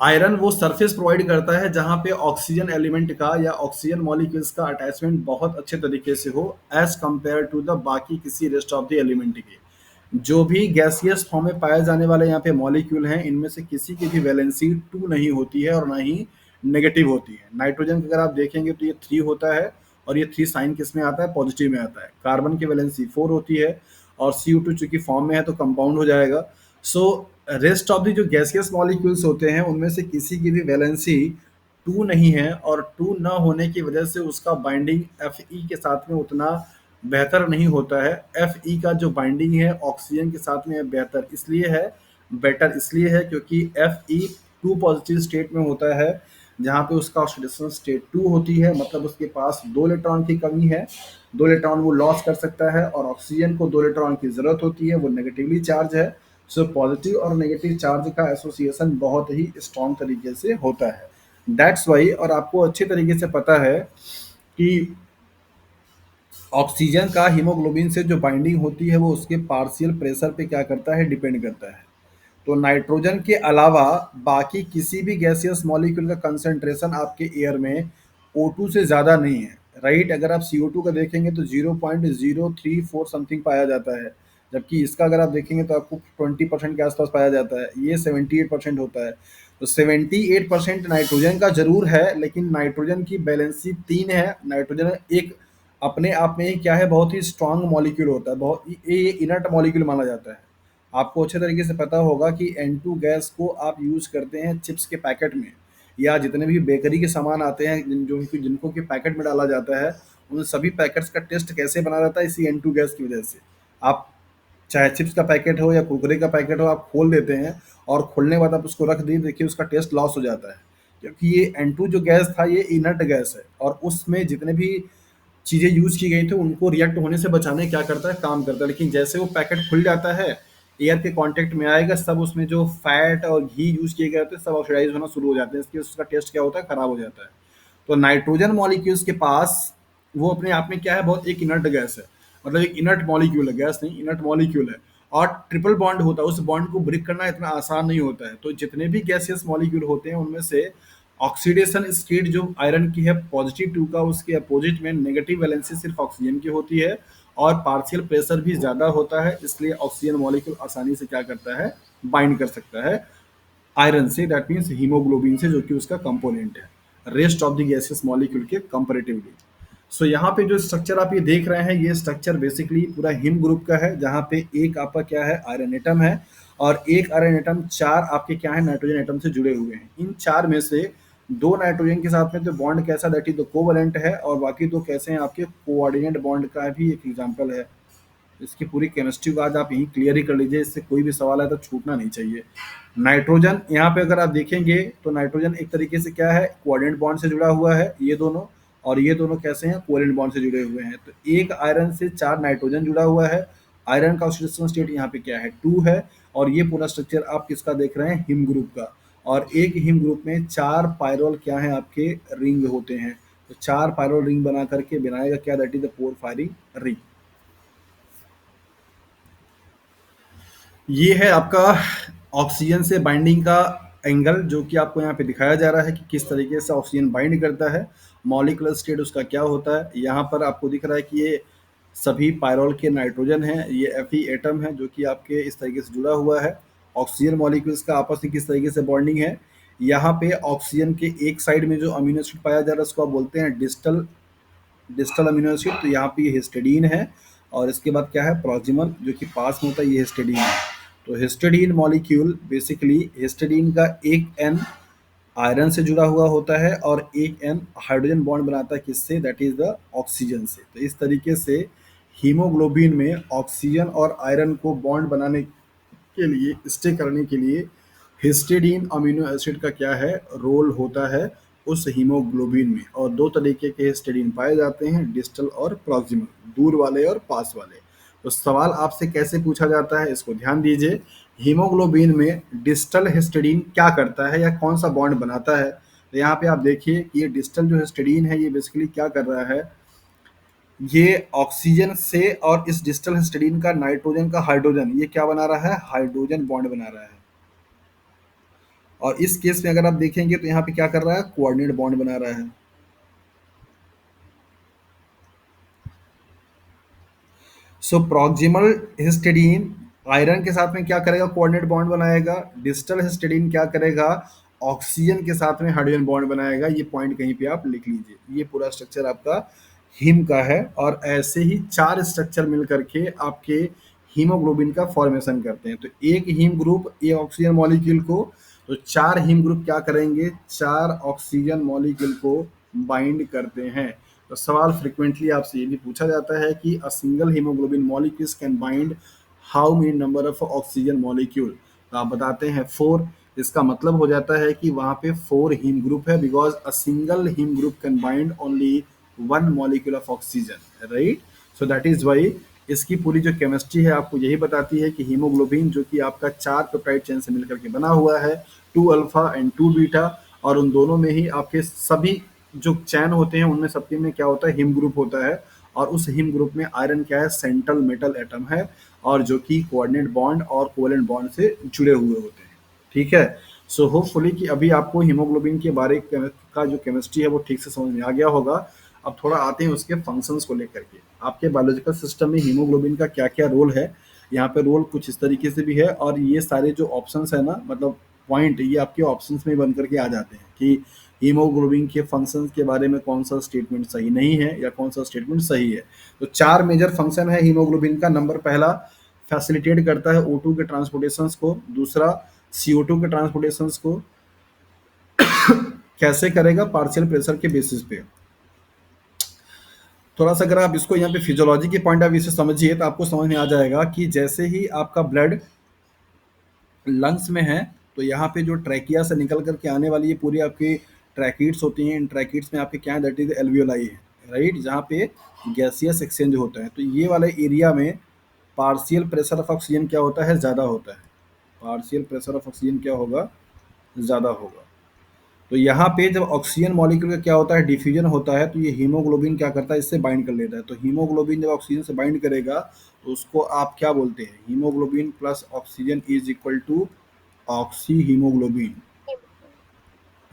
आयरन वो सरफेस प्रोवाइड करता है जहां पे ऑक्सीजन एलिमेंट का या ऑक्सीजन मॉलिक्यूल्स का अटैचमेंट बहुत अच्छे तरीके से हो, एज कंपेयर टू द बाकी किसी रेस्ट ऑफ द एलिमेंट के। जो भी गैसियस फॉर्म में पाए जाने वाले यहाँ पे मॉलिक्यूल हैं, इनमें से किसी की भी वैलेंसी 2 नहीं होती है और ना ही नेगेटिव होती है। नाइट्रोजन का अगर आप देखेंगे तो ये 3 होता है, और ये 3 साइन किस में आता है, पॉजिटिव में आता है। कार्बन की वैलेंसी 4 होती है, और CO2 चूंकि फॉर्म में है तो कंपाउंड हो जाएगा। सो रेस्ट ऑफ द जो गैसियस मॉलिक्यूल्स होते हैं उनमें से किसी की भी वैलेंसी 2 नहीं है, और 2 ना होने की वजह से उसका बाइंडिंग Fe के साथ में उतना बेहतर नहीं होता है। Fe का जो बाइंडिंग है ऑक्सीजन के साथ में बेहतर इसलिए है क्योंकि Fe 2 पॉजिटिव स्टेट में होता है, जहाँ पे उसका ऑक्सीडेशन स्टेट 2 होती है, मतलब उसके पास 2 इलेक्ट्रॉन की कमी है, 2 इलेक्ट्रॉन वो लॉस कर सकता है, और ऑक्सीजन को 2 इलेक्ट्रॉन की ज़रूरत होती है, वो नेगेटिवली चार्ज है। सो पॉजिटिव और नेगेटिव चार्ज का एसोसिएशन बहुत ही स्ट्रॉन्ग तरीके से होता है। दैट्स वाई, और आपको अच्छे तरीके से पता है कि ऑक्सीजन का हीमोग्लोबिन से जो बाइंडिंग होती है वो उसके पार्शियल प्रेशर पे क्या करता है, डिपेंड करता है। तो नाइट्रोजन के अलावा बाकी किसी भी गैसियस मॉलिक्यूल का कंसंट्रेशन आपके एयर में O2 से ज़्यादा नहीं है, राइट। अगर आप CO2 का देखेंगे तो 0.034 समथिंग पाया जाता है, जबकि इसका अगर आप देखेंगे तो आपको 20% के आसपास पाया जाता है, ये 78% होता है। तो 78% नाइट्रोजन का जरूर है, लेकिन नाइट्रोजन की बैलेंसी 3 है। नाइट्रोजन एक अपने आप में ही क्या है, बहुत ही स्ट्रांग मॉलिक्यूल होता है, बहुत ये इनर्ट मॉलिक्यूल माना जाता है। आपको अच्छे तरीके से पता होगा कि N2 गैस को आप यूज़ करते हैं चिप्स के पैकेट में, या जितने भी बेकरी के सामान आते हैं जिनको कि पैकेट में डाला जाता है, उन सभी पैकेट्स का टेस्ट कैसे बना रहता है, इसी N2 गैस की वजह से। आप चाहे चिप्स का पैकेट हो या कुरकुरे का पैकेट हो, आप खोल देते हैं और खोलने के बाद आप उसको रख दिए, देखिए उसका टेस्ट लॉस हो जाता है, क्योंकि ये N2 जो गैस था ये इनर्ट गैस है, और उसमें जितने भी चीज़ें यूज़ की गई थी उनको रिएक्ट होने से बचाने क्या करता है, काम करता है। लेकिन जैसे वो पैकेट खुल जाता है, एयर के कांटेक्ट में आएगा, सब उसमें जो फैट और घी यूज़ किए गए होते हैं सब ऑक्सीडाइज होना शुरू हो जाते हैं, इसकी उसका टेस्ट क्या होता है, खराब हो जाता है। तो नाइट्रोजन मॉलिक्यूल्स के पास वो अपने आप में क्या है, बहुत एक इनर्ट गैस है, मतलब एक इनर्ट मॉलिक्यूल है, गैस नहीं, इनर्ट मॉलिक्यूल है, और ट्रिपल बॉन्ड होता है, उस बॉन्ड को ब्रेक करना इतना आसान नहीं होता है। तो जितने भी गैसियस मॉलिक्यूल होते हैं उनमें से ऑक्सीडेशन स्टेट जो आयरन की है +2 का, उसके अपोजिट में नेगेटिव वैलेंसी सिर्फ ऑक्सीजन की होती है, और पार्शियल प्रेशर भी ज़्यादा होता है, इसलिए ऑक्सीजन मॉलिक्यूल आसानी से क्या करता है, बाइंड कर सकता है आयरन से, दैट मीन्स हीमोग्लोबिन से, जो कि उसका कंपोनेंट है rest of the gaseous molecule के कंपैरेटिवली। सो यहाँ पे जो स्ट्रक्चर आप ये देख रहे हैं, ये स्ट्रक्चर बेसिकली पूरा हिम ग्रुप का है, जहाँ पे एक आपका क्या है, आयरन एटम है, और एक आयरन एटम 4 आपके क्या है, नाइट्रोजन एटम से जुड़े हुए हैं। इन 4 में से 2 नाइट्रोजन के साथ में तो बॉन्ड कैसा, दैट इज द कोवलेंट है, और बाकी 2 कैसे हैं, आपके कोऑर्डिनेट बॉन्ड का भी एक एग्जांपल है। इसकी पूरी केमिस्ट्री को आज आप यहीं क्लियर ही कर लीजिए, इससे कोई भी सवाल है तो छूटना नहीं चाहिए। नाइट्रोजन यहाँ पे अगर आप देखेंगे तो नाइट्रोजन एक तरीके से क्या है, कोऑर्डिनेट बॉन्ड से जुड़ा हुआ है, ये दोनों, और ये दोनों कैसे हैं, कोवलेंट बॉन्ड से जुड़े हुए हैं। तो एक आयरन से 4 नाइट्रोजन जुड़ा हुआ है, आयरन का ऑक्सीडेशन स्टेट यहाँ पे क्या है, 2 है, और ये पूरा स्ट्रक्चर आप किसका देख रहे हैं, हिम ग्रुप का, और एक हिम ग्रुप में 4 पायरोल क्या है, आपके रिंग होते हैं। तो 4 पायरोल रिंग बना करके बनाएगा क्या, दैट इज द पोरफायरिंग रिंग। ये है आपका ऑक्सीजन से बाइंडिंग का एंगल, जो कि आपको यहाँ पे दिखाया जा रहा है कि किस तरीके से ऑक्सीजन बाइंड करता है, मॉलिक्यूलर स्टेट उसका क्या होता है। यहाँ पर आपको दिख रहा है कि ये सभी पायरोल के नाइट्रोजन है, ये Fe एटम है जो कि आपके इस तरीके से जुड़ा हुआ है। ऑक्सीजन मॉलिक्यूल्स का आपस में किस तरीके से बॉन्डिंग है, यहाँ पे ऑक्सीजन के एक साइड में जो अमीनो एसिड पाया जा रहा है उसको आप बोलते हैं डिस्टल अमीनो एसिड, तो यहाँ पे ये हिस्टिडीन है, और इसके बाद क्या है, प्रॉक्सिमल जो कि पास में होता है, ये हिस्टिडीन है। तो हिस्टिडीन मॉलिक्यूल बेसिकली, हिस्टिडीन का एक एन आयरन से जुड़ा हुआ होता है और एक एन हाइड्रोजन बॉन्ड बनाता है, किससे, दैट इज द ऑक्सीजन से। तो इस तरीके से हीमोग्लोबिन में ऑक्सीजन और आयरन को बॉन्ड बनाने के लिए, स्टे करने के लिए हिस्टिडीन अमीनो एसिड का क्या है, रोल होता है उस हीमोग्लोबिन में। और 2 तरीके के हिस्टिडीन पाए जाते हैं, डिस्टल और प्रॉक्सिमल, दूर वाले और पास वाले। तो सवाल आपसे कैसे पूछा जाता है, इसको ध्यान दीजिए। हीमोग्लोबिन में डिस्टल हिस्टिडीन क्या करता है या कौन सा बॉन्ड बनाता है, तो यहाँ पे आप देखिए कि ये डिस्टल जो हिस्टिडीन है ये बेसिकली क्या कर रहा है, ये ऑक्सीजन से और इस डिस्टल हिस्टिडीन का नाइट्रोजन का हाइड्रोजन, ये क्या बना रहा है, हाइड्रोजन बॉन्ड बना रहा है। और इस केस में अगर आप देखेंगे तो यहाँ पे क्या कर रहा है, कोऑर्डिनेट बॉन्ड बना रहा है। सो प्रॉक्सिमल हिस्टिडीन आयरन के साथ में क्या करेगा, कोऑर्डिनेट बॉन्ड बनाएगा। डिस्टल हिस्टिडीन क्या करेगा, ऑक्सीजन के साथ में हाइड्रोजन बॉन्ड बनाएगा। ये पॉइंट कहीं पे आप लिख लीजिए, ये पूरा स्ट्रक्चर आपका हिम का है। और ऐसे ही 4 स्ट्रक्चर मिल करके आपके हीमोग्लोबिन का फॉर्मेशन करते हैं। तो एक heme group a oxygen molecule को, तो 4 हीम ग्रुप क्या करेंगे, 4 ऑक्सीजन मॉलिक्यूल को बाइंड करते हैं। तो सवाल फ्रिक्वेंटली आपसे ये भी पूछा जाता है कि a single haemoglobin molecules can bind how many number of oxygen molecule. तो आप बताते हैं 4। इसका मतलब हो जाता है कि वहां पे 4 हीम ग्रुप है, because a single haem group can bind only 1 molecule of oxygen, right. So that is why इसकी पूरी जो केमिस्ट्री है आपको यही बताती है कि हीमोग्लोबिन जो कि आपका 4 पेप्टाइड चेन से मिलकर के बना हुआ है, 2 अल्फा एंड 2 बीटा, और उन दोनों में ही आपके सभी जो चैन होते हैं उनमें सबके में क्या होता है, हिम ग्रुप होता है। और उस हिम ग्रुप में आयरन क्या है, सेंट्रल मेटल एटम है, और जो कि कोऑर्डिनेट बॉन्ड और कोवेलेंट बॉन्ड से जुड़े हुए होते हैं। ठीक है। सो होपफुली कि अभी आपको हीमोग्लोबिन के बारे का जो केमिस्ट्री है वो ठीक से समझ में आ गया होगा। अब थोड़ा आते हैं उसके फंक्शंस को लेकर के। आपके बायोलॉजिकल सिस्टम में हीमोग्लोबिन का क्या क्या रोल है, यहाँ पे रोल कुछ इस तरीके से भी है, और ये सारे जो ऑप्शंस है ना, मतलब पॉइंट, ये आपके ऑप्शंस में बन करके आ जाते हैं कि हीमोग्लोबिन के फंक्शंस के बारे में कौन सा स्टेटमेंट सही नहीं है या कौन सा स्टेटमेंट सही है। तो 4 मेजर फंक्शन है हीमोग्लोबिन का। नंबर पहला, फैसिलिटेट करता है O2 के ट्रांसपोर्टेशन को। दूसरा, CO2 के ट्रांसपोर्टेशन को कैसे करेगा, पार्शियल प्रेशर के बेसिस पे। थोड़ा सा अगर आप इसको यहाँ पे फिजियोलॉजी के पॉइंट ऑफ व्यू से समझिए तो आपको समझ में आ जाएगा कि जैसे ही आपका ब्लड लंग्स में है, तो यहाँ पे जो ट्रैकिया से निकल करके आने वाली ये पूरी आपकी ट्रैकिड्स होती हैं। इन ट्रैकिड्स में आपके क्या है, दैट इज एल्वियोलाई है, राइट, जहाँ पे गैसियस एक्सचेंज होता है। तो ये वाले एरिया में पार्शियल प्रेशर ऑफ ऑक्सीजन क्या होता है, ज़्यादा होता है। पार्शियल प्रेशर ऑफ ऑक्सीजन क्या होगा, ज़्यादा होगा। तो यहाँ पे जब ऑक्सीजन मॉलिक्यूल का क्या होता है, डिफ्यूजन होता है, तो ये हीमोग्लोबिन क्या करता है, इससे बाइंड कर लेता है। तो हीमोग्लोबिन जब ऑक्सीजन से बाइंड करेगा तो उसको आप क्या बोलते हैं, haemoglobin plus oxygen is equal to oxy haemoglobin,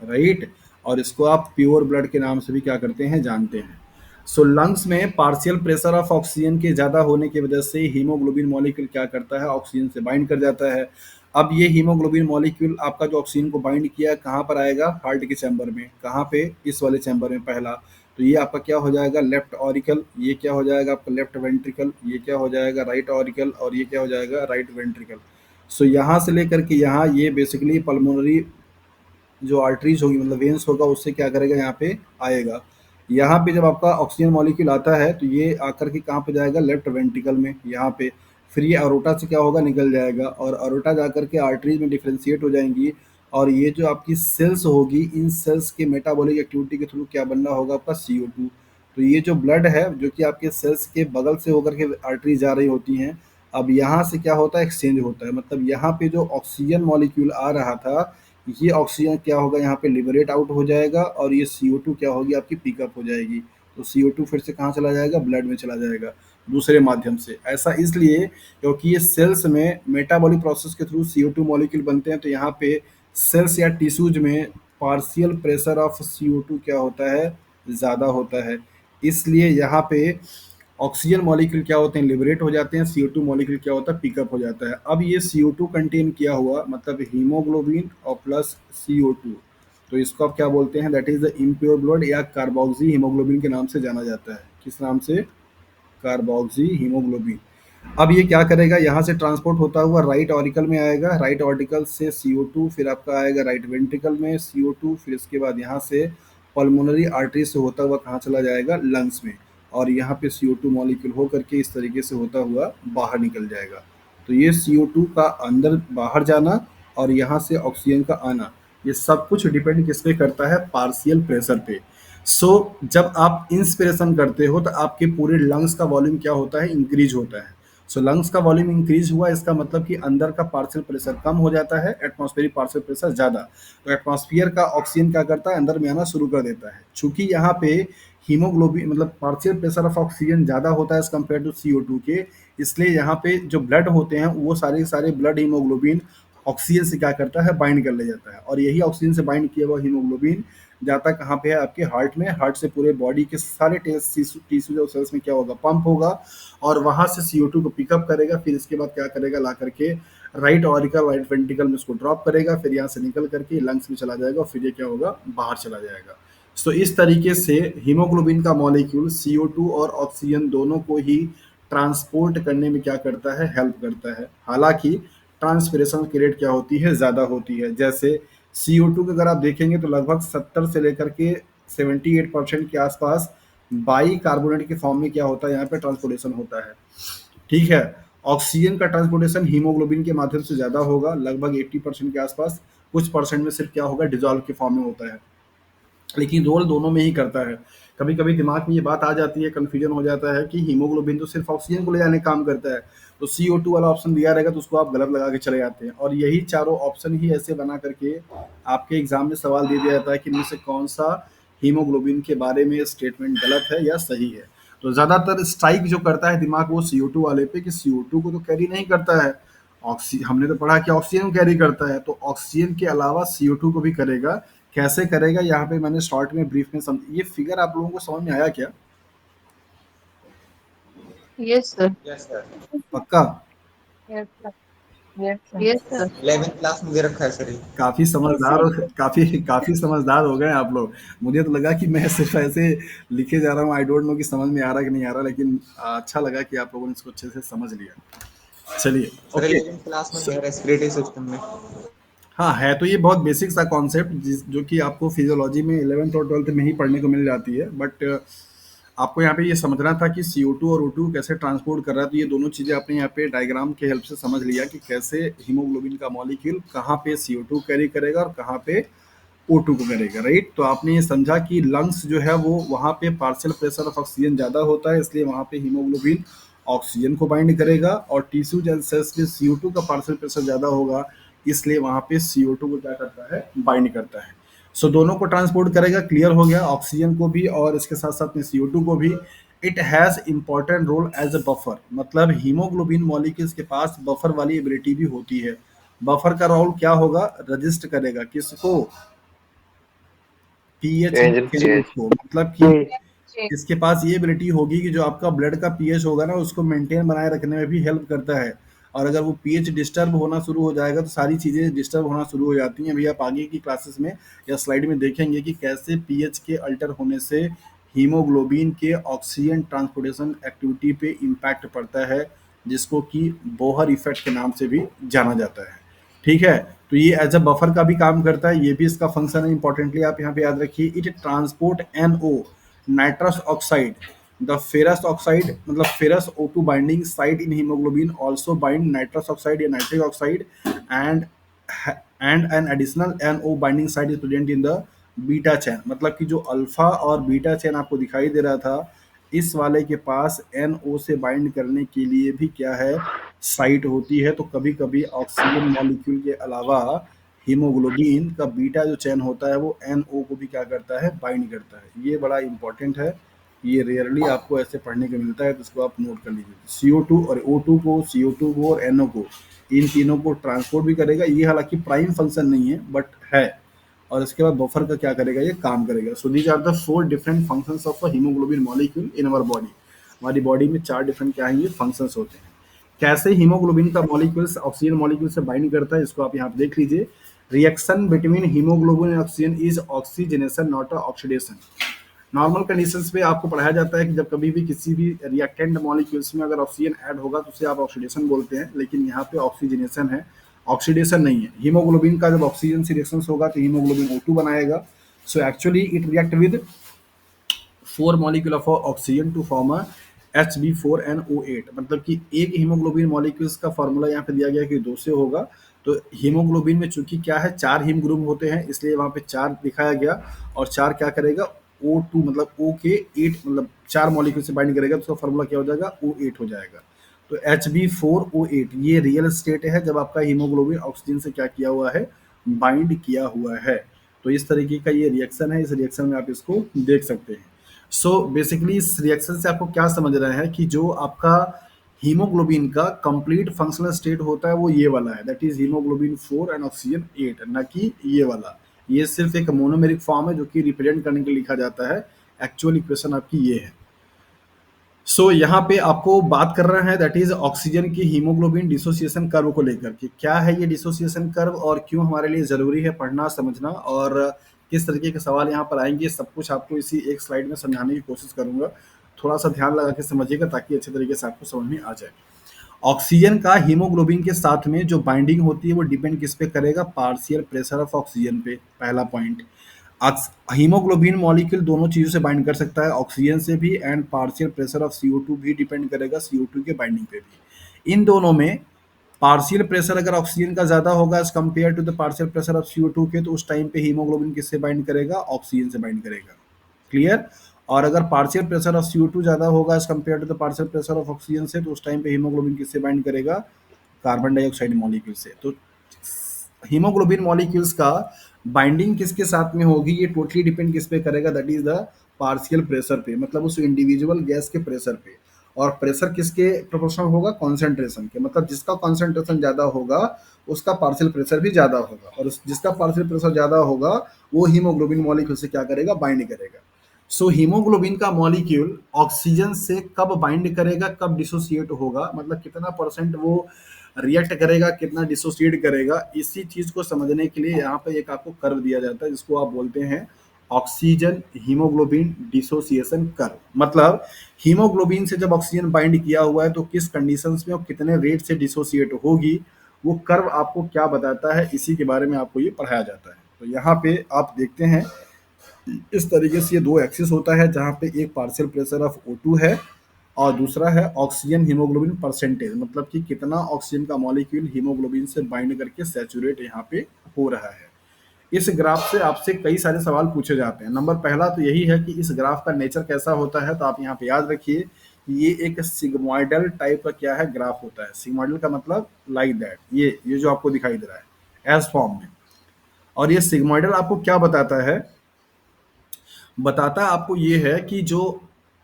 right. और इसको आप प्योर ब्लड के नाम से भी क्या करते हैं, जानते हैं। सो लंग्स में पार्शियल प्रेशर ऑफ ऑक्सीजन के ज़्यादा होने की वजह से हीमोग्लोबिन मॉलिक्यूल क्या करता है, ऑक्सीजन से बाइंड कर जाता है। अब ये हीमोग्लोबिन मॉलिक्यूल आपका जो ऑक्सीजन को बाइंड किया कहाँ पर आएगा, हार्ट के चैम्बर में। कहाँ पे, इस वाले चैम्बर में पहला। तो ये आपका क्या हो जाएगा, लेफ्ट ऑरिकल। ये क्या हो जाएगा आपका, लेफ्ट वेंट्रिकल। ये क्या हो जाएगा, राइट ऑरिकल। और ये क्या हो जाएगा, राइट वेंट्रिकल। सो यहाँ से लेकर के यहाँ ये बेसिकली पल्मोनरी जो आर्टरीज होगी, मतलब वेन्स होगा, उससे क्या करेगा, यहाँ पे आएगा। यहाँ पे जब आपका ऑक्सीजन मॉलिक्यूल आता है तो ये आकर के कहाँ पे जाएगा, लेफ्ट वेंट्रिकल में, यहाँ पे। फिर ये अरोटा से क्या होगा, निकल जाएगा, और अरोटा जाकर के आर्टरीज में डिफ्रेंशिएट हो जाएंगी। और ये जो आपकी सेल्स होगी, इन सेल्स के मेटाबॉलिक एक्टिविटी के थ्रू क्या बनना होगा, आपका CO2। तो ये जो ब्लड है जो कि आपके सेल्स के बगल से होकर के आर्टरीज जा रही होती हैं, अब यहाँ से क्या होता है, एक्सचेंज होता है। मतलब यहाँ पे जो ऑक्सीजन मॉलिक्यूल आ रहा था, ये ऑक्सीजन क्या होगा, यहाँ पे लिबरेट आउट हो जाएगा, और ये CO2 क्या होगी, आपकी पिकअप हो जाएगी। तो CO2 फिर से कहाँ चला जाएगा, ब्लड में चला जाएगा दूसरे माध्यम से। ऐसा इसलिए क्योंकि ये सेल्स में मेटाबॉलिक प्रोसेस के थ्रू CO2 मॉलिक्यूल बनते हैं। तो यहाँ पे सेल्स या टिश्यूज में पार्शियल प्रेशर ऑफ CO2 क्या होता है, ज़्यादा होता है। इसलिए यहाँ पे ऑक्सीजन मॉलिक्यूल क्या होते हैं, लिबरेट हो जाते हैं, CO2 मॉलिक्यूल क्या होता है, पिकअप हो जाता है। अब ये CO2 कंटेन किया हुआ, मतलब हीमोग्लोबिन और प्लस CO2, तो इसको आप क्या बोलते हैं, that is the impure blood, या कार्बोक्सी हीमोग्लोबिन के नाम से जाना जाता है। किस नाम से, कार्बोक्सी हीमोग्लोबिन। अब ये क्या करेगा, यहाँ से ट्रांसपोर्ट होता हुआ राइट ऑरिकल में आएगा, राइट ऑरिकल से CO2 फिर आपका आएगा राइट वेंट्रिकल में CO2, फिर इसके बाद यहाँ से पल्मोनरी आर्टरी से होता हुआ कहाँ चला जाएगा, लंग्स में। और यहाँ पे CO2 मॉलिक्यूल हो करके इस तरीके से होता हुआ बाहर निकल जाएगा। तो ये CO2 का अंदर बाहर जाना और यहाँ से ऑक्सीजन का आना, ये सब कुछ डिपेंड किस पे करता है, पार्शियल प्रेशर पे। सो जब आप इंस्पिरेशन करते हो तो आपके पूरे लंग्स का वॉल्यूम क्या होता है, इंक्रीज होता है। सो लंग्स का वॉल्यूम इंक्रीज हुआ, इसका मतलब कि अंदर का पार्शियल प्रेशर कम हो जाता है, एटमॉस्फेरिक पार्शियल प्रेशर ज़्यादा। तो एटमॉस्फेयर का ऑक्सीजन क्या करता है, अंदर में आना शुरू कर देता है। चूंकि यहाँ पे हीमोग्लोबिन मतलब पार्शियल प्रेशर ऑफ ऑक्सीजन ज़्यादा होता है एज कम्पेयर टू CO2 के, इसलिए यहाँ पे जो ब्लड होते हैं वो सारे ब्लड हीमोग्लोबिन ऑक्सीजन से क्या करता है, बाइंड कर ले जाता है। और यही ऑक्सीजन से बाइंड किया हुआ हीमोग्लोबिन जाता कहाँ पे है, आपके हार्ट में। हार्ट से पूरे बॉडी के सारे टिश्यूज और सेल्स में क्या होगा, पंप होगा, और वहाँ से CO2 को पिकअप करेगा। फिर इसके बाद क्या करेगा, ला करके राइट ऑरिकल, राइट वेंट्रिकल में उसको ड्रॉप करेगा, फिर यहाँ से निकल करके लंग्स में चला जाएगा, और फिर ये क्या होगा, बाहर चला जाएगा। सो इस तरीके से हीमोग्लोबिन का मॉलिक्यूल CO2 और ऑक्सीजन दोनों को ही ट्रांसपोर्ट करने में क्या करता है, हेल्प करता है। हालांकि ट्रांसपिरेशन की रेट क्या होती है, ज़्यादा होती है। जैसे CO2 को अगर आप देखेंगे तो लगभग 70 से लेकर के 78% के आसपास बाई कार्बोनेट के फॉर्म में क्या होता है, यहाँ पे ट्रांसपोर्टेशन होता है। ठीक है, ऑक्सीजन का ट्रांसपोर्टेशन हीमोग्लोबिन के माध्यम से ज़्यादा होगा, लगभग 80% के आसपास। कुछ परसेंट में सिर्फ क्या होगा, डिजॉल्व के फॉर्म में होता है, लेकिन रोल दोनों में ही करता है। कभी कभी दिमाग में ये बात आ जाती है, कंफ्यूजन हो जाता है कि हीमोग्लोबिन तो सिर्फ ऑक्सीजन को ले जाने का काम करता है, तो CO2 वाला ऑप्शन दिया रहेगा तो उसको आप गलत लगा के चले जाते हैं। और यही चारों ऑप्शन ही ऐसे बना करके आपके एग्जाम में सवाल दे दिया जाता है कि इनमें से कौन सा हीमोग्लोबिन के बारे में स्टेटमेंट गलत है या सही है। तो ज़्यादातर स्ट्राइक जो करता है दिमाग वो CO2 वाले पे कि CO2 को तो कैरी नहीं करता है, हमने तो पढ़ा कि ऑक्सीजन कैरी करता है, तो ऑक्सीजन के अलावा CO2 को भी करेगा। कैसे करेगा, यहाँ पे मैंने शॉर्ट में ब्रीफ में ये फिगर आप लोगों को समझ में आया क्या? Yes, sir. यस सर, पक्का? Yes, sir. Yes, sir. Yes, sir. 11th class में दे रखा है सर ये। काफी समझदार काफी समझदार हो गए आप लोग। मुझे तो लगा कि मैं सिर्फ ऐसे लिखे जा रहा हूँ, आई डोंट नो कि समझ में आ रहा कि नहीं आ रहा, लेकिन अच्छा लगा कि आप लोगों ने इसको अच्छे से समझ लिया। चलिए सर ओके। 11th क्लास में है रेस्पिरेटरी सिस्टम में। हाँ है, तो ये बहुत बेसिक सा कॉन्सेप्ट जो कि आपको फिजियोलॉजी में 11th और 12th में ही पढ़ने को मिल जाती है। बट आपको यहाँ पे ये समझना था कि CO2 और O2 कैसे ट्रांसपोर्ट कर रहा है। तो ये दोनों चीज़ें आपने यहाँ पे डायग्राम के हेल्प से समझ लिया कि कैसे हीमोग्लोबिन का मॉलिक्यूल कहाँ पे CO2 कैरी करेगा और कहाँ पे O2 को करेगा, राइट। तो आपने ये समझा कि लंग्स जो है वो वहाँ पे पार्शियल प्रेशर ऑफ ऑक्सीजन ज़्यादा होता है, इसलिए वहाँ पे हीमोग्लोबिन ऑक्सीजन को बाइंड करेगा। और टिश्यूज एंड सेल्स में CO2 का पार्शियल प्रेशर ज़्यादा होगा, इसलिए वहाँ पे CO2 को क्या करता है, बाइंड करता है। सो दोनों को ट्रांसपोर्ट करेगा, क्लियर हो गया, ऑक्सीजन को भी और इसके साथ साथ में CO2 को भी। It has important role as a buffer, मतलब हीमोग्लोबिन मॉलिक्यूल्स के पास बफर वाली एबिलिटी भी होती है। बफर का रोल क्या होगा, रजिस्ट करेगा किसको, पीएच को, मतलब कि इसके पास ये एबिलिटी होगी कि जो आपका ब्लड का पीएच होगा ना उसको मेंटेन बनाए रखने में भी हेल्प करता है। और अगर वो पीएच डिस्टर्ब होना शुरू हो जाएगा तो सारी चीज़ें डिस्टर्ब होना शुरू हो जाती हैं। अभी आप आगे की क्लासेस में या स्लाइड में देखेंगे कि कैसे पीएच के अल्टर होने से हीमोग्लोबिन के ऑक्सीजन ट्रांसपोर्टेशन एक्टिविटी पे इम्पैक्ट पड़ता है, जिसको कि बोहर इफेक्ट के नाम से भी जाना जाता है। ठीक है, तो ये एज अ बफर का भी काम करता है, ये भी इसका फंक्शन है। इंपॉर्टेंटली आप यहाँ पे याद रखिए, it transport NO nitrous oxide, the ferrous oxide मतलब ferrous O2 binding site in haemoglobin also bind nitrous oxide या nitric oxide and an additional NO binding site is present in the beta chain. मतलब कि जो alpha और beta chain आपको दिखाई दे रहा था, इस वाले के पास NO से बाइंड करने के लिए भी क्या है, साइट होती है। तो कभी कभी ऑक्सीजन मॉलिक्यूल के अलावा हीमोग्लोबिन का बीटा जो चेन होता है वो NO को भी क्या करता है, बाइंड करता है। ये बड़ा इंपॉर्टेंट है, ये रेयरली आपको ऐसे पढ़ने को मिलता है, तो इसको आप नोट कर लीजिए। CO2 और O2 को, CO2 को और NO को, इन तीनों को ट्रांसपोर्ट भी करेगा। ये हालांकि प्राइम फंक्शन नहीं है बट है। और इसके बाद बफर का क्या करेगा, ये काम करेगा। So these are the 4 different functions of a haemoglobin molecule in our body. हमारी बॉडी में 4 डिफरेंट क्या है, ये फंक्शंस होते हैं। कैसे हीमोग्लोबिन का मॉलिक्यूल्स ऑक्सीजन मॉलिक्यूल से बाइंड करता है, इसको आप यहाँ पे देख लीजिए। Reaction between haemoglobin and oxygen is oxygenation not a oxidation. Normal conditions पे आपको पढ़ाया जाता है कि जब कभी भी किसी भी रिएक्टेंट मॉलिक्यूल्स में अगर ऑक्सीजन ऐड होगा तो उसे आप ऑक्सीडेशन बोलते हैं, लेकिन यहाँ पे ऑक्सीजनेशन है, ऑक्सीडेशन नहीं है। हीमोग्लोबिन का जब ऑक्सीजन से रिएक्शन होगा तो हीमोग्लोबिन O2 बनाएगा। So actually it react with 4 molecule of oxygen to form a Hb4NO8। मतलब कि एक हीमोग्लोबिन मॉलिक्यूल्स का फॉर्मूला यहाँ पे दिया गया कि 2 से होगा। तो हीमोग्लोबिन में चूंकि क्या है, 4 हीम ग्रुप होते हैं, इसलिए वहाँ पे 4 दिखाया गया। और 4 क्या करेगा, O2 मतलब O के 8 मतलब 4 मॉलिक्यूल से बाइंड करेगा, तो उसका फॉर्मूला क्या हो जाएगा, O8 हो जाएगा। तो Hb4O8 ये रियल स्टेट है जब आपका हीमोग्लोबिन ऑक्सीजन से क्या किया हुआ है, बाइंड किया हुआ है। तो इस तरीके का ये रिएक्शन है, इस रिएक्शन में आप इसको देख सकते हैं। सो बेसिकली इस रिएक्शन से आपको क्या समझ रहे हैं कि जो आपका हीमोग्लोबिन का कंप्लीट फंक्शनल स्टेट होता है वो ये वाला है, that is haemoglobin 4 and oxygen 8, ना कि ये वाला। ये सिर्फ एक मोनोमेरिक फॉर्म है जो कि रिप्रेजेंट करने के लिए लिखा जाता है। एक्चुअल इक्वेशन आपकी ये है। सो यहाँ पे आपको बात कर रहे हैं दैट इज ऑक्सीजन की हीमोग्लोबिन डिसोसिएशन कर्व को लेकर के। क्या है ये डिसोसिएशन कर्व और क्यों हमारे लिए जरूरी है पढ़ना समझना, और किस तरीके के सवाल यहाँ पर आएंगे, सब कुछ आपको इसी एक स्लाइड में समझाने की कोशिश करूंगा। थोड़ा सा ध्यान लगा के समझिएगा ताकि अच्छे तरीके से आपको समझ में आ जाए। ऑक्सीजन का हीमोग्लोबिन के साथ में जो बाइंडिंग होती है वो डिपेंड किस पे करेगा, पार्शियल प्रेशर ऑफ ऑक्सीजन पे, पहला पॉइंट। हीमोग्लोबिन मॉलिक्यूल दोनों चीजों से बाइंड कर सकता है, ऑक्सीजन से भी and partial pressure of CO2 भी डिपेंड करेगा CO2 के बाइंडिंग पे भी। इन दोनों में पार्शियल प्रेशर अगर ऑक्सीजन का ज्यादा होगा as compare to the partial pressure of CO2 के, तो उस टाइम पे हीमोग्लोबिन किससे बाइंड करेगा, ऑक्सीजन से बाइंड करेगा। क्लियर। और अगर पार्शियल प्रेशर ऑफ CO2 ज्यादा होगा as compare to the partial pressure of oxygen से, तो उस टाइम पे हीमोग्लोबिन किससे बाइंड करेगा, कार्बन डाइऑक्साइड मॉलिक्यूल से। तो हीमोग्लोबिन मॉलिक्यूल्स का बाइंडिंग किसके साथ में होगी, ये टोटली डिपेंड किस पे करेगा, that is the partial pressure पे, मतलब उस इंडिविजुअल गैस के प्रेशर पे। और प्रेशर किसके प्रोपोर्शनल होगा, कॉन्सेंट्रेशन के, मतलब जिसका कॉन्सेंट्रेशन ज्यादा होगा उसका पार्शियल प्रेशर भी ज्यादा होगा, और जिसका पार्शियल प्रेशर ज्यादा होगा वो हीमोग्लोबिन मॉलिक्यूल से क्या करेगा, बाइंड करेगा। सो हीमोग्लोबिन का मॉलिक्यूल ऑक्सीजन से कब बाइंड करेगा, कब डिसोसिएट होगा, मतलब कितना परसेंट वो रिएक्ट करेगा, कितना डिसोसिएट करेगा, इसी चीज को समझने के लिए यहाँ पे एक आपको कर्व दिया जाता है जिसको आप बोलते हैं ऑक्सीजन हीमोग्लोबिन डिसोसिएशन कर्व। मतलब हीमोग्लोबिन से जब ऑक्सीजन बाइंड किया हुआ है तो किस कंडीशंस में और कितने रेट से डिसोसिएट होगी, वो कर्व आपको क्या बताता है, इसी के बारे में आपको ये पढ़ाया जाता है। तो यहाँ पे आप देखते हैं इस तरीके से ये दो एक्सिस होता है जहाँ पे एक पार्शियल प्रेशर ऑफ O2 है और दूसरा है ऑक्सीजन हीमोग्लोबिन परसेंटेज, मतलब कि कितना ऑक्सीजन का मॉलिक्यूल हीमोग्लोबिन से बाइंड करके सैचुरेट यहाँ पे हो रहा है। इस ग्राफ से आपसे कई सारे सवाल पूछे जाते हैं। नंबर पहला तो यही है कि इस ग्राफ का नेचर कैसा होता है, तो आप यहाँ पे याद रखिए ये एक सिग्मोइडल टाइप का क्या है, ग्राफ होता है। सिग्मोइडल का मतलब लाइक दैट, ये जो आपको दिखाई दे रहा है एस फॉर्म में। और ये सिग्मोइडल आपको क्या बताता है, बताता आपको ये है कि जो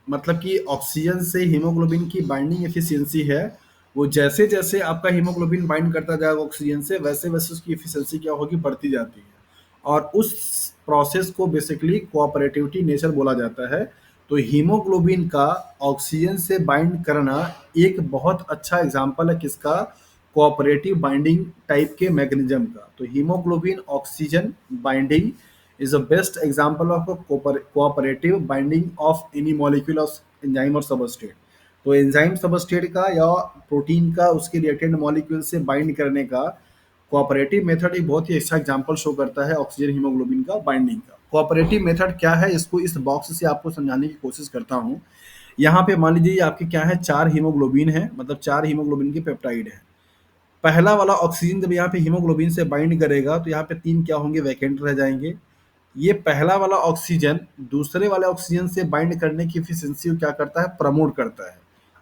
मतलब कि ऑक्सीजन से हीमोग्लोबिन की बाइंडिंग एफिशिएंसी है, वो जैसे जैसे आपका हीमोग्लोबिन बाइंड करता जाएगा ऑक्सीजन से, वैसे वैसे उसकी एफिशिएंसी क्या होगी, बढ़ती जाती है। और उस प्रोसेस को बेसिकली कोऑपरेटिविटी नेचर बोला जाता है। तो हीमोग्लोबिन का ऑक्सीजन से बाइंड करना एक बहुत अच्छा एग्जाम्पल है किसका, कोऑपरेटिव बाइंडिंग टाइप के मैकेनिज्म का। तो haemoglobin oxygen binding is the best example of a cooperative binding of any molecule of enzyme और सबस्ट्रेट। तो एंजाइम सबस्ट्रेट का या प्रोटीन का उसके रिएक्टेंट मॉलिक्यूल से बाइंड करने का कोऑपरेटिव मेथड एक बहुत ही अच्छा एग्जांपल शो करता है ऑक्सीजन हीमोग्लोबिन का बाइंडिंग का। कोऑपरेटिव मेथड क्या है, इसको इस बॉक्स से आपको समझाने की कोशिश करता हूँ। यहाँ पे मान लीजिए आपके क्या है, 4 हीमोग्लोबिन है, मतलब 4 हीमोग्लोबिन के पेप्टाइड है। पहला वाला ऑक्सीजन जब यहाँ पे हीमोग्लोबिन से बाइंड करेगा तो यहाँ पे 3 क्या होंगे, वैकेंट रह जाएंगे। ये पहला वाला ऑक्सीजन दूसरे वाले ऑक्सीजन से बाइंड करने की एफिशिएंसी को क्या करता है, प्रमोट करता है।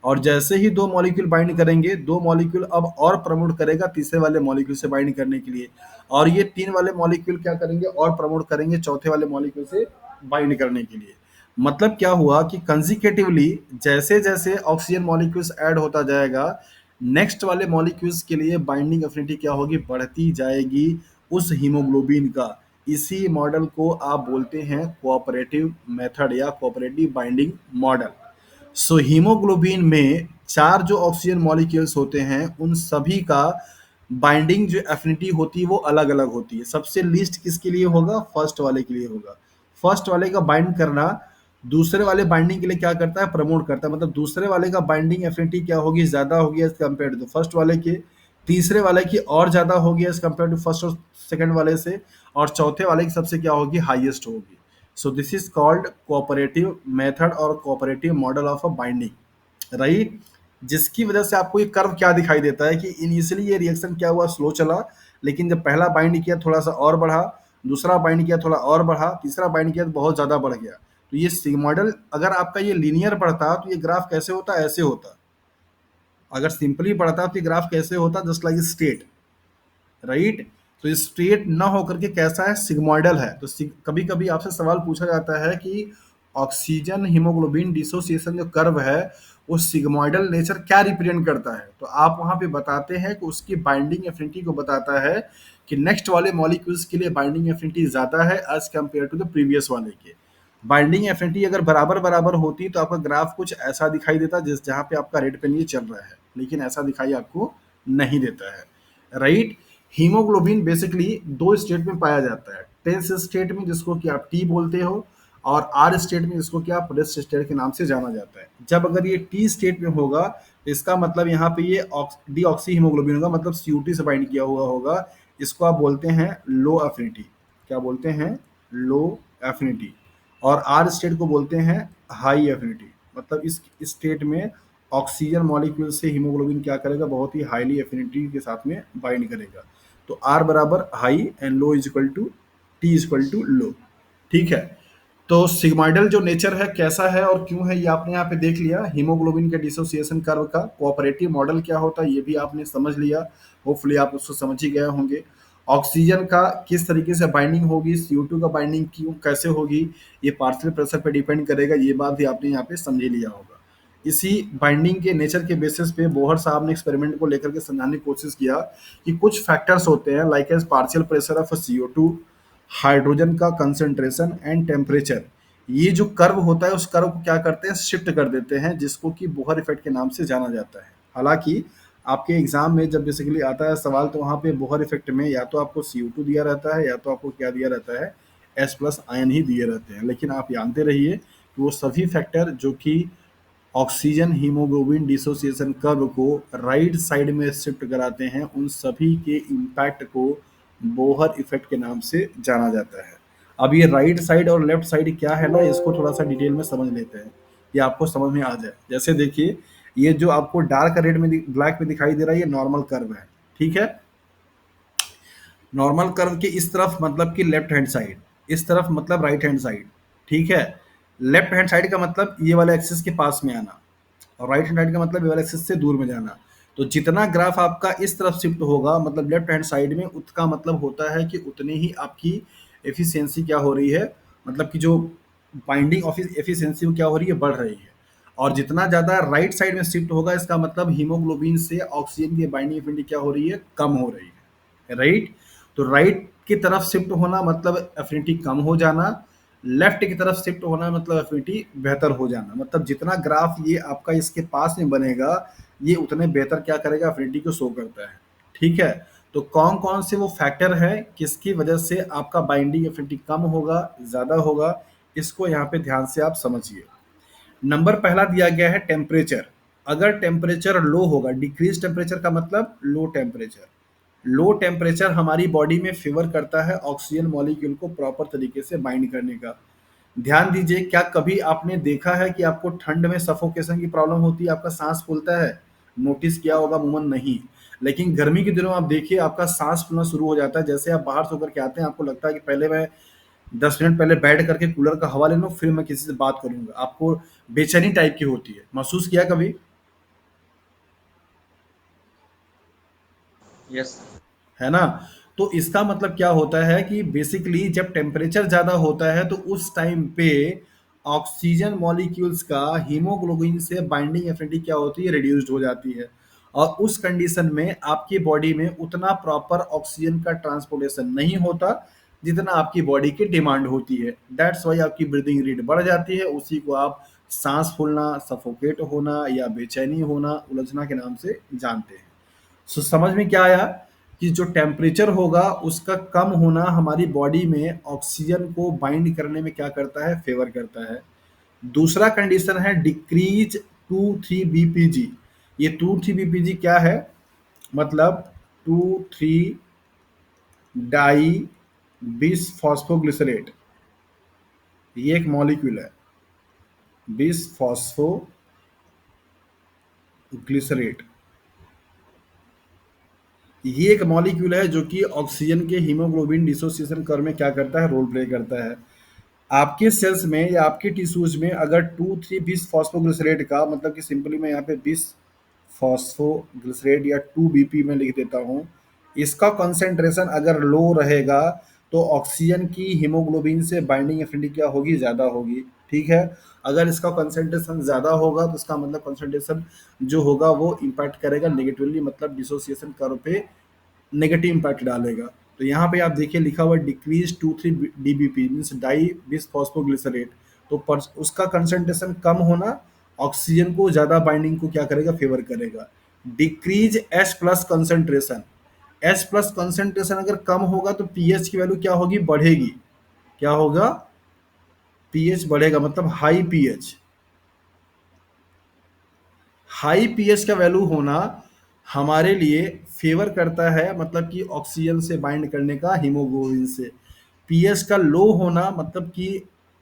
और जैसे ही 2 मॉलिक्यूल बाइंड करेंगे, 2 मॉलिक्यूल अब और प्रमोट करेगा तीसरे वाले मॉलिक्यूल से बाइंड करने के लिए, और ये 3 वाले मॉलिक्यूल क्या करेंगे, और प्रमोट करेंगे चौथे वाले मॉलिक्यूल से बाइंड करने के लिए। मतलब क्या हुआ कि कंजिक्यूटिवली जैसे जैसे ऑक्सीजन मॉलिक्यूल्स ऐड होता जाएगा, नेक्स्ट वाले मॉलिक्यूल्स के लिए बाइंडिंग एफिनिटी क्या होगी, बढ़ती जाएगी उस हीमोग्लोबिन का। इसी मॉडल को आप बोलते हैं कोऑपरेटिव मेथड या cooperative binding model. So haemoglobin में 4 जो ऑक्सीजन मॉलिक्यूल्स होते हैं उन सभी का बाइंडिंग जो एफिनिटी होती है वो अलग अलग होती है। सबसे लीस्ट किसके लिए होगा, फर्स्ट वाले के लिए होगा। फर्स्ट वाले का बाइंड करना दूसरे वाले बाइंडिंग के लिए क्या करता है, प्रमोट करता है। मतलब दूसरे वाले का बाइंडिंग एफिनिटी क्या होगी, ज्यादा होगी एज कम्पेयर टू फर्स्ट वाले के, तीसरे वाले की और ज्यादा होगी एज कम्पेयर टू फर्स्ट और सेकंड वाले से, और चौथे वाले की सबसे क्या होगी, हाईएस्ट होगी। So this is called cooperative method और cooperative model of a binding, right. जिसकी वजह से आपको ये कर्व क्या दिखाई देता है कि इनिशियली ये रिएक्शन क्या हुआ, स्लो चला, लेकिन जब पहला बाइंड किया थोड़ा सा और बढ़ा, दूसरा बाइंड किया थोड़ा और बढ़ा, तीसरा बाइंड किया तो बहुत ज्यादा बढ़ गया। तो ये सिग्मोइडल अगर आपका ये लीनियर बढ़ता तो ये ग्राफ कैसे होता, ऐसे होता। अगर सिंपली बढ़ता तो ये ग्राफ कैसे होता, जस्ट लाइक स्ट्रेट, राइट। तो स्ट्रेट ना होकर के कैसा है, सिग्मोइडल है। तो कभी कभी आपसे सवाल पूछा जाता है कि ऑक्सीजन हीमोग्लोबिन डिसोसिएशन जो कर्व है वो सिग्मोइडल नेचर क्या रिप्रेजेंट करता है, तो आप वहां पे बताते हैं कि उसकी बाइंडिंग एफिनिटी को बताता है कि नेक्स्ट वाले मॉलिक्यूल्स के लिए बाइंडिंग एफिनिटी ज्यादा है as compare to the previous वाले के। बाइंडिंग एफिनिटी अगर बराबर बराबर होती तो आपका ग्राफ कुछ ऐसा दिखाई देता, जिस जहाँ पे आपका रेड पेन ये चल रहा है, लेकिन ऐसा दिखाई आपको नहीं देता है, राइट। हीमोग्लोबिन बेसिकली 2 स्टेट में पाया जाता है, टेंस स्टेट में जिसको कि आप टी बोलते हो, और आर स्टेट में इसको क्या रेस्ट स्टेट के नाम से जाना जाता है। जब अगर ये टी स्टेट में होगा तो इसका मतलब यहाँ पे ये डीऑक्सी हीमोग्लोबिन होगा, मतलब CO2 से बाइंड किया हुआ होगा। इसको आप बोलते हैं लो एफिनिटी। क्या बोलते हैं? लो एफिनिटी। और आर स्टेट को बोलते हैं हाई एफिनिटी। मतलब इस स्टेट में ऑक्सीजन मॉलिक्यूल से हीमोग्लोबिन क्या करेगा? बहुत ही हाईली एफिनिटी के साथ में बाइंड करेगा। तो आर बराबर high and low is equal to T is equal to low. ठीक है, तो सिग्माइडल जो नेचर है कैसा है और क्यों है ये आपने यहाँ पे देख लिया। हीमोग्लोबिन के डिसोसिएशन कर्व का कोऑपरेटिव मॉडल क्या होता है ये भी आपने समझ लिया। होपफुली आप उसको समझ ही गए होंगे। ऑक्सीजन का किस तरीके से बाइंडिंग होगी, CO2 का बाइंडिंग क्यों कैसे होगी, ये पार्शियल प्रेशर पे डिपेंड करेगा, ये बात भी आपने यहाँ पे समझ लिया होगा। इसी बाइंडिंग के नेचर के बेसिस पे बोहर साहब ने एक्सपेरिमेंट को लेकर के समझाने की कोशिश किया कि कुछ फैक्टर्स होते हैं like as partial pressure of CO2, hydrogen का कंसंट्रेशन एंड टेम्परेचर। ये जो कर्व होता है उस कर्व को क्या करते हैं? शिफ्ट कर देते हैं, जिसको कि बोहर इफेक्ट के नाम से जाना जाता है। हालांकि आपके एग्जाम में जब बेसिकली आता है सवाल तो वहाँ पे बोहर इफेक्ट में या तो आपको CO2 दिया रहता है या तो आपको क्या दिया रहता है? H+ आयन ही दिए रहते हैं। लेकिन आप जानते रहिए कि वो सभी फैक्टर जो कि ऑक्सीजन हीमोग्लोबिन डिसोसिएशन कर्व को राइट साइड में शिफ्ट कराते हैं, उन सभी के इम्पैक्ट को बोहर इफेक्ट के नाम से जाना जाता है। अब ये राइट साइड और लेफ्ट साइड क्या है ना, इसको थोड़ा सा डिटेल में समझ लेते हैं, ये आपको समझ में आ जाए। जैसे देखिए, ये जो आपको डार्क रेड में ब्लैक में दिखाई दे रहा है, ये नॉर्मल कर्व है। ठीक है, नॉर्मल कर्व के इस तरफ मतलब कि लेफ्ट हैंड साइड, इस तरफ मतलब राइट हैंड साइड। ठीक है, लेफ्ट हैंड साइड का मतलब ये वाला एक्सिस के पास में आना और राइट हैंड साइड का मतलब ये वाला एक्सिस से दूर में जाना। तो जितना ग्राफ आपका इस तरफ शिफ्ट होगा मतलब लेफ्ट हैंड साइड में, उसका मतलब होता है कि उतनी ही आपकी एफिशिएंसी क्या हो रही है, मतलब कि जो बाइंडिंग ऑफिस एफिशिएंसी क्या हो रही है? बढ़ रही है। और जितना ज़्यादा राइट साइड में शिफ्ट होगा इसका मतलब हीमोग्लोबिन से ऑक्सीजन की बाइंडिंग एफिनिटी क्या हो रही है? कम हो रही है। राइट, तो राइट की तरफ शिफ्ट होना मतलब एफिनिटी कम हो जाना, लेफ्ट की तरफ शिफ्ट होना मतलब एफिनिटी बेहतर हो जाना। मतलब जितना ग्राफ ये आपका इसके पास में बनेगा ये उतने बेहतर क्या करेगा? एफिनिटी को शो करता है। ठीक है, तो कौन कौन से वो फैक्टर है किसकी वजह से आपका बाइंडिंग एफिनिटी कम होगा, ज़्यादा होगा, इसको यहाँ पे ध्यान से आप समझिए। नंबर पहला दिया गया है टेम्परेचर। अगर टेम्परेचर लो होगा, डिक्रीज टेम्परेचर का मतलब लो टेम्परेचर। लो टेम्परेचर हमारी बॉडी में फेवर करता है ऑक्सीजन मॉलिक्यूल को प्रॉपर तरीके से बाइंड करने का। ध्यान दीजिए, क्या कभी आपने देखा है कि आपको ठंड में सफोकेशन की प्रॉब्लम होती है, आपका सांस फूलता है? नोटिस किया होगा अमूमन नहीं। लेकिन गर्मी के दिनों में आप देखिए आपका सांस फूलना शुरू हो जाता है। जैसे आप बाहर से होकर के आते हैं आपको लगता है कि पहले मैं 10 मिनट पहले बैठ करके कूलर का हवा ले लूँ फिर मैं किसी से बात करूंगा। आपको बेचैनी टाइप की होती है, महसूस किया कभी? यस। है ना? तो इसका मतलब क्या होता है कि बेसिकली जब टेम्परेचर ज़्यादा होता है तो उस टाइम पे ऑक्सीजन मॉलिक्यूल्स का हीमोग्लोबिन से बाइंडिंग एफिनिटी क्या होती है? रिड्यूस्ड हो जाती है। और उस कंडीशन में आपकी बॉडी में उतना प्रॉपर ऑक्सीजन का ट्रांसपोर्टेशन नहीं होता जितना आपकी बॉडी की डिमांड होती है। दैट्स वाई आपकी ब्रीदिंग रेट बढ़ जाती है। उसी को आप सांस फूलना, सफोकेट होना या बेचैनी होना, उलझना के नाम से जानते हैं। सो समझ में क्या आया कि जो टेम्परेचर होगा उसका कम होना हमारी बॉडी में ऑक्सीजन को बाइंड करने में क्या करता है? फेवर करता है। दूसरा कंडीशन है डिक्रीज 2,3-BPG। ये 2,3-BPG क्या है? मतलब 2,3 डाई बिस फॉस्फोग्लिसरेट, ये एक मॉलिक्यूल है, बिस फॉस्फोग्लिसरेट। ये एक मॉलिक्यूल है जो कि ऑक्सीजन के हीमोग्लोबिन डिसोसिएशन कर्व में क्या करता है? रोल प्ले करता है। आपके सेल्स में या आपके टिश्यूज में अगर 2,3 बिस फॉस्फोग्लिसरेट का मतलब कि सिंपली मैं यहाँ पे बिस फॉस्फोग्लिसरेट या 2BP में लिख देता हूँ, इसका कंसेंट्रेशन अगर लो रहेगा तो ऑक्सीजन की हीमोग्लोबिन से बाइंडिंग एफिनिटी क्या होगी? ज़्यादा होगी। ठीक है, अगर इसका कंसेंट्रेशन ज़्यादा होगा तो इसका मतलब कंसेंट्रेशन जो होगा वो इम्पैक्ट करेगा नेगेटिवली, मतलब डिसोसिएशन कर्व पे नेगेटिव इम्पैक्ट डालेगा। तो यहाँ पे आप देखिए लिखा हुआ डिक्रीज 2,3-DBP मीन्स डाई बिस फॉस्फोग्लिसरेट। तो उसका कंसेंट्रेशन कम होना ऑक्सीजन को ज़्यादा बाइंडिंग को क्या करेगा? फेवर करेगा। Decrease H+ concentration. H+ concentration अगर कम होगा तो pH की वैल्यू क्या होगी? बढ़ेगी। क्या होगा? पीएच बढ़ेगा मतलब हाई पीएच, हाई पीएच का वैल्यू होना हमारे लिए फेवर करता है, मतलब कि ऑक्सीजन से बाइंड करने का हीमोग्लोबिन से। पीएच का लो होना मतलब कि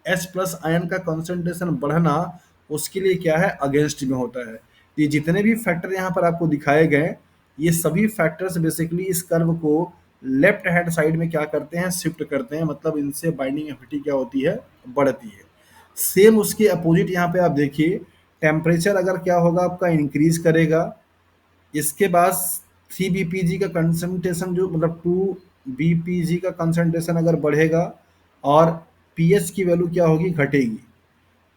H प्लस आयन का कंसंट्रेशन बढ़ना उसके लिए क्या है, अगेंस्ट में होता है। ये जितने भी फैक्टर यहाँ पर आपको दिखाए गए, ये सभी फैक्टर्स बेसिकली इस कर्व को लेफ्ट हैंड साइड में क्या करते हैं, शिफ्ट करते हैं, मतलब इनसे बाइंडिंग एफिनिटी क्या होती है, बढ़ती है। सेम उसके अपोजिट यहाँ पे आप देखिए, टेम्परेचर अगर क्या होगा आपका, इंक्रीज करेगा। इसके बाद 3 बीपीजी का कंसंट्रेशन जो मतलब 2 बीपीजी का कंसंट्रेशन अगर बढ़ेगा और पीएच की वैल्यू क्या होगी, घटेगी।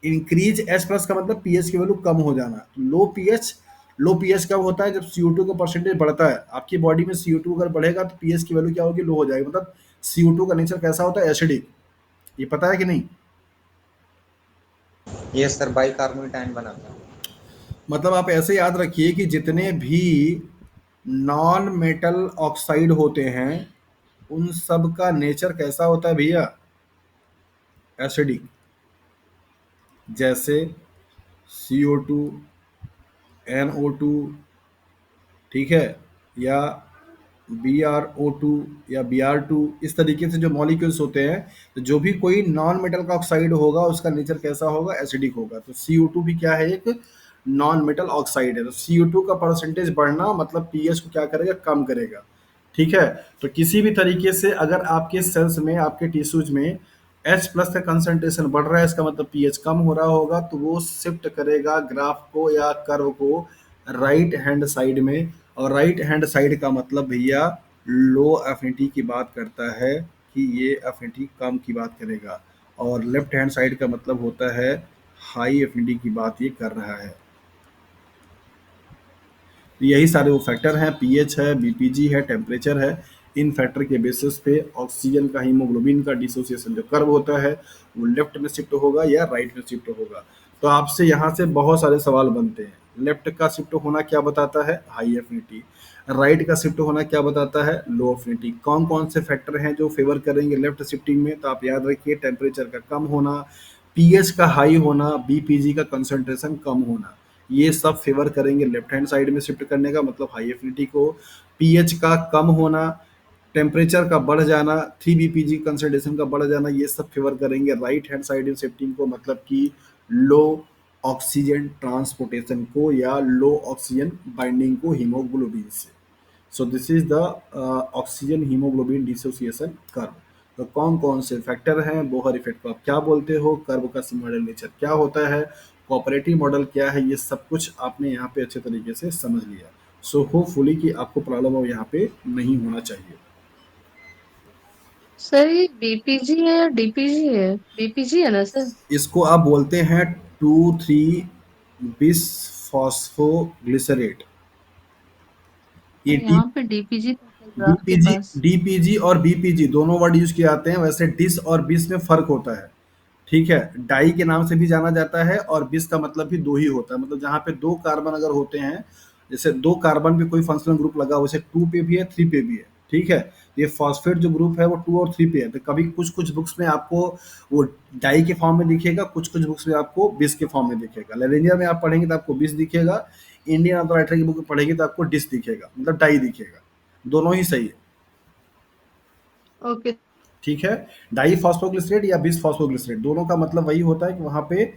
इंक्रीज एच प्लस का मतलब पीएच की वैल्यू कम हो जाना। लो पीएच कब होता है, जब CO2 का परसेंटेज बढ़ता है। आपकी बॉडी में CO2 अगर बढ़ेगा तो पीएच की वैल्यू क्या होगी, लो हो जाएगी। मतलब CO2 का नेचर कैसा होता है, एसिडिक। ये पता है कि नहीं? ये सर बाइकार्बोनेट आयन बनाता है। मतलब आप ऐसे याद रखिए कि जितने भी नॉन मेटल ऑक्साइड होते हैं उन सब का नेचर कैसा होता है भैया, एसिडिक। जैसे CO2, NO2, ठीक है, या BrO2 या Br2, इस तरीके से जो मॉलिक्यूल्स होते हैं, तो जो भी कोई नॉन मेटल का ऑक्साइड होगा उसका नेचर कैसा होगा, एसिडिक होगा। तो CO2 भी क्या है, एक नॉन मेटल ऑक्साइड है। तो CO2 का परसेंटेज बढ़ना मतलब पीएच को क्या करेगा, कम करेगा। ठीक है, तो किसी भी तरीके से अगर आपके सेल्स में, आपके टिश्यूज में H प्लस का कंसंट्रेशन बढ़ रहा है, इसका मतलब पीएच कम हो रहा होगा, तो वो शिफ्ट करेगा ग्राफ को या कर्व को राइट हैंड साइड में। और राइट हैंड साइड का मतलब भैया लो एफिनिटी की बात करता है, कि ये एफिनिटी कम की बात करेगा। और लेफ्ट हैंड साइड का मतलब होता है हाई एफिनिटी की बात ये कर रहा है। यही सारे वो फैक्टर हैं, पीएच है, बीपीजी है, टेम्परेचर है। इन फैक्टर के बेसिस पे ऑक्सीजन का हीमोग्लोबिन का डिसोसिएशन जो कर्व होता है वो लेफ्ट में शिफ्ट होगा या राइट में शिफ्ट होगा। तो आपसे यहाँ से बहुत सारे सवाल बनते हैं। लेफ्ट का शिफ्ट होना क्या बताता है, हाई एफिनिटी। राइट का शिफ्ट होना क्या बताता है, लो एफिनिटी। कौन कौन से फैक्टर हैं जो फेवर करेंगे लेफ्ट शिफ्टिंग में, तो आप याद रखिए, टेम्परेचर का कम होना, पीएच का हाई होना, बीपीजी का कंसंट्रेशन कम होना, ये सब फेवर करेंगे लेफ्ट हैंड साइड में शिफ्ट करने का, मतलब हाई एफिनिटी को। पीएच का कम होना, टेम्परेचर का बढ़ जाना, 3 बीपीजी कंसंट्रेशन का बढ़ जाना, ये सब फेवर करेंगे राइट हैंड साइड में शिफ्टिंग को, मतलब कि लो ऑक्सीजन ट्रांसपोर्टेशन को या लो ऑक्सीजन बाइंडिंग को हीमोग्लोबिन से। सो this is the oxygen haemoglobin dissociation curve. तो कौन कौन से फैक्टर हैं, बोहर इफेक्ट को आप क्या बोलते हो, कर्व का सिग्नल नेचर क्या होता है, कोऑपरेटिव मॉडल क्या है, ये सब कुछ आपने यहाँ पे अच्छे तरीके से समझ लिया। सो होपफुली कि आपको प्रॉब्लम अब यहाँ पे नहीं होना चाहिए। सर ये बीपीजी है या डीपीजी है? बीपीजी है ना सर? इसको आप बोलते हैं 2,3-bis फॉस्फोग्लिसरेट। ये यहाँ पे डीपीजी ग्राफ के डीपीजी पास। डीपीजी और बीपीजी दोनों वर्ड यूज किए जाते हैं। वैसे डिस और बिस में फर्क होता है, ठीक है। डाई के नाम से भी जाना जाता है और बिस का मतलब भी दो ही होता है। मतलब जहाँ पे दो कार्बन अगर होते हैं, जैसे दो कार्बन पे कोई फंक्शनल ग्रुप लगा, वैसे 2 पे भी है, 3 पे भी है, ठीक है। ये फॉस्फेट जो ग्रुप है वो 2 और 3 पे है। तो कभी कुछ कुछ बुक्स में आपको वो डाई के फॉर्म में दिखेगा, कुछ कुछ बुक्स में आपको बिस के फॉर्म में दिखेगा। लेरेंजिया में आप पढ़ेंगे तो आपको बिस दिखेगा, इंडियन ऑर्थोराइटर की बुक में पढ़ेंगे तो आपको डिस दिखेगा, मतलब डाई दिखेगा। दोनों ही सही है, ओके। ठीक है। डाई फॉस्फोग्लिसरेट या बिस फॉस्फोग्लिसरेट, दोनों का मतलब वही होता है कि वहां पे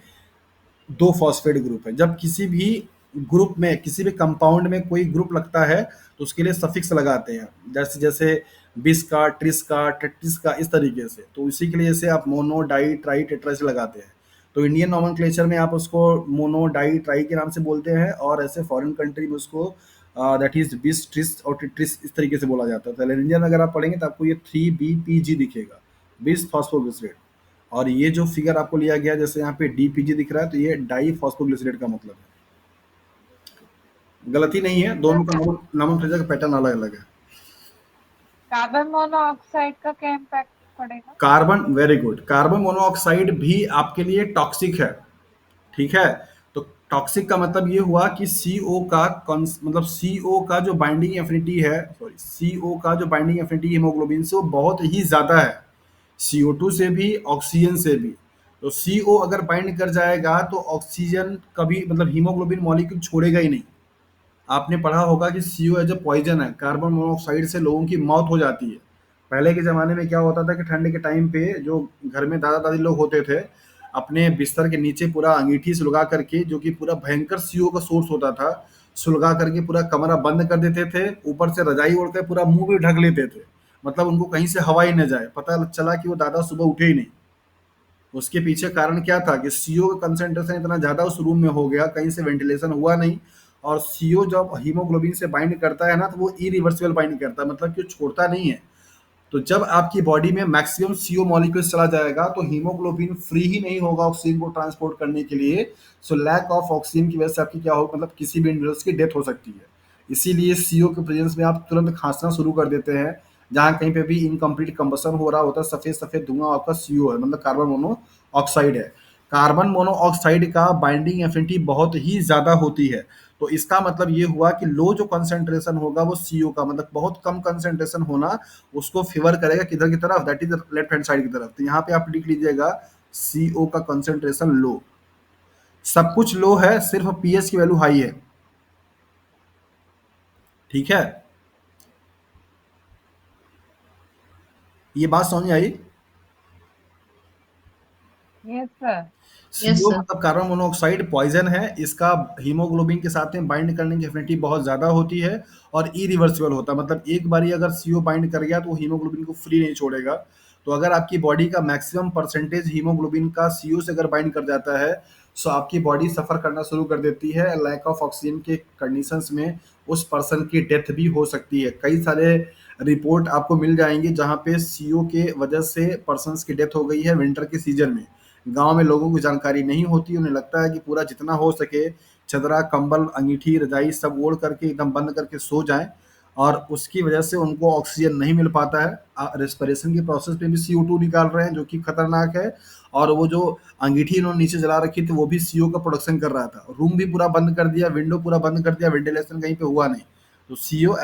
दो फॉस्फेट ग्रुप है। जब किसी भी ग्रुप में, किसी भी कंपाउंड में कोई ग्रुप लगता है तो उसके लिए सफिक्स लगाते हैं, जैसे जैसे बिस का, ट्रिस का, टेट्रिस का, इस तरीके से। तो इसी के लिए जैसे आप मोनो, डाई, ट्राई, टेट्रा से लगाते हैं। तो इंडियन नॉमेनक्लेचर में आप उसको मोनो, डाई, ट्राई के नाम से बोलते हैं, और ऐसे फॉरेन कंट्री में उसको दैट इज बिस, ट्रिस और टेट्रिस इस तरीके से बोला जाता है। तो लेरेंजिया में अगर आप पढ़ेंगे तो आपको ये 3 BPG दिखेगा, बिस फॉस्फोग्लिसरेट। और ये जो फिगर आपको लिया गया, जैसे यहाँ पे डीपीजी दिख रहा है, तो ये डाई फॉस्फोग्लिसरेट का मतलब है। गलती नहीं है, दोनों का नोमेनक्लेचर का पैटर्न अलग अलग है। कार्बन मोनोऑक्साइड का क्या इम्पैक्ट पड़ेगा? Carbon, very good, carbon monoxide भी आपके लिए टॉक्सिक है, ठीक है। तो टॉक्सिक का मतलब ये हुआ कि CO का मतलब CO का जो बाइंडिंग एफिनिटी है, सॉरी, CO का जो बाइंडिंग एफिनिटी हीमोग्लोबिन से वो बहुत ही ज्यादा है, CO2 से भी, ऑक्सीजन से भी। तो CO अगर बाइंड कर जाएगा तो ऑक्सीजन कभी मतलब हीमोग्लोबिन मॉलिक्यूल छोड़ेगा ही नहीं। आपने पढ़ा होगा कि CO एज ए पॉइजन है, कार्बन मोनोऑक्साइड से लोगों की मौत हो जाती है। पहले के ज़माने में क्या होता था कि ठंड के टाइम पे जो घर में दादा-दादी लोग होते थे, अपने बिस्तर के नीचे पूरा अंगीठी सुलगा करके, जो कि पूरा भयंकर CO का सोर्स होता था, सुलगा करके पूरा कमरा बंद कर देते थे, ऊपर से रजाई ओढ़ के पूरा मुँह भी ढक लेते थे। मतलब उनको कहीं से हवा ही ना जाए। पता चला कि वो दादा सुबह उठे ही नहीं। उसके पीछे कारण क्या था कि CO का कंसंट्रेशन इतना ज़्यादा उस रूम में हो गया, कहीं से वेंटिलेशन हुआ नहीं, और CO जब हीमोग्लोबिन से बाइंड करता है ना, तो वो इरिवर्सिबल बाइंड करता है, मतलब कि वो छोड़ता नहीं है। तो जब आपकी बॉडी में मैक्सिमम CO मॉलिक्यूल्स चला जाएगा तो हीमोग्लोबिन फ्री ही नहीं होगा ऑक्सीजन को ट्रांसपोर्ट करने के लिए। सो लैक ऑफ ऑक्सीजन की वजह से आपकी क्या हो, मतलब किसी भी इंडिविजुअल्स की डेथ हो सकती है। इसीलिए CO के प्रेजेंस में आप तुरंत खांसना शुरू कर देते हैं। जहाँ कहीं पे भी इनकम्प्लीट कंबशन हो रहा होता है, सफ़ेद सफ़ेद धुआं आपका CO है, मतलब कार्बन मोनोऑक्साइड है। कार्बन मोनोऑक्साइड का बाइंडिंग एफिनिटी बहुत ही ज़्यादा होती है। तो इसका मतलब ये हुआ कि लो जो कंसंट्रेशन होगा वो CO का, मतलब बहुत कम कंसंट्रेशन होना उसको फेवर करेगा किधर की तरफ, that is left hand side की तरफ। तो यहाँ पे आप लिख लीजिएगा CO का कंसंट्रेशन लो। सब कुछ लो है, सिर्फ pH की वैल्यू हाई है। ठीक है, ये बात समझ में आई? Yes sir. Yes, CO sir. मतलब कार्बन मोनोऑक्साइड पॉइजन है। इसका हीमोग्लोबिन के साथ में बाइंड करने की एफिनिटी बहुत ज़्यादा होती है और इरिवर्सिबल होता है। मतलब एक बारी अगर CO बाइंड कर गया तो हीमोग्लोबिन को फ्री नहीं छोड़ेगा। तो अगर आपकी बॉडी का मैक्सिमम परसेंटेज हीमोग्लोबिन का CO से अगर बाइंड कर जाता है, सो आपकी बॉडी सफ़र करना शुरू कर देती है। लैक ऑफ ऑक्सीजन के कंडीशंस में उस पर्सन की डेथ भी हो सकती है। कई सारे रिपोर्ट आपको मिल जाएंगे जहाँ पे CO के वजह से पर्सन्स की डेथ हो गई है विंटर के सीजन में। गांव में लोगों को जानकारी नहीं होती, उन्हें लगता है कि पूरा जितना हो सके चदरा, कंबल, अंगीठी, रजाई सब ओढ़ करके एकदम बंद करके सो जाएं, और उसकी वजह से उनको ऑक्सीजन नहीं मिल पाता है। रेस्पिरेशन की प्रोसेस में भी CO2 निकाल रहे हैं जो कि खतरनाक है। और वो जो अंगीठी इन्होंने नीचे जला रखी थी वो भी CO का प्रोडक्शन कर रहा था। रूम भी पूरा बंद कर दिया, विंडो पूरा बंद कर दिया, वेंटिलेशन कहीं पे हुआ नहीं। तो CO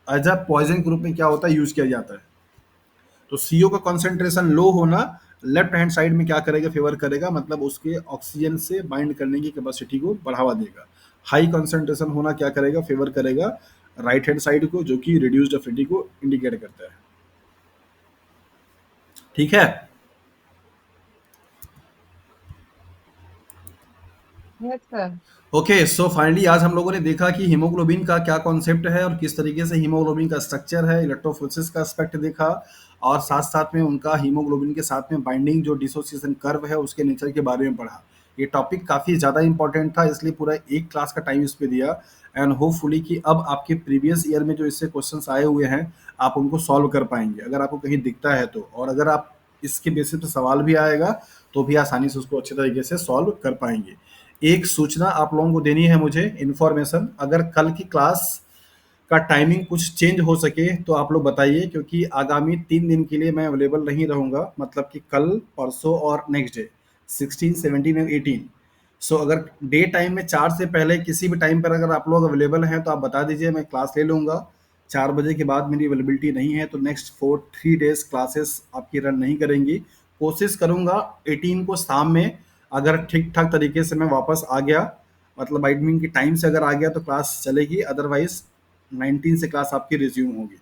एज अ पॉइजन के रूप में क्या होता है, यूज किया जाता है। तो CO का कंसंट्रेशन लो होना लेफ्ट हैंड साइड में क्या करेगा, फेवर करेगा, मतलब उसके ऑक्सीजन से बाइंड करने की कैपेसिटी को बढ़ावा देगा। हाई कंसंट्रेशन होना क्या करेगा, फेवर करेगा राइट हैंड साइड को, जो कि रिड्यूस्ड एफिनिटी को इंडिकेट करता है। ठीक है, yes sir. Okay. So finally आज हम लोगों ने देखा कि हीमोग्लोबिन का क्या कॉन्सेप्ट है और किस तरीके से हीमोग्लोबिन का स्ट्रक्चर है, इलेक्ट्रोफोरेसिस का एस्पेक्ट देखा, और साथ साथ में उनका हीमोग्लोबिन के साथ में बाइंडिंग जो डिसोसिएशन कर्व है उसके नेचर के बारे में पढ़ा। ये टॉपिक काफ़ी ज़्यादा इंपॉर्टेंट था, इसलिए पूरा एक क्लास का टाइम इस पे दिया। एंड होपफुली कि अब आपके प्रीवियस ईयर में जो इससे क्वेश्चंस आए हुए हैं आप उनको सॉल्व कर पाएंगे, अगर आपको कहीं दिखता है तो। और अगर आप इसके बेसिस पे सवाल भी आएगा तो भी आसानी से उसको अच्छे तरीके से सॉल्व कर पाएंगे। एक सूचना आप लोगों को देनी है मुझे, इन्फॉर्मेशन, अगर कल की क्लास का टाइमिंग कुछ चेंज हो सके तो आप लोग बताइए, क्योंकि आगामी 3 दिन के लिए मैं अवेलेबल नहीं रहूँगा, मतलब कि कल, परसों और नेक्स्ट डे 16, 17 और 18। सो अगर डे टाइम में 4 से पहले किसी भी टाइम पर अगर आप लोग अवेलेबल हैं तो आप बता दीजिए, मैं क्लास ले लूँगा। 4 बजे के बाद मेरी अवेलेबिलिटी नहीं है तो नेक्स्ट 3 डेज क्लासेस आपकी रन नहीं करेंगी। कोशिश करूँगा 18 को शाम में अगर ठीक ठाक तरीके से मैं वापस आ गया, मतलब एडमिन की टाइम से अगर आ गया तो क्लास चलेगी, अदरवाइज 19 से क्लास आपकी रिज्यूम होगी।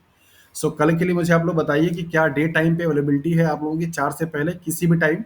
सो कल के लिए मुझे आप लोग बताइए कि क्या डे टाइम पे अवेलेबिलिटी है आप लोगों की 4 से पहले किसी भी टाइम।